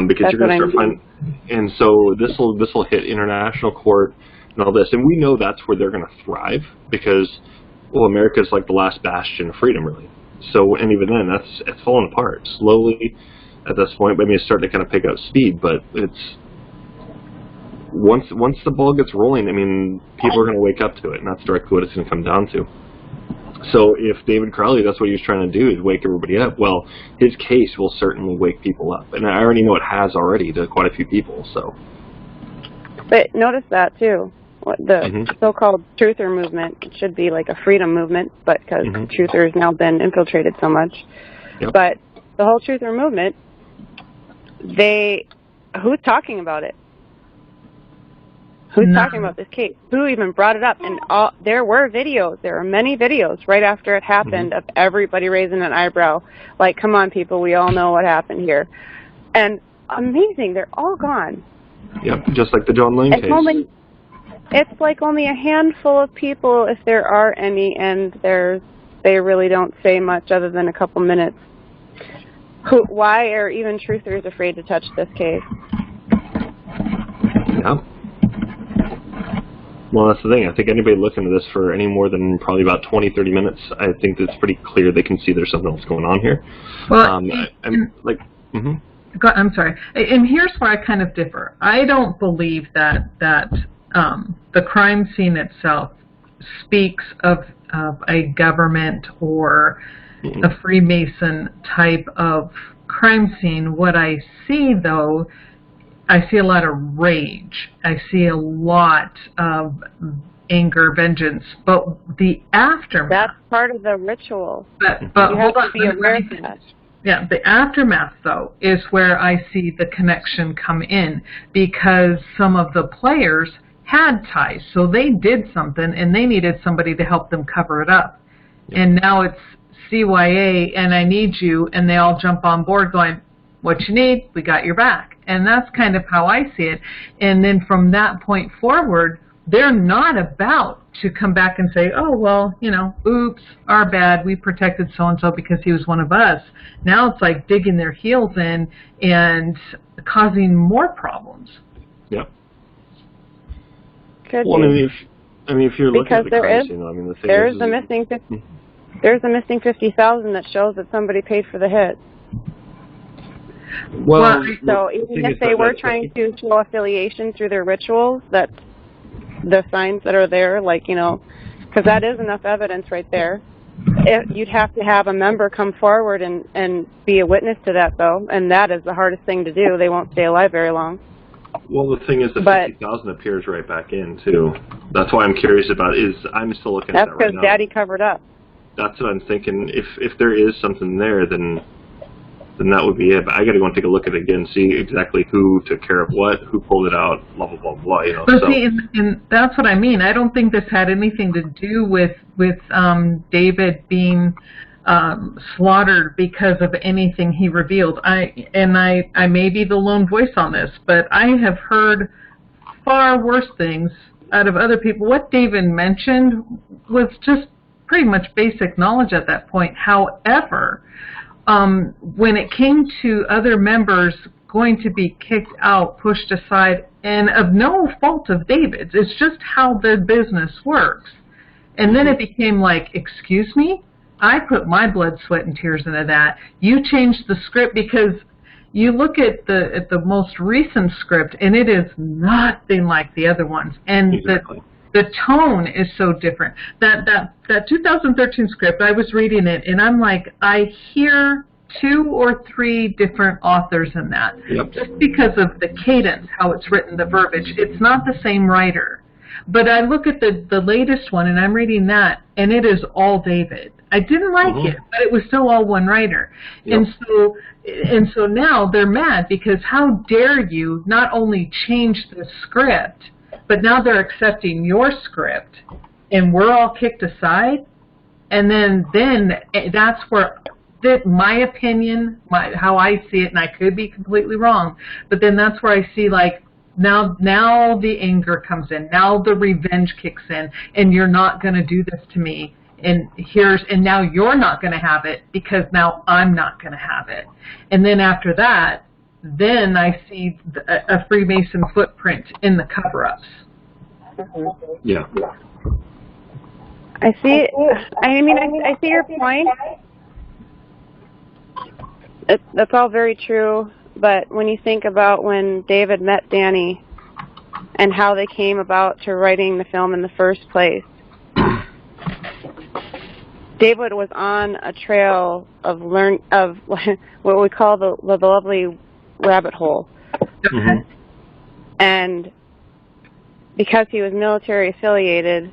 because That's you're going to start finding, and so this will hit international court and all this, and we know that's where they're going to thrive because, well, America's like the last bastion of freedom, really. So, and even then, it's falling apart slowly at this point. I mean, it's starting to kind of pick up speed, but it's. Once the ball gets rolling, I mean, people are going to wake up to it, and that's directly what it's going to come down to. So if David Crowley, that's what he was trying to do, is wake everybody up, well, his case will certainly wake people up. And I already know it has already to quite a few people, so. But notice that, too. The so-called truther movement, it should be like a freedom movement, but because truthers now been infiltrated so much. Yep. But the whole truther movement, who's talking about it? Who's talking about this case? Who even brought it up? And there were videos. There were many videos right after it happened of everybody raising an eyebrow. Like, come on, people, we all know what happened here. And amazing, they're all gone. Yep, just like the John Lane case. It's like only a handful of people, if there are any, and they really don't say much other than a couple minutes. Why are even truthers afraid to touch this case? Yeah. Well, that's the thing. I think anybody looking at this for any more than probably about 20, 30 minutes, I think it's pretty clear they can see there's something else going on here. Well, I'm sorry. And here's where I kind of differ. I don't believe that the crime scene itself speaks of a government or a Freemason type of crime scene. What I see, though, I see a lot of rage. I see a lot of anger, vengeance, but the aftermath. That's part of the ritual. But you have to be aware of that. Yeah, the aftermath, though, is where I see the connection come in, because some of the players had ties, so they did something, and they needed somebody to help them cover it up. And now it's CYA, and I need you, and they all jump on board going, what you need, we got your back. And that's kind of how I see it. And then from that point forward, they're not about to come back and say, oh, well, oops, our bad, we protected so-and-so because he was one of us. Now it's like digging their heels in and causing more problems. Yep. Could well, I mean, if you're looking at the crime scene, I mean, the thing there's a missing 50,000 that shows that somebody paid for the hit. Well, so even if they were trying to show affiliation through their rituals, that the signs that are there, like, because that is enough evidence right there. You'd have to have a member come forward and be a witness to that, though, and that is the hardest thing to do. They won't stay alive very long. Well, the thing is, the 50,000 appears right back in, too. That's why I'm curious about I'm still looking at that right now. That's because Daddy covered up. That's what I'm thinking. If there is something there, then then that would be it. But I got to go and take a look at it again, see exactly who took care of what, who pulled it out, blah blah blah blah. You know. But so. see, and that's what I mean. I don't think this had anything to do with David being slaughtered because of anything he revealed. I may be the lone voice on this, but I have heard far worse things out of other people. What David mentioned was just pretty much basic knowledge at that point. However, when it came to other members going to be kicked out, pushed aside, and of no fault of David's, it's just how the business works. And then it became like, excuse me? I put my blood, sweat, and tears into that. You changed the script, because you look at the most recent script, and it is nothing like the other ones. And exactly. The tone is so different. That 2013 script, I was reading it, and I'm like, I hear 2 or 3 different authors in that. Yep. Just because of the cadence, how it's written, the verbiage. It's not the same writer. But I look at the latest one, and I'm reading that, and it is all David. I didn't like it, but it was still all one writer. Yep. And so now they're mad, because how dare you not only change the script, but now they're accepting your script, and we're all kicked aside. And then that's where, my opinion, how I see it, and I could be completely wrong, but then that's where I see, like, now the anger comes in, now the revenge kicks in, and you're not going to do this to me, and now you're not going to have it, because now I'm not going to have it. And then after that, then I see a Freemason footprint in the cover-ups. Yeah. I see. I see your point. That's all very true. But when you think about when David met Danny and how they came about to writing the film in the first place, David was on a trail of what we call the lovely rabbit hole. Mm-hmm. And because he was military affiliated,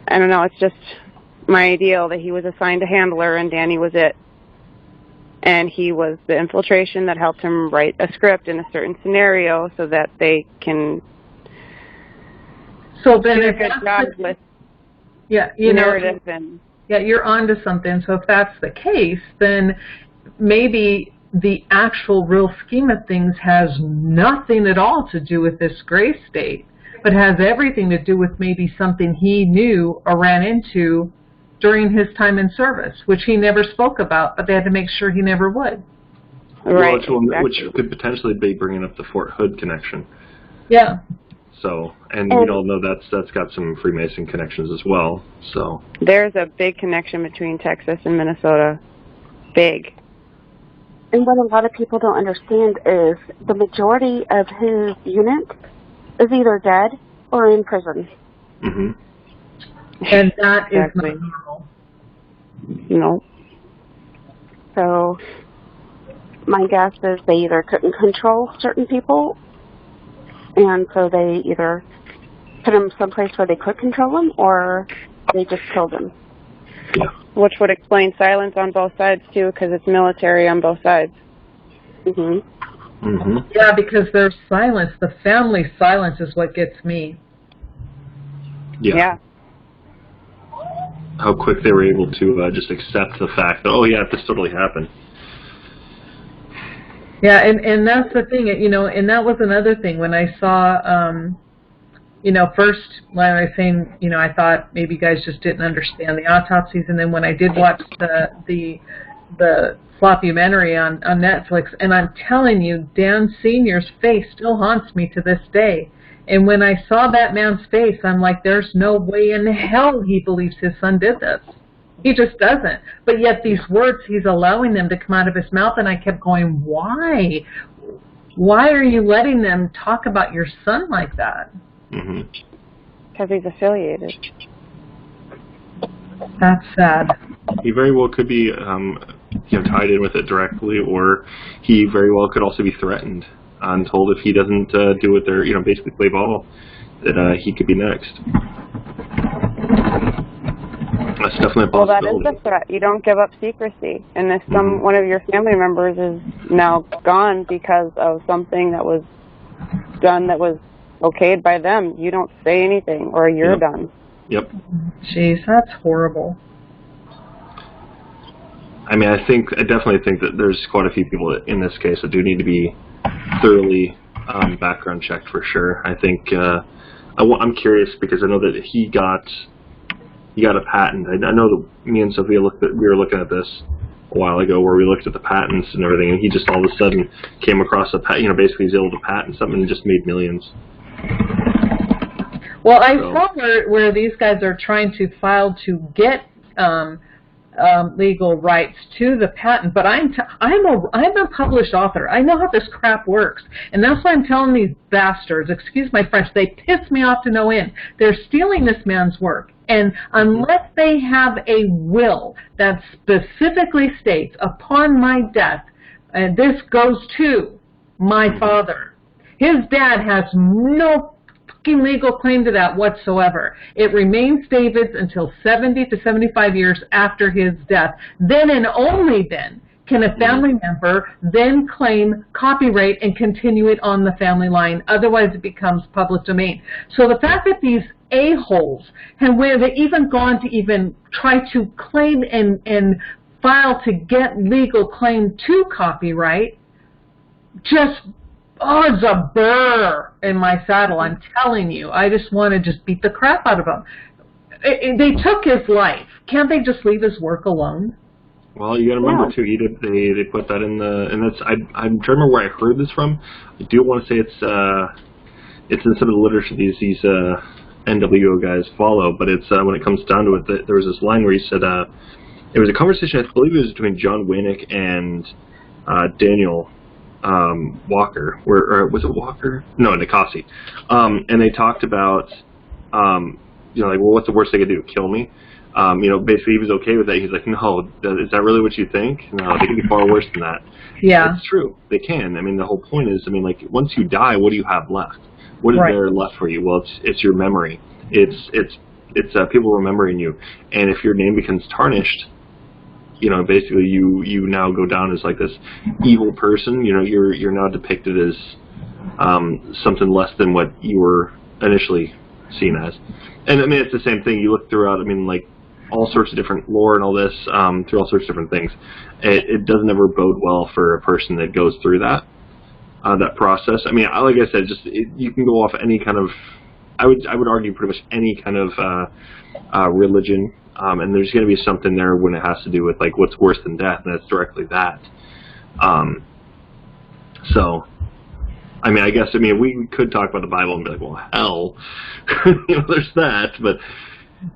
I don't know, it's just my ideal that he was assigned a handler and Danny was it. And he was the infiltration that helped him write a script in a certain scenario so that they can do a good job with narrative. Yeah, you're onto something. So if that's the case, then maybe the actual real scheme of things has nothing at all to do with this gray state, but has everything to do with maybe something he knew or ran into during his time in service, which he never spoke about, but they had to make sure he never would. Right. Well, which could potentially be bringing up the Fort Hood connection. Yeah. So, and we all know that's got some Freemason connections as well. So there's a big connection between Texas and Minnesota. Big. And what a lot of people don't understand is the majority of his unit is either dead or in prison. Mm-hmm. And that is not normal. No. So my guess is they either couldn't control certain people, and so they either put them someplace where they could control them, or they just killed them. Yeah. Which would explain silence on both sides, too, because it's military on both sides. Mm-hmm. Mm-hmm. Yeah, because there's silence. The family silence is what gets me. Yeah. How quick they were able to just accept the fact that, oh yeah, this totally happened. Yeah, and that's the thing, and that was another thing when I saw, first when I was saying, I thought maybe you guys just didn't understand the autopsies, and then when I did watch the floppumentary on Netflix, and I'm telling you, Dan Sr.'s face still haunts me to this day. And when I saw that man's face, I'm like, there's no way in hell he believes his son did this. He just doesn't. But yet these words, he's allowing them to come out of his mouth, and I kept going, why? Why are you letting them talk about your son like that? Mm-hmm. Because he's affiliated. That's sad. He very well could be tied in with it directly, or he very well could also be threatened and told if he doesn't do what they're, basically play ball, that he could be next. That's definitely a Well, that is possibility. the threat. You don't give up secrecy. And if one of your family members is now gone because of something that was done that was okayed by them, you don't say anything, or you're done. Yep. Jeez, that's horrible. I mean, I definitely think that there's quite a few people that, in this case, that do need to be thoroughly background checked for sure. I think I'm curious because I know that he got a patent. I know that me and Sophia we were looking at this a while ago, where we looked at the patents and everything, and he just all of a sudden came across basically he's able to patent something and just made millions. Well, I saw where these guys are trying to file to get legal rights to the patent, but I'm a published author. I know how this crap works, and that's why I'm telling these bastards, excuse my French, they piss me off to no end. They're stealing this man's work, and unless they have a will that specifically states, upon my death, and this goes to my father, his dad has no legal claim to that whatsoever. It remains David's until 70 to 75 years after his death. Then and only then can a family member then claim copyright and continue it on the family line. Otherwise it becomes public domain. So the fact that these a-holes, and where they even gone to even try to claim and file to get legal claim to copyright, just it's a burr in my saddle, I'm telling you. I just want to just beat the crap out of him. They took his life. Can't they just leave his work alone? Well, you got to remember too. They put that in the, and that's I'm trying to remember where I heard this from. I do want to say it's in some of the literature these NWO guys follow, but it's when it comes down to it, there was this line where he said it was a conversation, I believe it was between John Winnick and Daniel Walker, or was it Walker? No, Nikasi. And they talked about, like, well, what's the worst they could do? Kill me? Basically he was okay with that. He's like, no, is that really what you think? No, they can be far worse than that. Yeah. It's true. They can. I mean, the whole point is, like, once you die, what do you have left? What is there left for you? Well, it's your memory. It's people remembering you. And if your name becomes tarnished, basically you now go down as like this evil person. You're now depicted as something less than what you were initially seen as. And I mean, it's the same thing. You look throughout, like all sorts of different lore and all this, through all sorts of different things. It doesn't ever bode well for a person that goes through that process. I mean, like I said, you can go off any kind of, I would argue pretty much any kind of religion. And there's going to be something there when it has to do with like what's worse than death, and that's directly that. So, I mean, we could talk about the Bible and be like, well, hell, there's that, but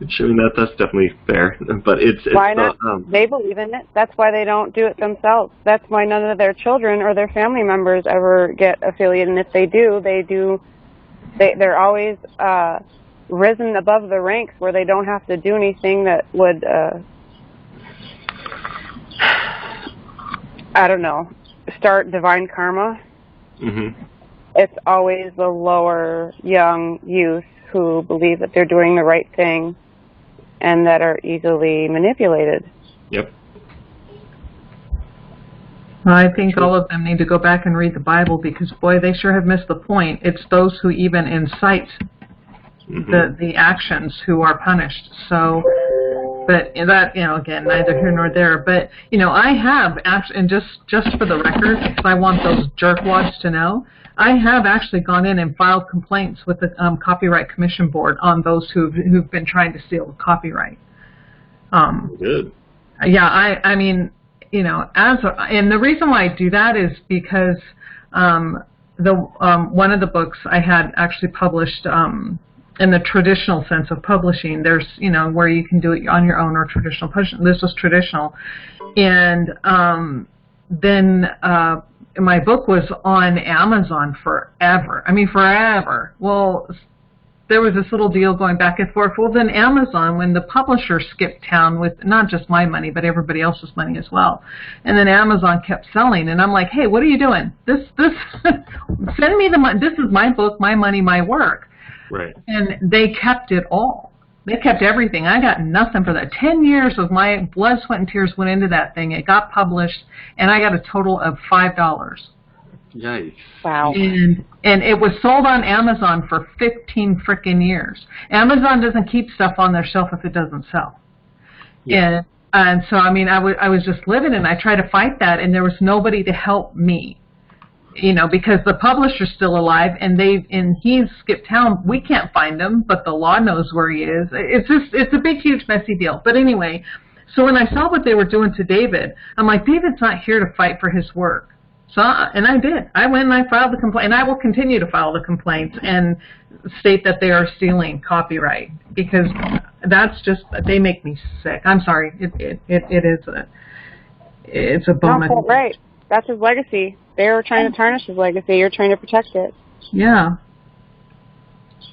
showing that's definitely fair. But it's why not? They believe in it. That's why they don't do it themselves. That's why none of their children or their family members ever get affiliated. And if they do, they're always risen above the ranks where they don't have to do anything that would, start divine karma. Mm-hmm. It's always the lower young youth who believe that they're doing the right thing and that are easily manipulated. Yep. I think all of them need to go back and read the Bible, because, boy, they sure have missed the point. It's those who even incite the actions who are punished. So, but that, again, neither here nor there. But, I have actually, and just for the record, because I want those jerkwads to know, I have actually gone in and filed complaints with the Copyright Commission Board on those who've been trying to steal copyright. Good. Yeah, I mean, and the reason why I do that is because one of the books I had actually published in the traditional sense of publishing. There's where you can do it on your own or traditional publishing. This was traditional, and then my book was on Amazon forever. I mean, forever. Well, there was this little deal going back and forth. Well, then Amazon, when the publisher skipped town with not just my money, but everybody else's money as well. And then Amazon kept selling. And I'm like, hey, what are you doing? This send me the money. This is my book, my money, my work. Right. And they kept it all. They kept everything. I got nothing for that. 10 years of my blood, sweat, and tears went into that thing. It got published, and I got a total of $5. Yikes. Wow. And it was sold on Amazon for 15 frickin' years. Amazon doesn't keep stuff on their shelf if it doesn't sell. Yeah. And so, I mean, I was just living, and I tried to fight that, and there was nobody to help me. You know, because the publisher's still alive, and he's skipped town. We can't find him, but the law knows where he is. It's a big, huge, messy deal. But anyway, so when I saw what they were doing to David, I'm like, David's not here to fight for his work. So, and I did. I went and I filed the complaint, and I will continue to file the complaints and state that they are stealing copyright, because that's just, they make me sick. I'm sorry. It's a bummer. No, right. That's his legacy. They were trying to tarnish his legacy. You're trying to protect it. Yeah.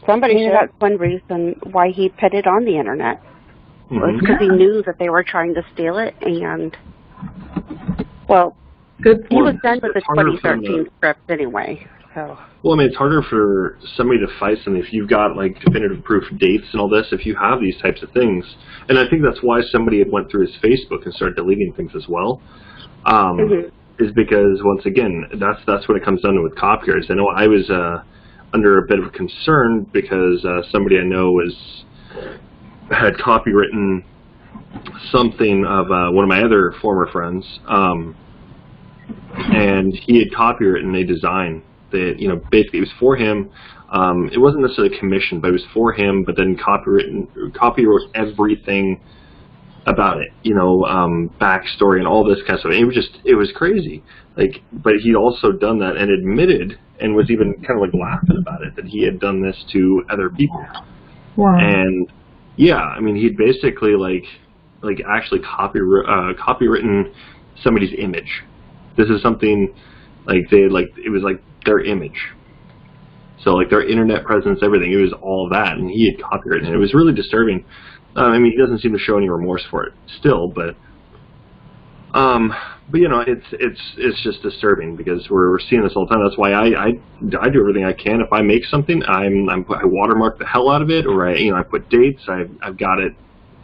Somebody should. That's one reason why he put it on the internet. Was because he knew that they were trying to steal it, and, well, Good he was point. done with the It's harder for 2013 script anyway. So. Well, I mean, it's harder for somebody to fight something if you've got, like, definitive proof dates and all this, if you have these types of things. And I think that's why somebody had went through his Facebook and started deleting things as well. Is because, once again, that's what it comes down to with copyrights. I know I was under a bit of concern because somebody I know had copywritten something of one of my other former friends, and he had copywritten a design that, you know, basically it was for him. It wasn't necessarily commissioned, but it was for him, but then copywrote everything about it, you know, backstory and all this kind of stuff. It was crazy. Like, but he'd also done that and admitted, and was even kind of like laughing about it, that he had done this to other people. Wow. And yeah, I mean, he'd basically like actually copywritten somebody's image. This is something like it was like their image. So like their internet presence, everything, it was all that, and he had copywritten it. It was really disturbing. I mean, he doesn't seem to show any remorse for it still, but you know, it's just disturbing because we're seeing this all the time. That's why I do everything I can. If I make something, I watermark the hell out of it, or I put dates. I've got it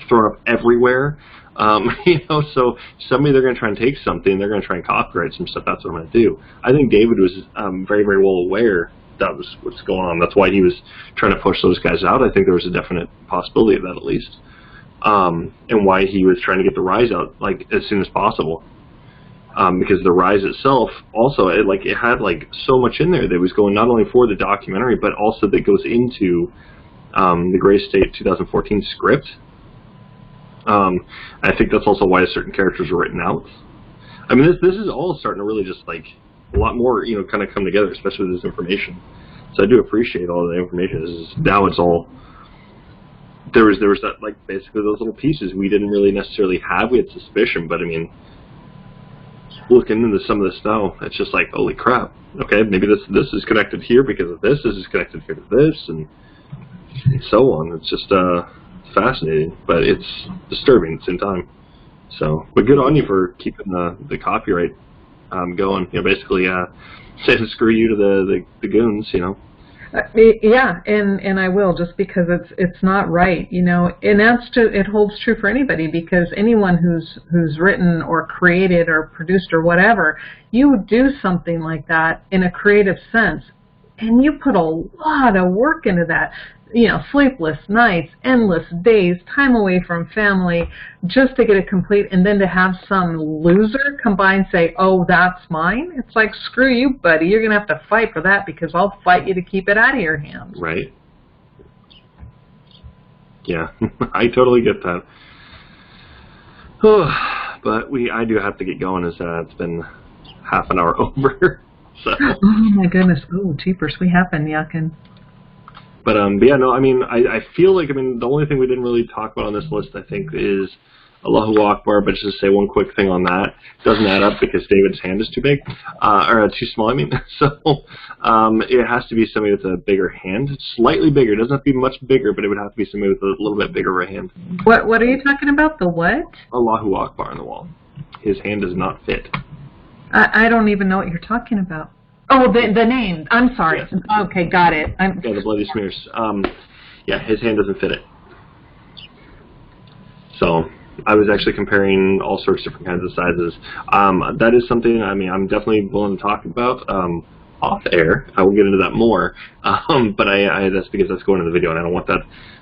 thrown up everywhere. You know, so somebody, they're going to try and take something, they're going to try and copyright some stuff. That's what I'm going to do. I think David was very, very well aware that was what's going on. That's why he was trying to push those guys out. I think there was a definite possibility of that, at least, and why he was trying to get the Rise out like as soon as possible. Because the Rise itself also, it had like so much in there that was going not only for the documentary, but also that goes into the Gray State 2014 script. I think that's also why certain characters were written out. I mean, this is all starting to really just like a lot more, you know, kind of come together, especially with this information. So I do appreciate all the information. Now it's all, there was that, like, basically those little pieces we didn't really necessarily have. We had suspicion, but I mean, looking into some of this now, it's just like, holy crap. Okay, maybe this is connected here because of this. This is connected here to this, and so on. It's just fascinating, but it's disturbing at the same time. So, but good on you for keeping the copyright going. You know, basically saying screw you to the goons. You know. Yeah, and I will, just because it's not right, you know, and it holds true for anybody, because anyone who's written or created or produced or whatever, you would do something like that in a creative sense, and you put a lot of work into that. You know, sleepless nights, endless days, time away from family, just to get it complete, and then to have some loser come by and say, oh, that's mine? It's like, screw you, buddy. You're going to have to fight for that, because I'll fight you to keep it out of your hands. Right. Yeah, I totally get that. But I do have to get going, as it's been half an hour over. So. Oh, my goodness. Oh, jeepers. We have been yucking. But yeah, no, I mean, I feel like, I mean, the only thing we didn't really talk about on this list, I think, is Allahu Akbar, but just to say one quick thing on that, it doesn't add up because David's hand is too big, or too small, I mean, so it has to be somebody with a bigger hand, slightly bigger. It doesn't have to be much bigger, but it would have to be somebody with a little bit bigger of a hand. What are you talking about, the what? Allahu Akbar on the wall. His hand does not fit. I don't even know what you're talking about. Oh, the name. I'm sorry. Yes. Okay, got it. Yeah, the bloody smears. Yeah, his hand doesn't fit it. So I was actually comparing all sorts of different kinds of sizes. That is something, I mean, I'm definitely willing to talk about off air. I will get into that more. But that's because that's going in the video, and I don't want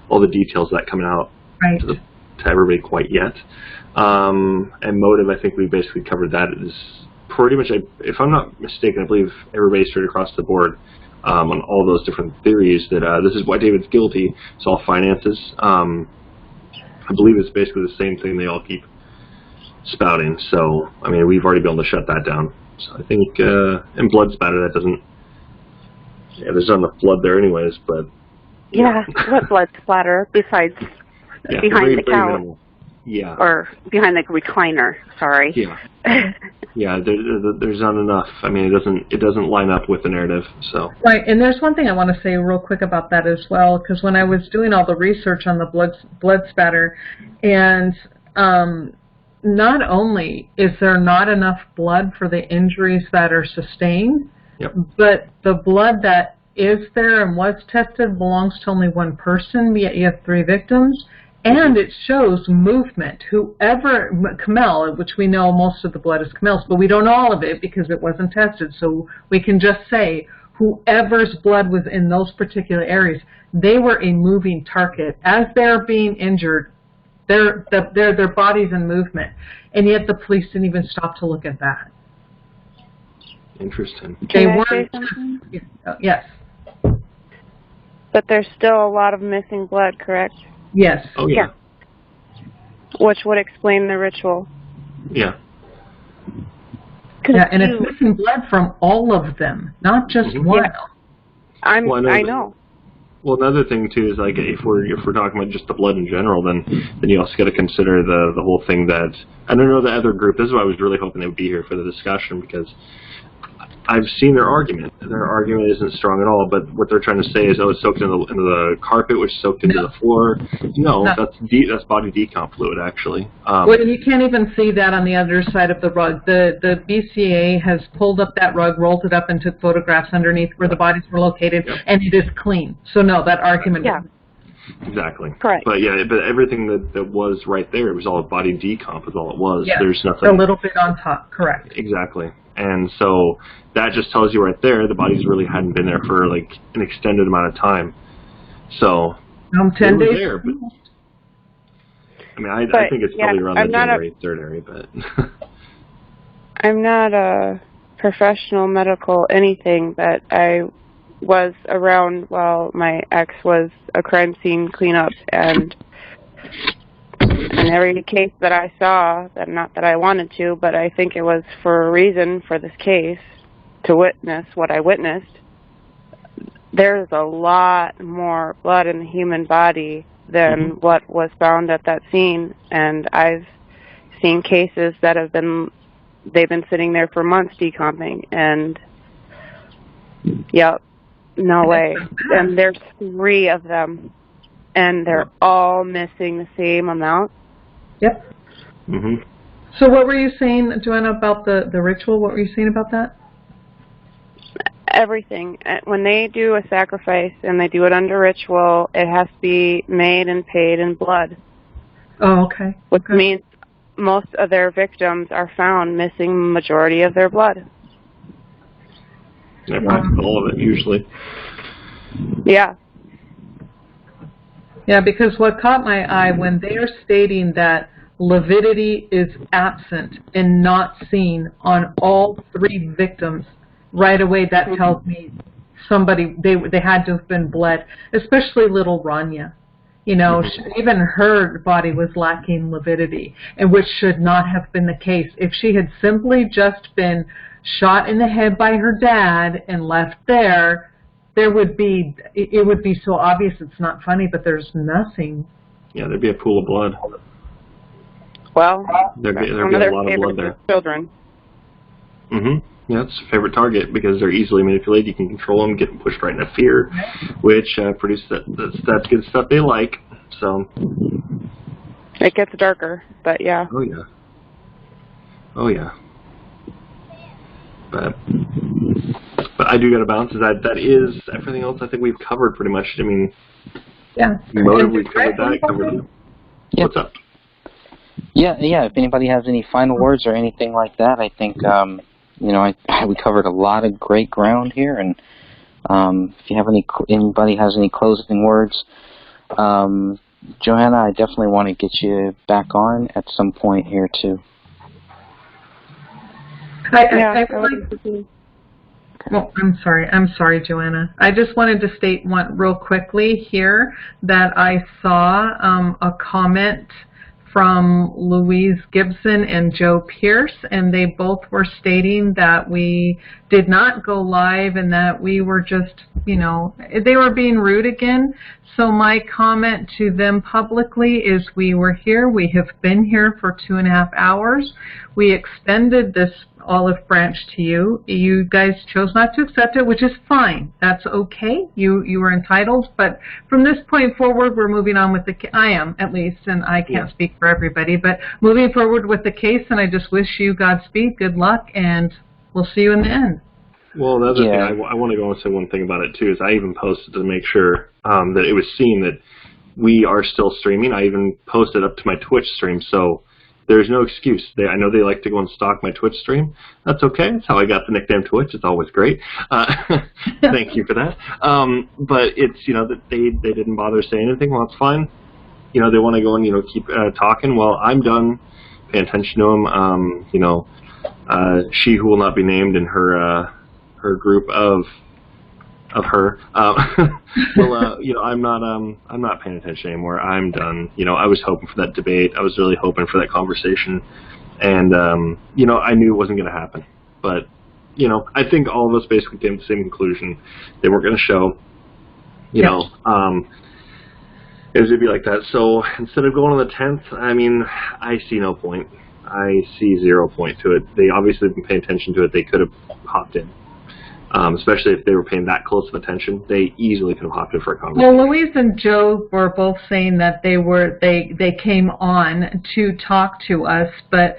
all the details of that coming out Right. to everybody quite yet. And motive, I think we basically covered that. It is pretty much, if I'm not mistaken, I believe everybody straight across the board on all those different theories that this is why David's guilty. It's all finances. I believe it's basically the same thing they all keep spouting. So, I mean, we've already been able to shut that down. So I think, and blood spatter, that doesn't, there's not enough blood there anyways, but. Yeah, what blood splatter besides behind the couch? Minimal. Yeah. Or behind the recliner, sorry. Yeah. Yeah, there's not enough. I mean, it doesn't line up with the narrative, so. Right, and there's one thing I want to say real quick about that as well, because when I was doing all the research on the blood spatter, and not only is there not enough blood for the injuries that are sustained, yep. but the blood that is there and was tested belongs to only one person, yet you have 3 victims. And it shows movement. Whoever, Kamel, which we know most of the blood is Kamel's, but we don't know all of it because it wasn't tested. So we can just say whoever's blood was in those particular areas, they were a moving target. As they're being injured, their body's in movement. And yet the police didn't even stop to look at that. Interesting. They Can I weren't. say something? Yes. But there's still a lot of missing blood, correct? Yes. Oh, yeah. Which would explain the ritual. Yeah. Yeah, and it's missing blood from all of them, not just one. Yeah. I know. Well, another thing too is like if we're talking about just the blood in general, then you also got to consider the whole thing that I don't know the other group. This is why I was really hoping they would be here for the discussion, because I've seen their argument. Their argument isn't strong at all, but what they're trying to say is, oh, it's soaked into the carpet, which is soaked into the floor. No, that's body decomp fluid, actually. Well, you can't even see that on the other side of the rug. The BCA has pulled up that rug, rolled it up, and took photographs underneath where the bodies were located, and it is clean. So, no, that argument Yeah. Exactly. Correct. But yeah, but everything that was right there, it was all body decomp is all it was. Yeah. There's nothing. A little bit on top, correct. Exactly. And so that just tells you right there the bodies really hadn't been there for like an extended amount of time. So 10 days. there, but I mean, I think it's probably around the January 3rd area, but I'm not a professional medical anything, but I was around while my ex was a crime scene cleanup, and every case that I saw, not that I wanted to, but I think it was for a reason for this case, to witness what I witnessed, there's a lot more blood in the human body than what was found at that scene. And I've seen cases that they've been sitting there for months decomping, and yep, no way. And there's 3 of them, and they're all missing the same amount. Yep. Mm-hmm. So what were you saying, Joanna, about the ritual? What were you saying about that? Everything. When they do a sacrifice and they do it under ritual, it has to be made and paid in blood. Oh, okay. Which means most of their victims are found missing majority of their blood. Yeah, all of it, usually. Yeah. Yeah, because what caught my eye when they are stating that lividity is absent and not seen on all 3 victims, right away that tells me they had to have been bled, especially little Rania. You know, even her body was lacking lividity, and which should not have been the case. If she had simply just been shot in the head by her dad and left there, it would be so obvious it's not funny, but there's nothing. Yeah, there'd be a pool of blood. Well, there'd be a lot of blood there. Children. Mm-hmm. Yeah, it's a favorite target because they're easily manipulated. You can control them, get them pushed right into fear, which produces that good stuff they like. So it gets darker, but yeah. Oh yeah. Oh yeah. But I do got to balance that is everything else. I think we've covered pretty much. I mean, yeah. Motive, we've covered that. What's up? Yeah. If anybody has any final words or anything like that, I think we covered a lot of great ground here, and if you have anybody has any closing words, Johanna, I definitely want to get you back on at some point here too. Well, I'm sorry, Joanna. I just wanted to state one real quickly here that I saw a comment from Louise Gibson and Joe Pierce, and they both were stating that we did not go live and that we were just, they were being rude again. So my comment to them publicly is we were here. We have been here for 2.5 hours. We extended this olive branch to you. You guys chose not to accept it, which is fine. That's okay. You were entitled. But from this point forward, we're moving on with I am, at least, and I can't speak for everybody, but moving forward with the case, and I just wish you Godspeed, good luck, and we'll see you in the end. Well, the other thing, I want to go and say one thing about it, too, is I even posted to make sure that it was seen that we are still streaming. I even posted up to my Twitch stream, so there's no excuse. I know they like to go and stalk my Twitch stream. That's okay. That's how I got the nickname Twitch. It's always great. Thank you for that. But it's, that they didn't bother saying anything. Well, it's fine. They want to go and, keep talking. Well, I'm done paying attention to them. She who will not be named in her group of her. Well, I'm not paying attention anymore. I'm done. I was hoping for that debate. I was really hoping for that conversation, and I knew it wasn't going to happen. But I think all of us basically came to the same conclusion. They weren't going to show. It was going to be like that. So instead of going on the 10th, I see no point. I see 0 point to it. They obviously have been paying attention to it. They could have hopped in. Especially if they were paying that close of attention, they easily could have hopped in for a conversation. Well, Louise and Joe were both saying that they came on to talk to us, but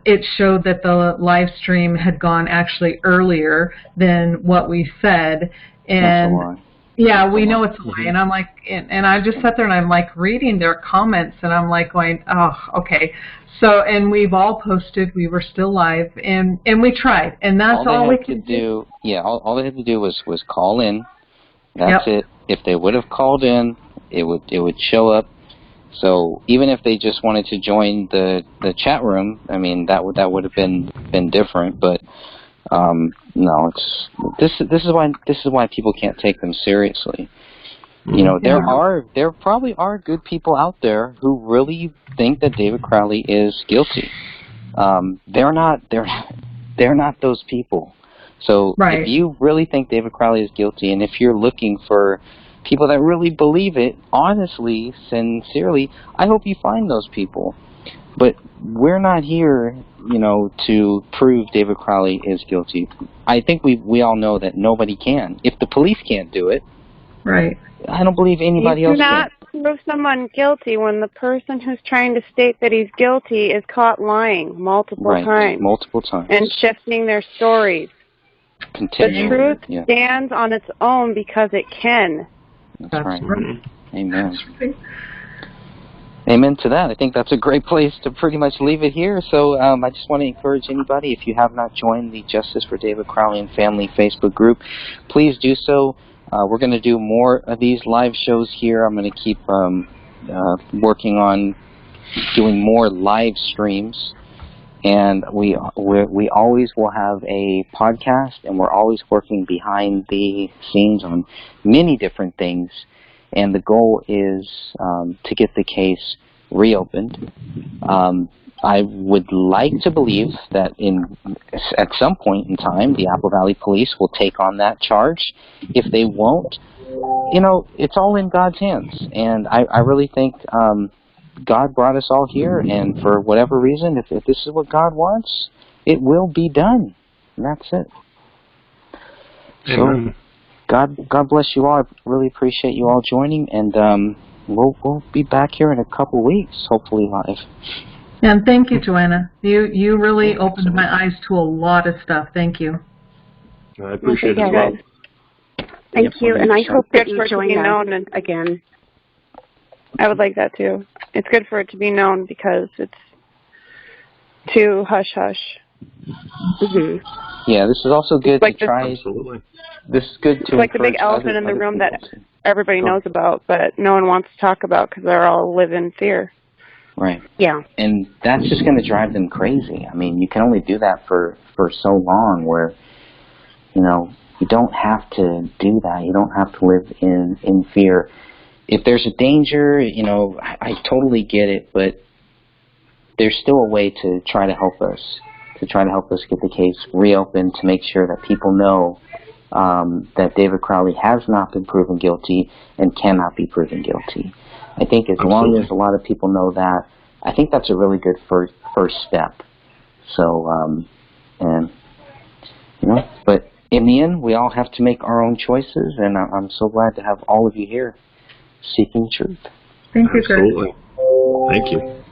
it showed that the live stream had gone actually earlier than what we said, and yeah, we know it's a lie. And I'm like, and I just sat there and I'm like reading their comments, and I'm like going, oh, okay. So, and we've all posted, we were still live, and we tried, and that's all we could do. Yeah, all they had to do was call in. That's it. If they would have called in, it would show up. So even if they just wanted to join the chat room, that would have been different. But no, this is why people can't take them seriously. There probably are good people out there who really think that David Crowley is guilty. They're not those people. So if you really think David Crowley is guilty, and if you're looking for people that really believe it, honestly, sincerely, I hope you find those people. But we're not here, to prove David Crowley is guilty. I think we all know that nobody can. If the police can't do it, right. I don't believe anybody else can. You cannot prove someone guilty when the person who's trying to state that he's guilty is caught lying multiple times. Multiple times. And shifting their stories. Continuing. The truth stands on its own because it can. That's right. Amen. Amen to that. I think that's a great place to pretty much leave it here. So I just want to encourage anybody, if you have not joined the Justice for David Crowley and Family Facebook group, please do so. We're going to do more of these live shows here. I'm going to keep working on doing more live streams. And we always will have a podcast, and we're always working behind the scenes on many different things. And the goal is to get the case reopened. I would like to believe that at some point in time, the Apple Valley Police will take on that charge. If they won't, it's all in God's hands. And I really think God brought us all here, and for whatever reason, if this is what God wants, it will be done. And that's it. Amen. So, God bless you all. I really appreciate you all joining, and we'll be back here in a couple weeks, hopefully live. And thank you, Joanna. You really opened my eyes to a lot of stuff. Thank you. I appreciate it as well. Thank you, and I hope that you join us again. I would like that too. It's good for it to be known because it's too hush-hush. Mm-hmm. Yeah, this is also good Like to try. Absolutely. This is good to It's like the big encourage elephant in the other room people that to- everybody Go. knows about, but no one wants to talk about because they're all live in fear. Right. Yeah. And that's just going to drive them crazy. I mean, you can only do that for so long where, you know, you don't have to do that. You don't have to live in fear. If there's a danger, you know, I totally get it, but there's still a way to try to help us, get the case reopened, to make sure that people know that David Crowley has not been proven guilty and cannot be proven guilty. I think as long as a lot of people know that, I think that's a really good first step. So, and, you know, but in the end, we all have to make our own choices, and I'm so glad to have all of you here seeking truth. Thank you, Chris. Absolutely. Thank you.